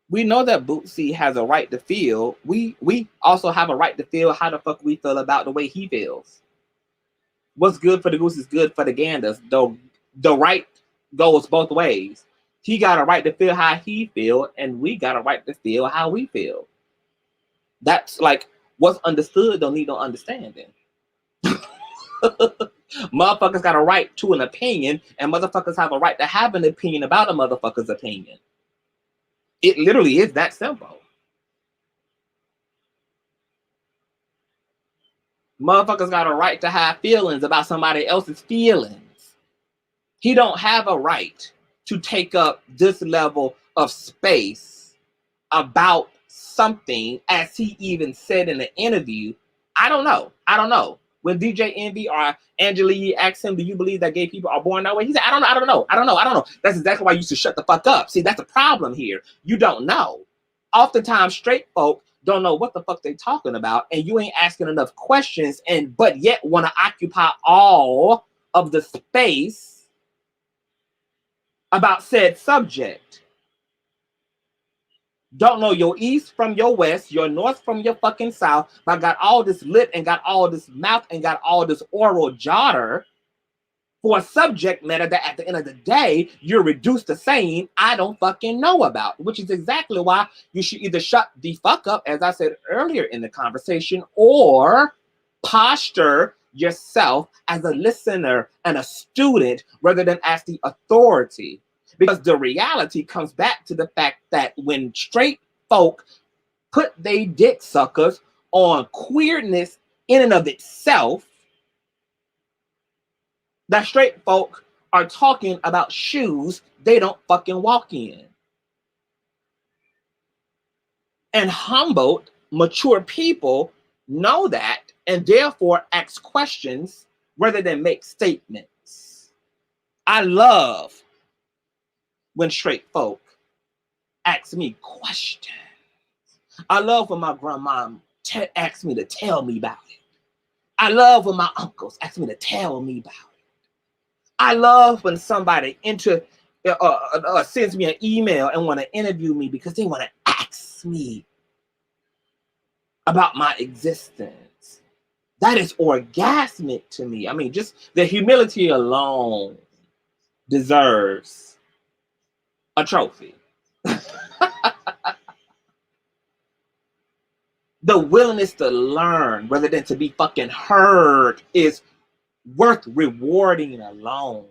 we know that Boosie has a right to feel. We also have a right to feel how the fuck we feel about the way he feels. What's good for the goose is good for the ganders. Though the right goes both ways. He got a right to feel how he feel, and we got a right to feel how we feel. That's like what's understood don't need no understanding. Motherfuckers got a right to an opinion, and motherfuckers have a right to have an opinion about a motherfucker's opinion. It literally is that simple. Motherfuckers got a right to have feelings about somebody else's feelings. He don't have a right to take up this level of space about something, as he even said in the interview. I don't know. When DJ Envy or Angela asked him, do you believe that gay people are born that way? He said, I don't know. That's exactly why you should shut the fuck up. See, that's the problem here. You don't know. Oftentimes, straight folk don't know what the fuck they talking about, and you ain't asking enough questions, but yet want to occupy all of the space about said subject. Don't know your east from your west, your north from your fucking south, but got all this lip and got all this mouth and got all this oral jotter for a subject matter that at the end of the day, you're reduced to saying, I don't fucking know about, which is exactly why you should either shut the fuck up, as I said earlier in the conversation, or posture yourself as a listener and a student rather than as the authority. Because the reality comes back to the fact that when straight folk put they dick suckers on queerness in and of itself, that straight folk are talking about shoes they don't fucking walk in. And humbled, mature people know that and therefore ask questions rather than make statements. I love when straight folk ask me questions. I love when my grandma asks me to tell me about it. I love when my uncles ask me to tell me about it. I love when somebody sends me an email and want to interview me because they want to ask me about my existence. That is orgasmic to me. I mean, just the humility alone deserves a trophy. The willingness to learn rather than to be fucking heard is worth rewarding alone.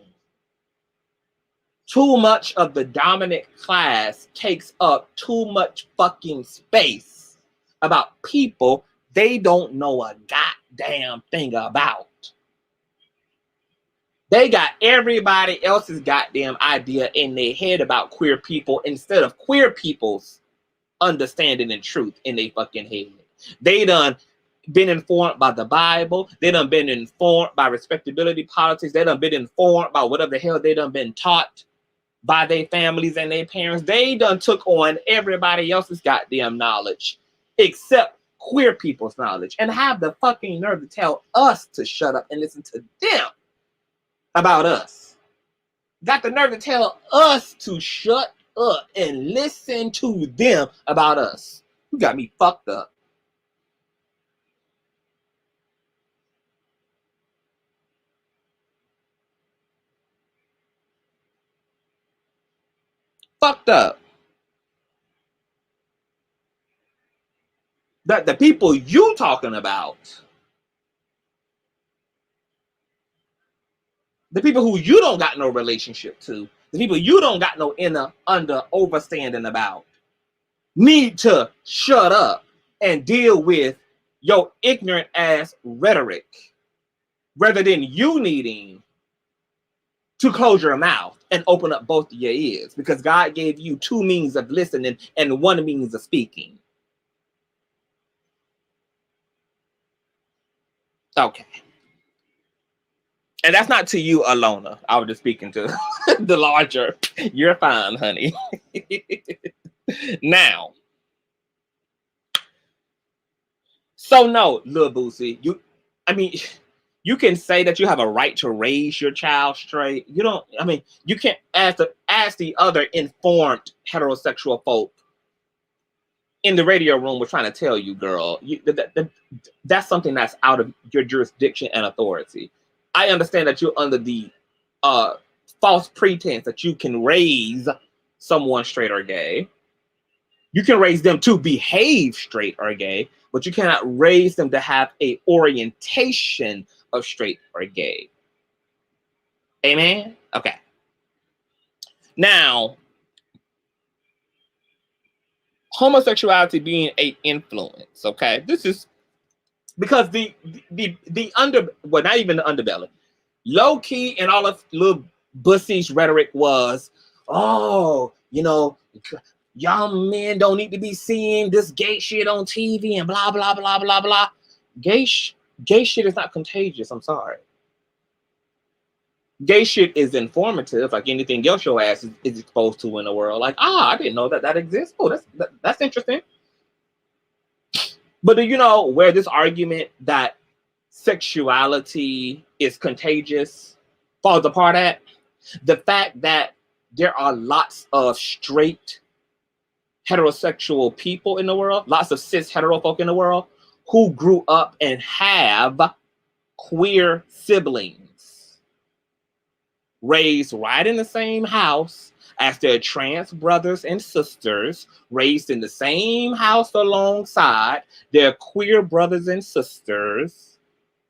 Too much of the dominant class takes up too much fucking space about people they don't know a goddamn thing about. They got everybody else's goddamn idea in their head about queer people instead of queer people's understanding and truth in their fucking head. They done been informed by the Bible. They done been informed by respectability politics. They done been informed by whatever the hell they done been taught by their families and their parents. They done took on everybody else's goddamn knowledge except queer people's knowledge and have the fucking nerve to tell us to shut up and listen to them about us. Got the nerve to tell us to shut up and listen to them about us. You got me fucked up. Fucked up. That the people you talking about, the people who you don't got no relationship to, the people you don't got no inner under overstanding about, need to shut up and deal with your ignorant ass rhetoric rather than you needing to close your mouth and open up both of your ears, because God gave you two means of listening and one means of speaking. Okay. And that's not to you, Alona. I was just speaking to the larger. You're fine, honey. Now, so no, Lil Boosie, you can say that you have a right to raise your child straight. You don't, you can't ask the other informed heterosexual folk in the radio room we're trying to tell you, girl. That's something that's out of your jurisdiction and authority. I understand that you're under the false pretense that you can raise someone straight or gay. You can raise them to behave straight or gay, but you cannot raise them to have a orientation of straight or gay. Amen? Okay. Now, homosexuality being an influence, okay? This is because the not even the underbelly, low key, and all of Lil Boosie's rhetoric was, oh, young men don't need to be seeing this gay shit on TV and blah blah blah blah blah. Gay shit is not contagious. I'm sorry. Gay shit is informative, like anything else your ass is exposed to in the world. Like, I didn't know that exists. Oh, that's interesting. But do you know where this argument that sexuality is contagious falls apart at? The fact that there are lots of straight heterosexual people in the world, lots of cis hetero folk in the world who grew up and have queer siblings raised right in the same house as their trans brothers and sisters, raised in the same house alongside their queer brothers and sisters,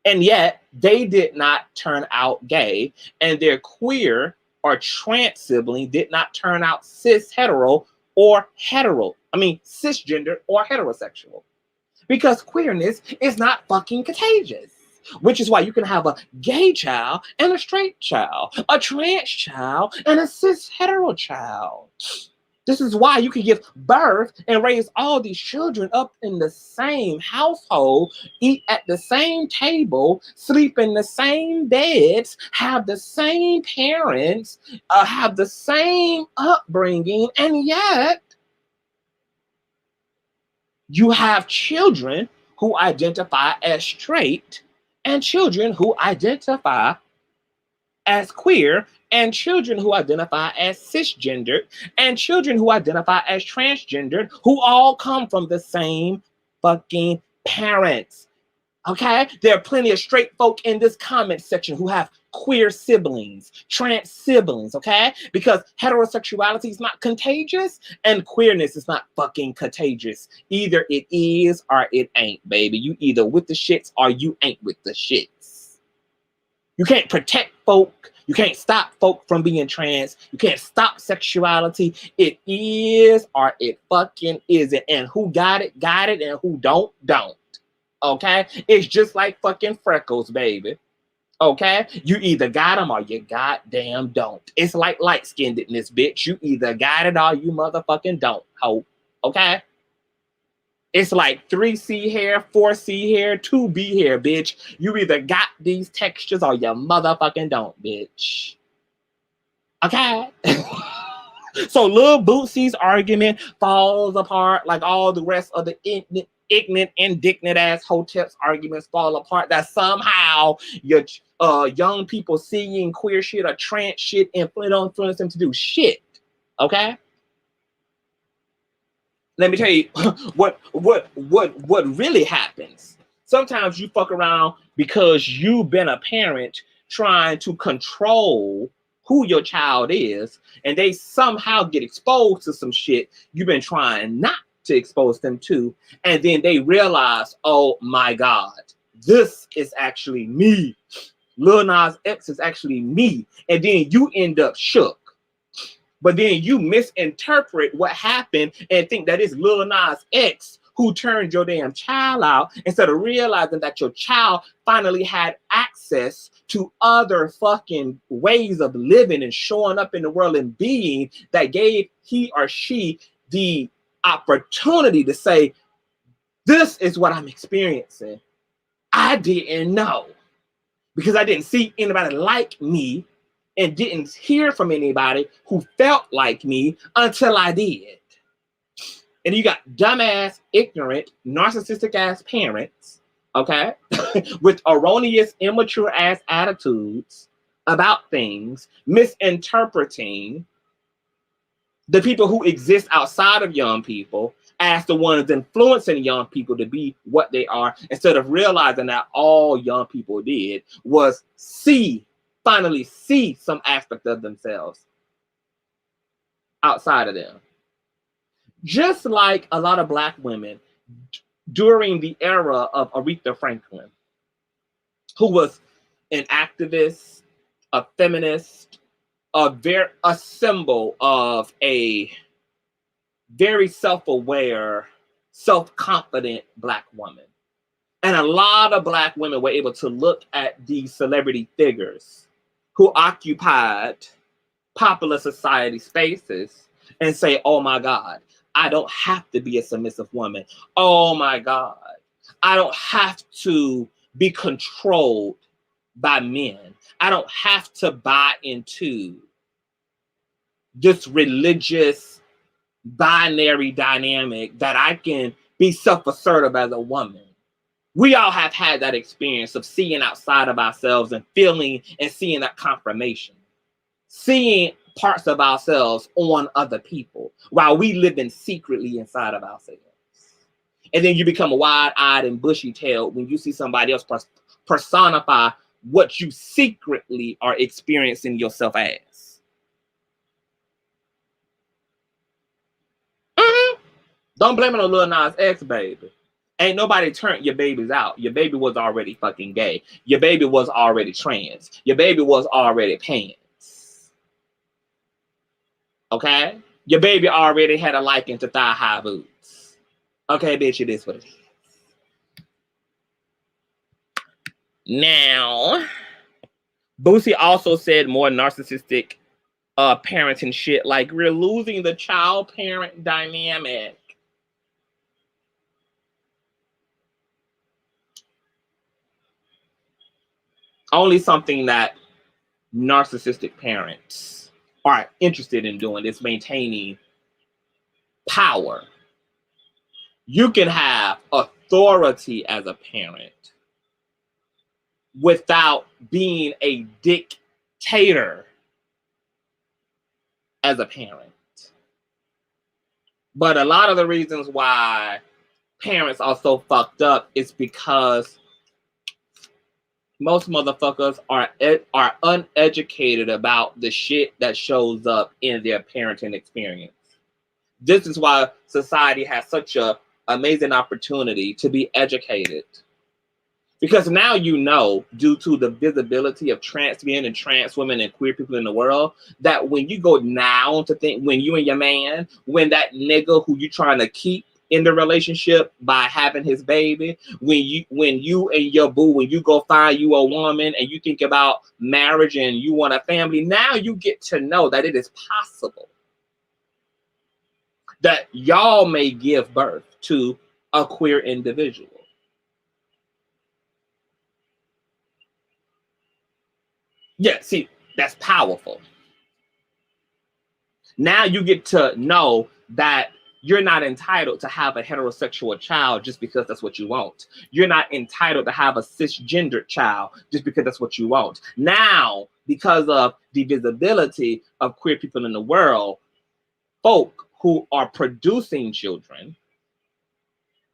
and yet they did not turn out gay, and their queer or trans sibling did not turn out cisgender or cisgender or heterosexual. Because queerness is not fucking contagious. Which is why you can have a gay child and a straight child, a trans child and a cis hetero child. This is why you can give birth and raise all these children up in the same household, eat at the same table, sleep in the same beds, have the same parents, have the same upbringing, and yet you have children who identify as straight and children who identify as queer, and children who identify as cisgendered, and children who identify as transgendered, who all come from the same fucking parents. Okay? There are plenty of straight folk in this comment section who have queer siblings, trans siblings, okay? Because heterosexuality is not contagious and queerness is not fucking contagious. Either it is or it ain't, baby. You either with the shits or you ain't with the shits. You can't protect folk. You can't stop folk from being trans. You can't stop sexuality. It is or it fucking isn't. And who got it, and who don't. Okay? It's just like fucking freckles, baby. Okay? You either got them or you goddamn don't. It's like light-skinnedness, bitch. You either got it or you motherfucking don't, ho. Okay? It's like 3C hair, 4C hair, 2B hair, bitch. You either got these textures or you motherfucking don't, bitch. Okay? So Lil Boosie's argument falls apart like all the rest of the ignorant, indignant ass Hotep's arguments fall apart. That somehow your young people seeing queer shit or trans shit influence them to do shit. Okay? Let me tell you what really happens. Sometimes you fuck around because you've been a parent trying to control who your child is, and they somehow get exposed to some shit you've been trying not to expose them to, and then they realize, oh my God, this is actually me. Lil Nas X is actually me. And then you end up shook. But then you misinterpret what happened and think that it's Lil Nas X who turned your damn child out, instead of realizing that your child finally had access to other fucking ways of living and showing up in the world and being, that gave he or she the opportunity to say, this is what I'm experiencing. I didn't know because I didn't see anybody like me and didn't hear from anybody who felt like me until I did. And you got dumbass, ignorant, narcissistic ass parents, okay, with erroneous, immature ass attitudes about things, misinterpreting the people who exist outside of young people as the ones influencing young people to be what they are, instead of realizing that all young people did was finally see some aspect of themselves outside of them. Just like a lot of Black women during the era of Aretha Franklin, who was an activist, a feminist, a symbol of a very self-aware, self-confident Black woman. And a lot of Black women were able to look at these celebrity figures who occupied popular society spaces and say, oh my God, I don't have to be a submissive woman. Oh my God, I don't have to be controlled by men. I don't have to buy into this religious binary dynamic that I can be self-assertive as a woman. We all have had that experience of seeing outside of ourselves and feeling and seeing that confirmation. Seeing parts of ourselves on other people while we live in secretly inside of ourselves. And then you become wide-eyed and bushy-tailed when you see somebody else personify what you secretly are experiencing yourself as. Don't blame it on Lil Nas X, baby. Ain't nobody turned your babies out. Your baby was already fucking gay. Your baby was already trans. Your baby was already pan. Okay? Your baby already had a liking to thigh-high boots. Okay, bitch, it is what it is. Now, Boosie also said more narcissistic parenting shit, like we're losing the child-parent dynamic. Only something that narcissistic parents are interested in doing is maintaining power. You can have authority as a parent without being a dictator as a parent. But a lot of the reasons why parents are so fucked up is because most motherfuckers are uneducated about the shit that shows up in their parenting experience. This is why society has such a amazing opportunity to be educated. Because now you know, due to the visibility of trans men and trans women and queer people in the world, that when you go now to think, when you and your man, when that nigga who you trying to keep in the relationship by having his baby, when you and your boo, when you go find you a woman and you think about marriage and you want a family, now you get to know that it is possible that y'all may give birth to a queer individual. Yeah, see, that's powerful. Now you get to know that you're not entitled to have a heterosexual child just because that's what you want. You're not entitled to have a cisgendered child just because that's what you want. Now, because of the visibility of queer people in the world, folk who are producing children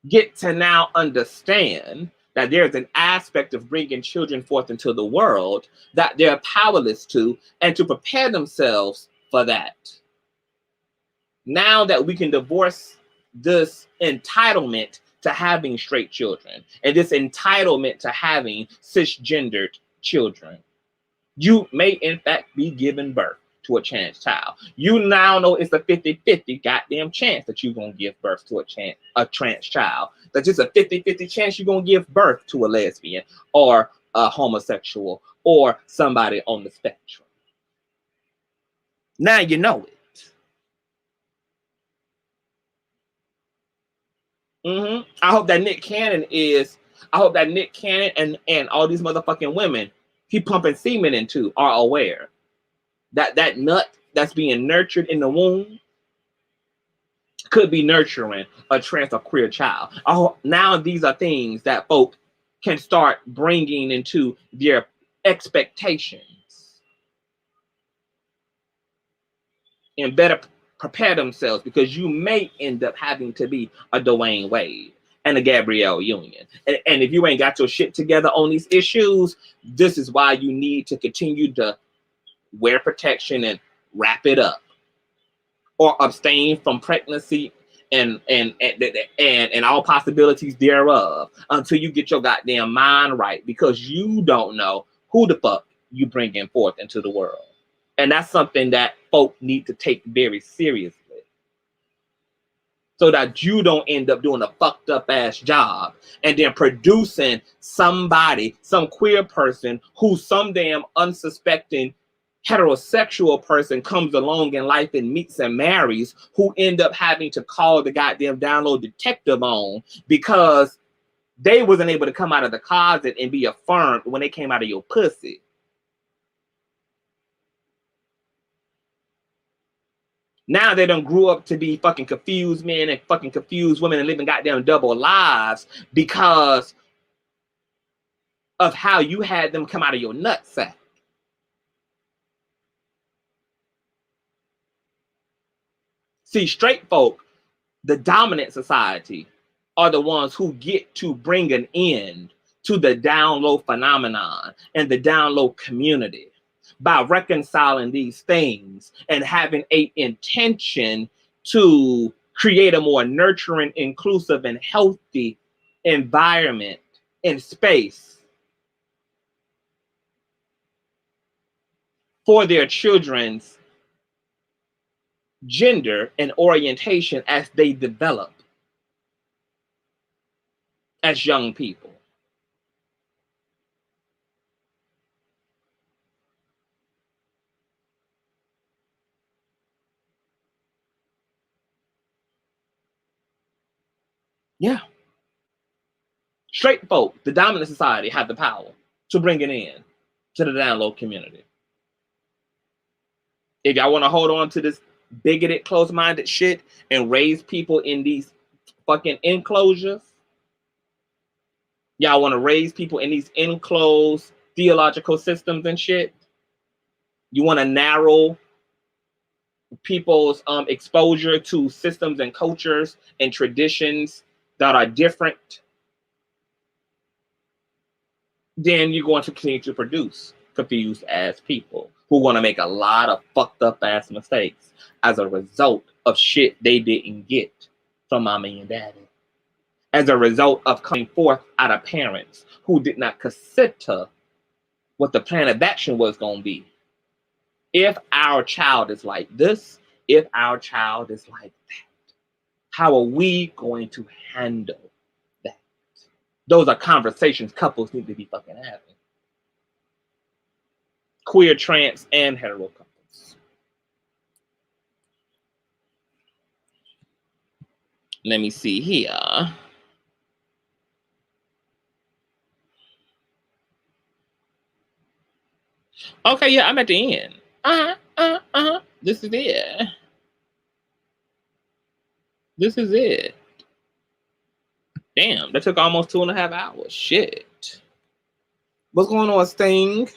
get to now understand that there's an aspect of bringing children forth into the world that they're powerless to, and to prepare themselves for that. Now that we can divorce this entitlement to having straight children and this entitlement to having cisgendered children, you may in fact be giving birth to a trans child. You now know it's a 50-50 goddamn chance that you're going to give birth to a trans child. That's just a 50-50 chance you're going to give birth to a lesbian or a homosexual or somebody on the spectrum. Now you know it. I hope that Nick Cannon and all these motherfucking women he pumping semen into are aware that that nut that's being nurtured in the womb could be nurturing a trans or queer child. Now these are things that folk can start bringing into their expectations and better prepare themselves, because you may end up having to be a Dwayne Wade and a Gabrielle Union. And if you ain't got your shit together on these issues, this is why you need to continue to wear protection and wrap it up, or abstain from pregnancy and all possibilities thereof until you get your goddamn mind right, because you don't know who the fuck you bringing forth into the world. And that's something that folk need to take very seriously, so that you don't end up doing a fucked up ass job and then producing somebody, some queer person who some damn unsuspecting heterosexual person comes along in life and meets and marries, who end up having to call the goddamn download detective on because they wasn't able to come out of the closet and be affirmed when they came out of your pussy. Now they done grew up to be fucking confused men and fucking confused women and living goddamn double lives because of how you had them come out of your nutsack. See, straight folk, the dominant society, are the ones who get to bring an end to the down low phenomenon and the down low community by reconciling these things and having an intention to create a more nurturing, inclusive, and healthy environment and space for their children's gender and orientation as they develop as young people. Yeah. Straight folk, the dominant society, have the power to bring it in to the down low community. If y'all want to hold on to this bigoted, closed-minded shit and raise people in these fucking enclosures, y'all want to raise people in these enclosed theological systems and shit, You want to narrow people's exposure to systems and cultures and traditions that are different, then you're going to continue to produce confused ass people who want to make a lot of fucked up ass mistakes as a result of shit they didn't get from mommy and daddy, as a result of coming forth out of parents who did not consider what the plan of action was going to be. If our child is like this, if our child is like that, how are we going to handle that? Those are conversations couples need to be fucking having. Queer, trans, and hetero couples. Let me see here. Okay, yeah, I'm at the end. This is it. This is it. Damn, that took almost 2.5 hours. Shit. What's going on, Sting?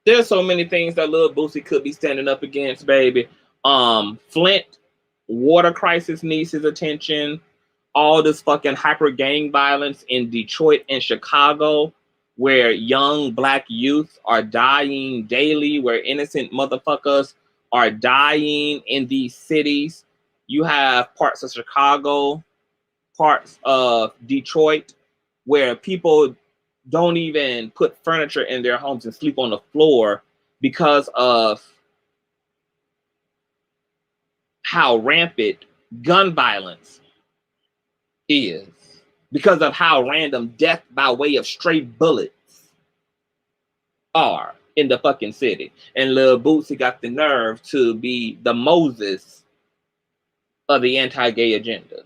There's so many things that Lil Boosie could be standing up against, baby. Flint water crisis needs his attention. All this fucking hyper gang violence in Detroit and Chicago, where young Black youth are dying daily, where innocent motherfuckers are dying in these cities. You have parts of Chicago, parts of Detroit, where people don't even put furniture in their homes and sleep on the floor because of how rampant gun violence is, because of how random death by way of stray bullets are in the fucking city. And Lil Boosie got the nerve to be the Moses of the anti-gay agenda.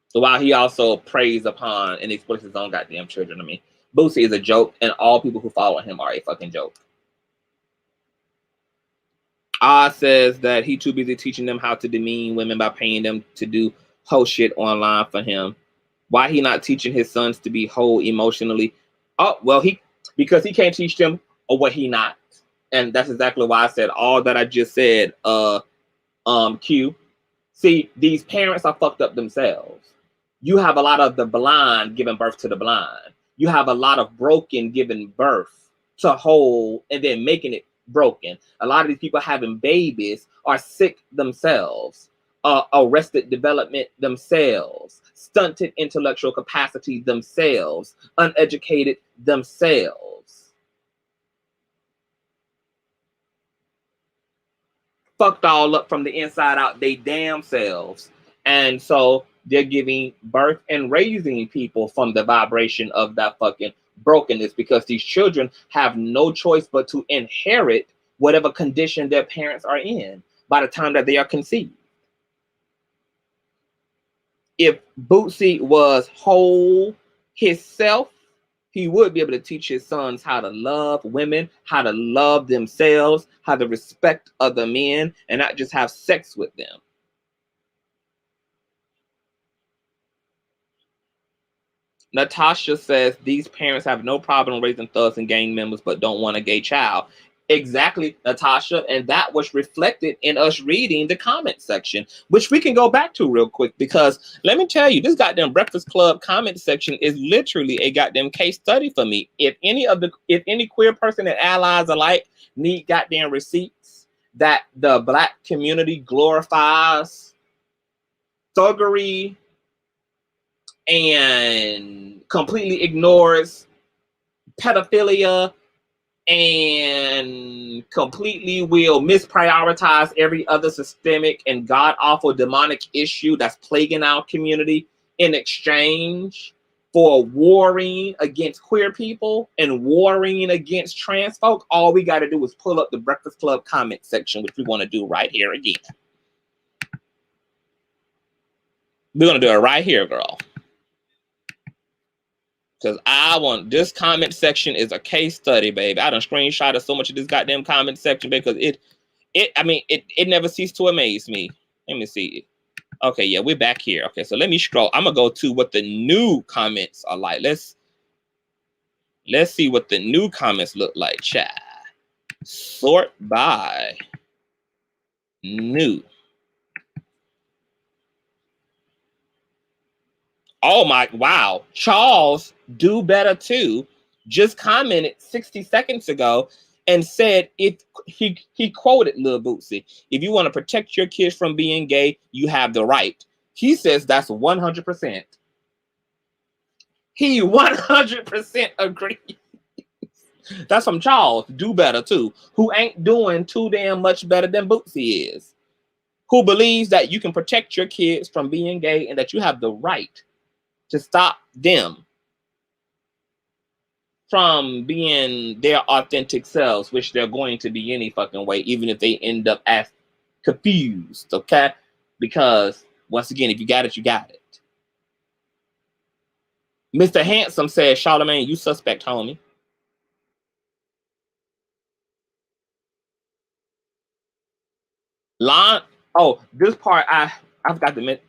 So while he also preys upon and exploits his own goddamn children, I mean, Boosie is a joke, and all people who follow him are a fucking joke. Oz says that he too busy teaching them how to demean women by paying them to do whole shit online for him. Why he not teaching his sons to be whole emotionally? Oh, well, because he can't teach them or what he not. And that's exactly why I said all that I just said, Q. See, these parents are fucked up themselves. You have a lot of the blind giving birth to the blind. You have a lot of broken giving birth to whole and then making it broken. A lot of these people having babies are sick themselves, arrested development themselves, stunted intellectual capacity themselves, uneducated themselves, fucked all up from the inside out, they damn selves. And so they're giving birth and raising people from the vibration of that fucking brokenness, because these children have no choice but to inherit whatever condition their parents are in by the time that they are conceived. If Boosie was whole himself, he would be able to teach his sons how to love women, how to love themselves, how to respect other men, and not just have sex with them. Natasha says these parents have no problem raising thugs and gang members, but don't want a gay child. Exactly, Natasha, and that was reflected in us reading the comment section, which we can go back to real quick, because let me tell you, this goddamn Breakfast Club comment section is literally a goddamn case study for me. If any queer person and allies alike need goddamn receipts that the Black community glorifies thuggery and completely ignores pedophilia and completely will misprioritize every other systemic and god-awful demonic issue that's plaguing our community in exchange for warring against queer people and warring against trans folk, all we got to do is pull up the Breakfast Club comment section, which we want to do right here again. We're going to do it right here, girl. Because I want this comment section is a case study, baby. I done screenshotted so much of this goddamn comment section because it never ceased to amaze me. Let me see. Okay, yeah, we're back here. Okay, so let me scroll. I'm gonna go to what the new comments are like. Let's see what the new comments look like. Chat. Sort by new. Oh my, wow. Charles, do better too, just commented 60 seconds ago and said if he quoted Lil Boosie, if you want to protect your kids from being gay, you have the right. He says that's 100%. He 100% agrees. That's from Charles, do better too, who ain't doing too damn much better than Boosie is, who believes that you can protect your kids from being gay and that you have the right to stop them from being their authentic selves, which they're going to be any fucking way, even if they end up as confused, okay? Because, once again, if you got it, you got it. Mr. Handsome says, Charlamagne, you suspect, homie. Oh, this part I forgot to mention.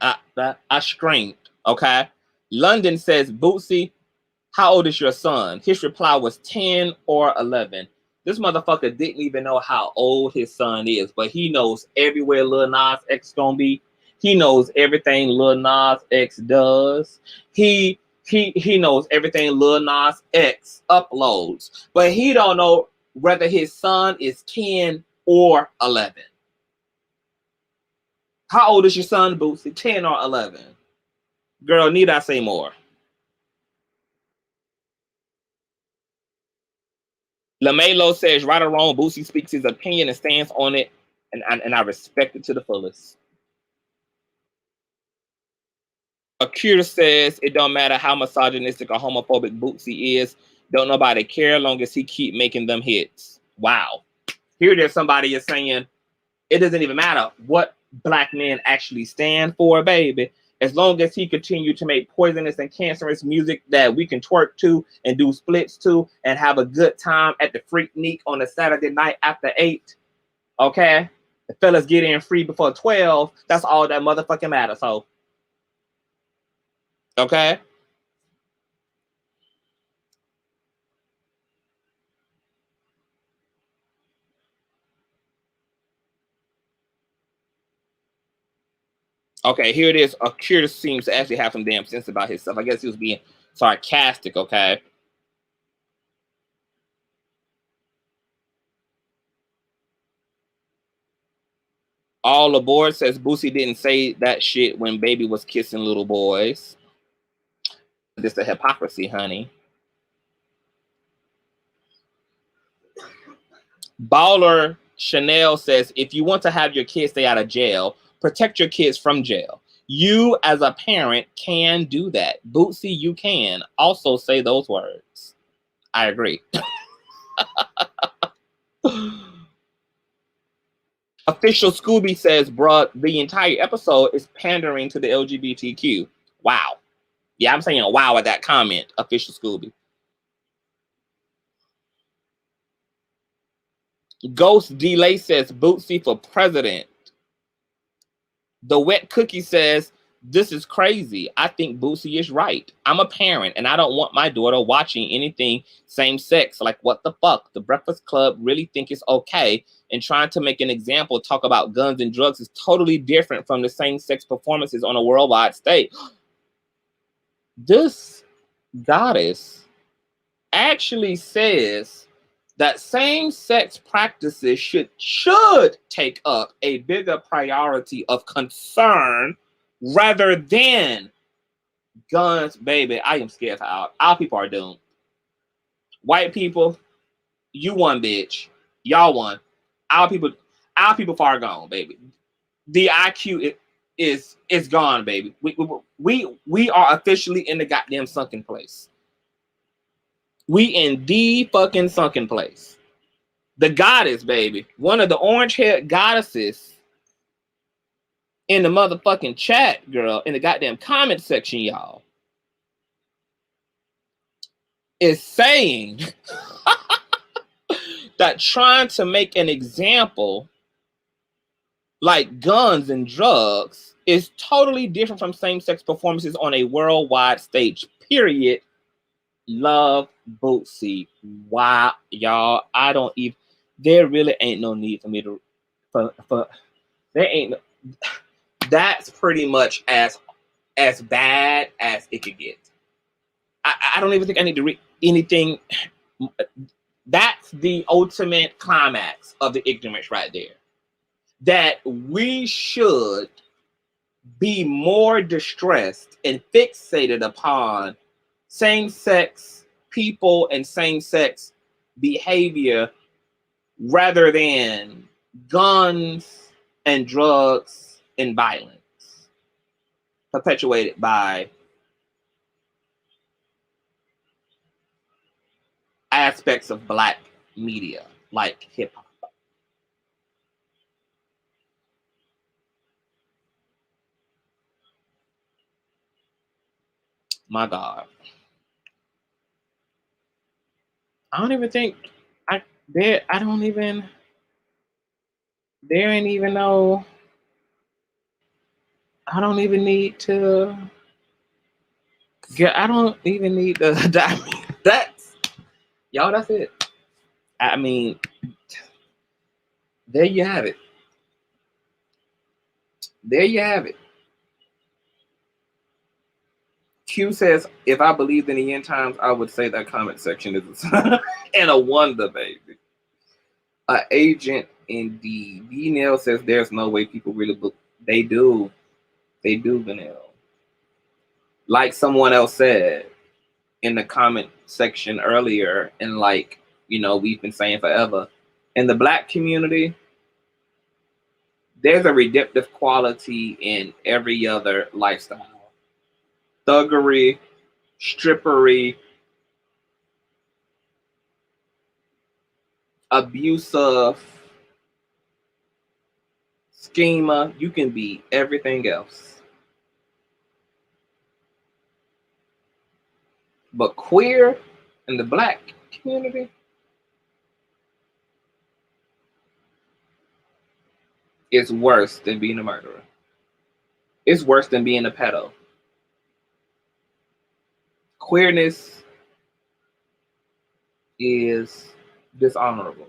I screamed, okay? London says, Bootsy, how old is your son? His reply was 10 or 11. This motherfucker didn't even know how old his son is, but he knows everywhere Lil Nas X gonna be. He knows everything Lil Nas X does. He knows everything Lil Nas X uploads, but he don't know whether his son is 10 or 11. How old is your son, Bootsy? 10 or 11? Girl, need I say more? LaMelo says, right or wrong, Boosie speaks his opinion and stands on it, and I respect it to the fullest. Akira says, it don't matter how misogynistic or homophobic Boosie is, don't nobody care as long as he keep making them hits. Wow. Here there's somebody is saying, it doesn't even matter what black men actually stand for, baby. As long as he continue to make poisonous and cancerous music that we can twerk to and do splits to and have a good time at the Freaknik on a Saturday night after 8, okay? The fellas get in free before 12. That's all that motherfucking matters, so. Okay? Okay, here it is. Akira seems to actually have some damn sense about his stuff. I guess he was being sarcastic, okay? All aboard says Boosie didn't say that shit when Baby was kissing little boys. This the hypocrisy, honey. Baller Chanel says, if you want to have your kids stay out of jail, protect your kids from jail. You, as a parent, can do that. Bootsy, you can also say those words. I agree. Official Scooby says, bruh, the entire episode is pandering to the LGBTQ. Wow. Yeah, I'm saying wow at that comment, Official Scooby. Ghost Delay says, Bootsy for president. The Wet Cookie says, this is crazy. I think Boosie is right. I'm a parent and I don't want my daughter watching anything same sex. Like, what the fuck? The Breakfast Club really think it's okay, and trying to make an example, talk about guns and drugs is totally different from the same sex performances on a worldwide stage. This goddess actually says that same-sex practices should take up a bigger priority of concern rather than guns. Baby, I am scared for our people are doomed. White people, you won, bitch. Y'all won. Our people far gone, baby. The IQ is gone, baby. We are officially in the goddamn sunken place. We in the fucking sunken place. The goddess, baby. One of the orange-haired goddesses in the motherfucking chat, girl, in the goddamn comment section, y'all, is saying that trying to make an example like guns and drugs is totally different from same-sex performances on a worldwide stage, period. Love Boosie. Wow, y'all. I don't even, there really ain't no need for me to, for there ain't, that's pretty much as bad as it could get. I don't even think I need to read anything. That's the ultimate climax of the ignorance right there. That we should be more distressed and fixated upon same-sex people and same-sex behavior rather than guns and drugs and violence perpetuated by aspects of Black media like hip-hop. My God. I don't even think there ain't even no, I don't even need to I don't even need to that's y'all, that's it. I mean, there you have it. There you have it. Q says, if I believed in the end times, I would say that comment section is a sign and a wonder, baby. Agent indeed. V-Nail says there's no way people really book. They do. They do, V-Nail. Like someone else said in the comment section earlier, and like, you know, we've been saying forever, in the Black community, there's a redemptive quality in every other lifestyle. Thuggery, strippery, abusive, schema, you can be everything else. But queer in the Black community is worse than being a murderer. It's worse than being a pedo. Queerness is dishonorable.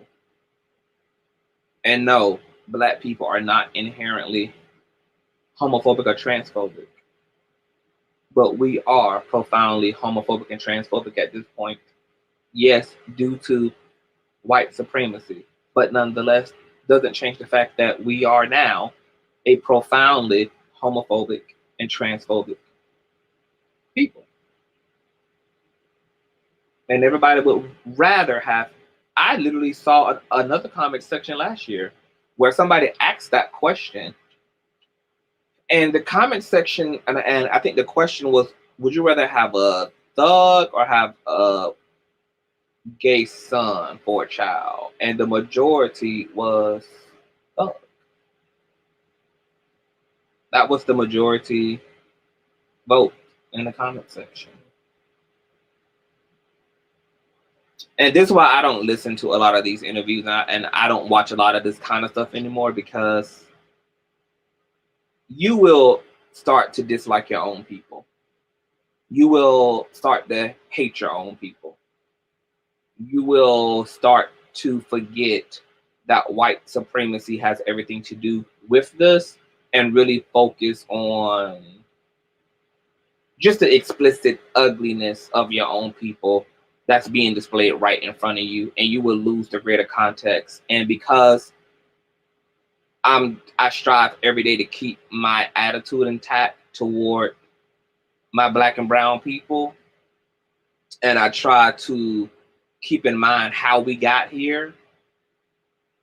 And no, Black people are not inherently homophobic or transphobic. But we are profoundly homophobic and transphobic at this point. Yes, due to white supremacy. But nonetheless, doesn't change the fact that we are now a profoundly homophobic and transphobic people. And everybody would rather have, I literally saw another comment section last year where somebody asked that question. And the comment section, and I think the question was, would you rather have a thug or have a gay son for a child? And the majority was thug. That was the majority vote in the comment section. And this is why I don't listen to a lot of these interviews, and I don't watch a lot of this kind of stuff anymore, because you will start to dislike your own people. You will start to hate your own people. You will start to forget that white supremacy has everything to do with this, and really focus on just the explicit ugliness of your own people that's being displayed right in front of you, and you will lose the greater context. And because I strive every day to keep my attitude intact toward my Black and brown people, and I try to keep in mind how we got here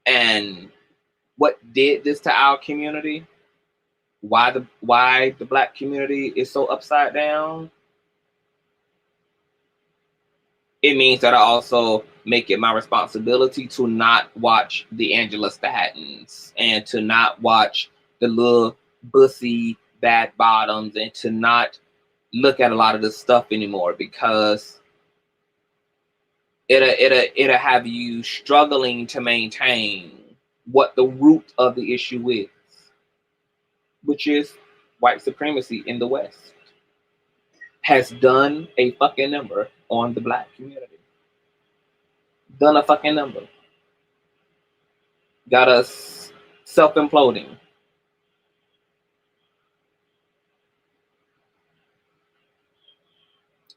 and what did this to our community, why the Black community is so upside down. It means that I also make it my responsibility to not watch the Angela Stattons, and to not watch the Lil Boosie Bad Bottoms, and to not look at a lot of this stuff anymore, because it'll have you struggling to maintain what the root of the issue is, which is white supremacy in the West has done a fucking number on the black community. Done a fucking number. Got us self-imploding.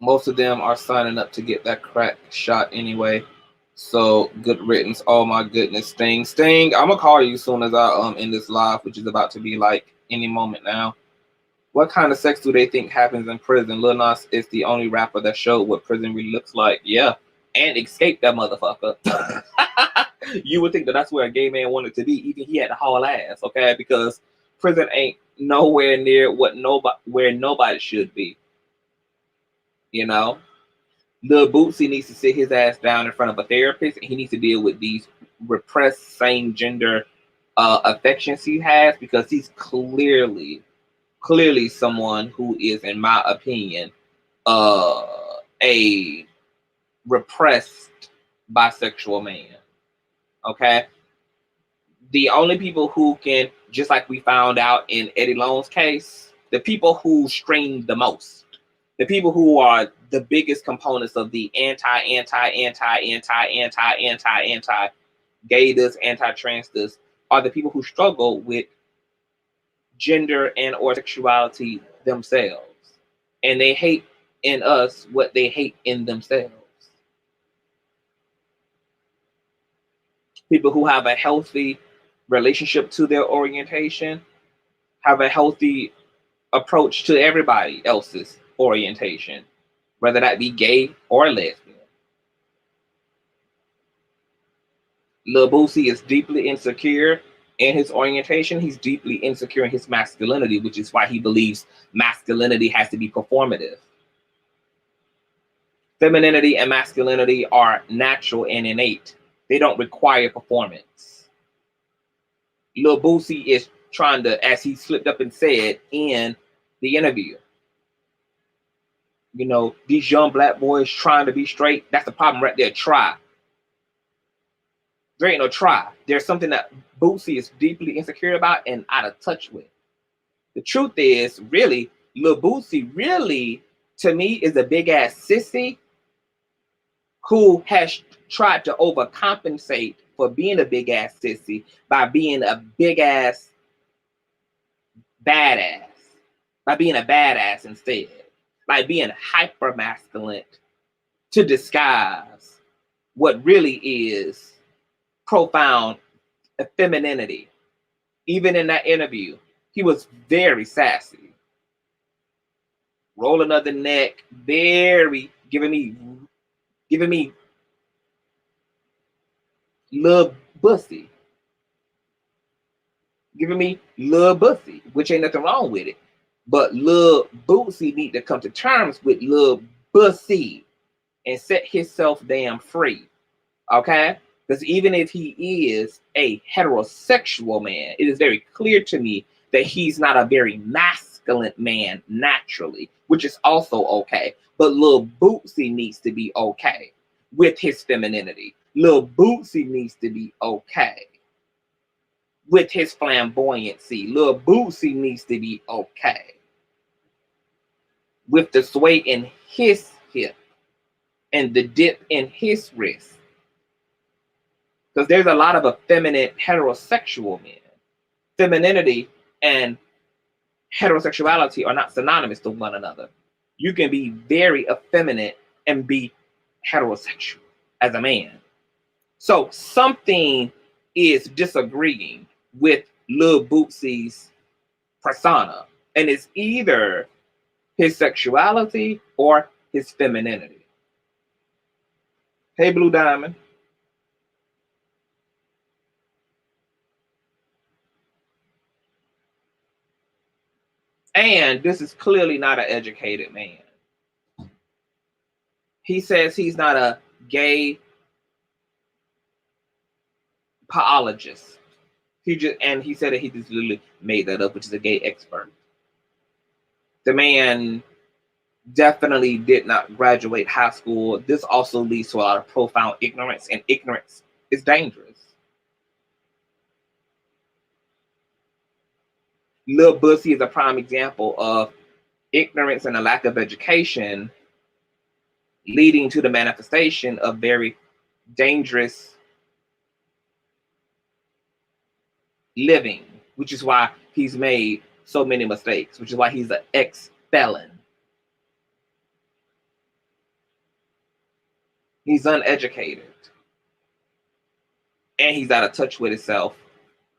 Most of them are signing up to get that crack shot anyway. So good riddance. Oh my goodness, Sting. I'm gonna call you as soon as I end this live, which is about to be like any moment now. What kind of sex do they think happens in prison? Lil Nas is the only rapper that showed what prison really looks like. Yeah, and escaped that motherfucker. You would think that that's where a gay man wanted to be. Even he had to haul ass, okay? Because prison ain't nowhere near where nobody should be. You know, Lil Boosie needs to sit his ass down in front of a therapist, and he needs to deal with these repressed same gender affections he has, because he's clearly someone who is, in my opinion, a repressed bisexual man. Okay? The only people who can, just like we found out in Eddie Lone's case, the people who strain the most, the people who are the biggest components of the anti-gaydus, anti-transdus, are the people who struggle with gender and or sexuality themselves, and they hate in us what they hate in themselves. People who have a healthy relationship to their orientation have a healthy approach to everybody else's orientation, whether that be gay or lesbian. Lil Boosie is deeply insecure in his orientation. He's deeply insecure in his masculinity, which is why he believes masculinity has to be performative. Femininity and masculinity are natural and innate. They don't require performance. Lil Boosie is trying to, as he slipped up and said in the interview, you know, these young black boys trying to be straight, that's the problem right there. Try. There ain't no try. There's something that Boosie is deeply insecure about and out of touch with. The truth is, really, Lil Boosie really, to me, is a big ass sissy who has tried to overcompensate for being a big ass sissy by being a big ass badass, by being a badass instead, by being hyper masculine to disguise what really is profound femininity. Even in that interview, he was very sassy, rolling of the neck, very giving me Lil Boosie. Giving me Lil Boosie, which ain't nothing wrong with it. But Lil Boosie need to come to terms with Lil Boosie and set himself damn free. Okay? Because even if he is a heterosexual man, it is very clear to me that he's not a very masculine man naturally, which is also okay. But Lil Boosie needs to be okay with his femininity. Lil Boosie needs to be okay with his flamboyancy. Lil Boosie needs to be okay with the sway in his hip and the dip in his wrist. Because there's a lot of effeminate heterosexual men. Femininity and heterosexuality are not synonymous to one another. You can be very effeminate and be heterosexual as a man. So something is disagreeing with Lil Boosie's persona, and it's either his sexuality or his femininity. Hey, Blue Diamond. And this is clearly not an educated man. He says he's not a gay apologist. He said that he just literally made that up, which is a gay expert. The man definitely did not graduate high school. This also leads to a lot of profound ignorance, and ignorance is dangerous. Lil Boosie is a prime example of ignorance and a lack of education leading to the manifestation of very dangerous living, which is why he's made so many mistakes, which is why he's an ex-felon. He's uneducated. And he's out of touch with himself.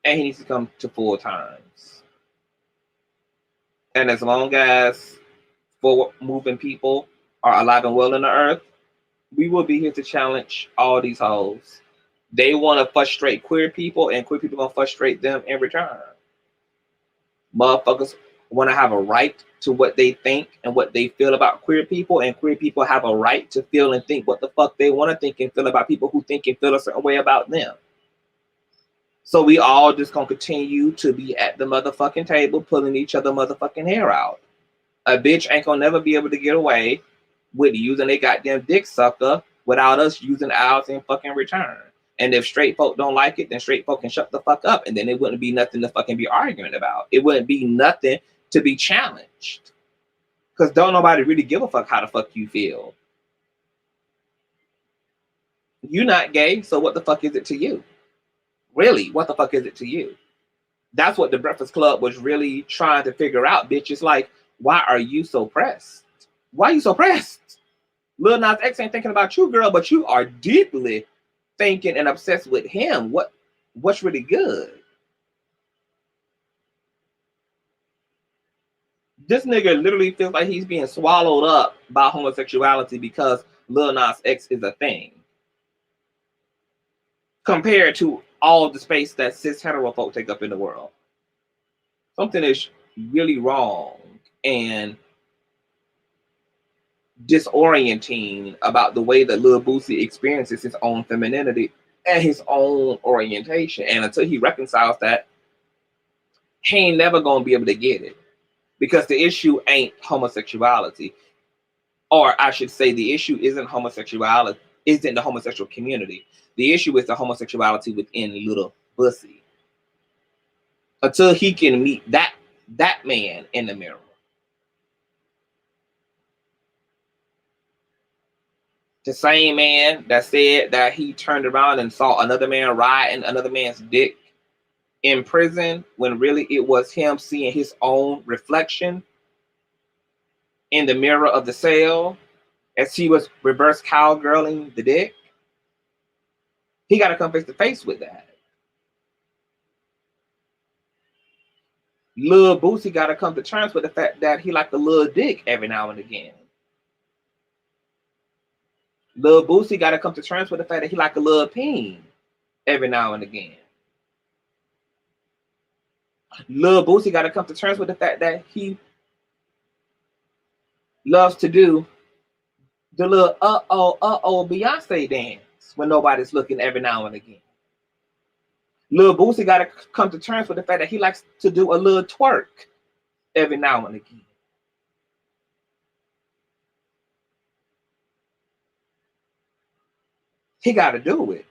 And he needs to come to full times. And as long as forward moving people are alive and well in the earth, we will be here to challenge all these hoes. They want to frustrate queer people, and queer people gonna frustrate them in return. Motherfuckers want to have a right to what they think and what they feel about queer people, and queer people have a right to feel and think what the fuck they want to think and feel about people who think and feel a certain way about them. So we all just gonna continue to be at the motherfucking table pulling each other motherfucking hair out. A bitch ain't gonna never be able to get away with using a goddamn dick sucker without us using ours in fucking return. And if straight folk don't like it, then straight folk can shut the fuck up, and then it wouldn't be nothing to fucking be arguing about. It wouldn't be nothing to be challenged. Because don't nobody really give a fuck how the fuck you feel. You're not gay, so what the fuck is it to you? Really, what the fuck is it to you? That's what the Breakfast Club was really trying to figure out, bitch. It's like, why are you so pressed? Why are you so pressed? Lil Nas X ain't thinking about you, girl, but you are deeply thinking and obsessed with him. What's really good? This nigga literally feels like he's being swallowed up by homosexuality because Lil Nas X is a thing. Compared to all the space that cis hetero folk take up in the world. Something is really wrong and disorienting about the way that Lil Boosie experiences his own femininity and his own orientation. And until he reconciles that, he ain't never gonna be able to get it. Because the issue ain't homosexuality. Or I should say the issue isn't homosexuality, isn't the homosexual community. The issue is the homosexuality within Lil Boosie. Until he can meet that man in the mirror. The same man that said that he turned around and saw another man riding another man's dick in prison when really it was him seeing his own reflection in the mirror of the cell as he was reverse cowgirling the dick. He got to come face to face with that. Lil Boosie got to come to terms with the fact that he like a little dick every now and again. Lil Boosie got to come to terms with the fact that he like a little peen every now and again. Lil Boosie got to come to terms with the fact that he loves to do the little uh-oh Beyonce dance when nobody's looking every now and again. Lil Boosie got to come to terms with the fact that he likes to do a little twerk every now and again. He got to do it.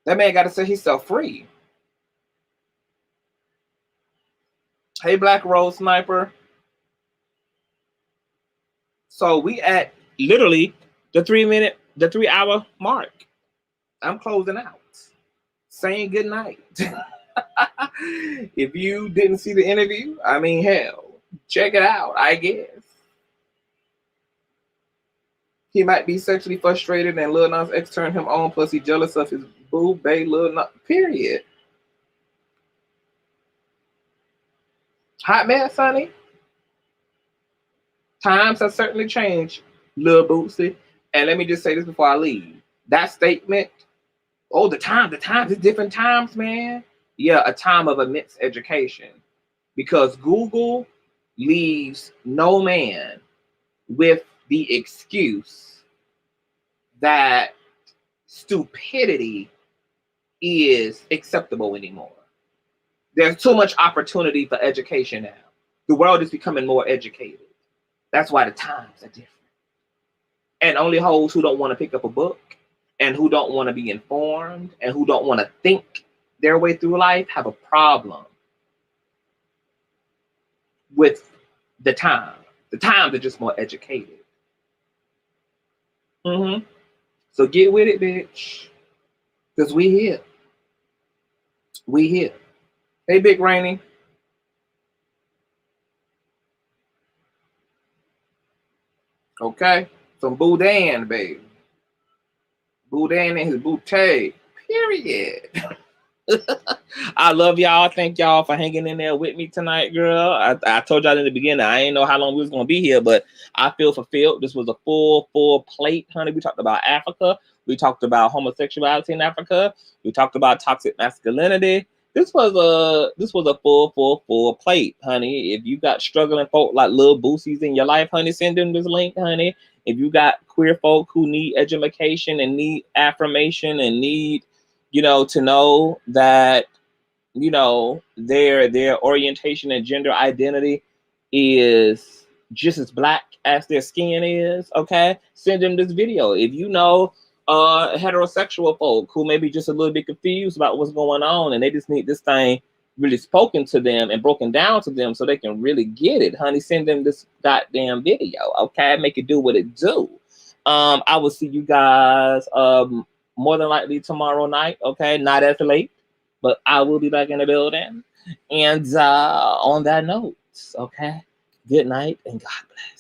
That man got to set himself free. Hey, Black Rose Sniper. So we at literally the 3 hour mark. I'm closing out. Saying good night. If you didn't see the interview, I mean, hell, check it out, I guess. He might be sexually frustrated and Lil Nas X turned him on, plus he jealous of his boo bae Lil Nas, period. Hot mess, honey. Times have certainly changed, Lil Boosie. And let me just say this before I leave. That statement, oh, the times, it's different times, man. Yeah, a time of immense education. Because Google leaves no man with the excuse that stupidity is acceptable anymore. There's too much opportunity for education now. The world is becoming more educated. That's why the times are different. And only hoes who don't want to pick up a book and who don't want to be informed and who don't want to think their way through life have a problem with the time. The times are just more educated. So get with it, bitch. Because we here. We here. Hey, Big Rainy. Okay? Some Boudin, baby. Boudin and his bootay. Period. I love y'all. Thank y'all for hanging in there with me tonight, girl. I told y'all in the beginning, I ain't know how long we was going to be here, but I feel fulfilled. This was a full plate, honey. We talked about Africa. We talked about homosexuality in Africa. We talked about toxic masculinity. This was a full plate, honey. If you got struggling folk like Lil Boosies in your life, honey, send them this link, honey. If you got queer folk who need education and need affirmation and need, you know, to know that, you know, their orientation and gender identity is just as black as their skin is, okay? Send them this video. If you know heterosexual folk who may be just a little bit confused about what's going on and they just need this thing really spoken to them and broken down to them so they can really get it, honey, send them this goddamn video, okay? Make it do what it do. I will see you guys more than likely tomorrow night, okay? Not as late, but I will be back in the building. And on that note, okay, good night and God bless.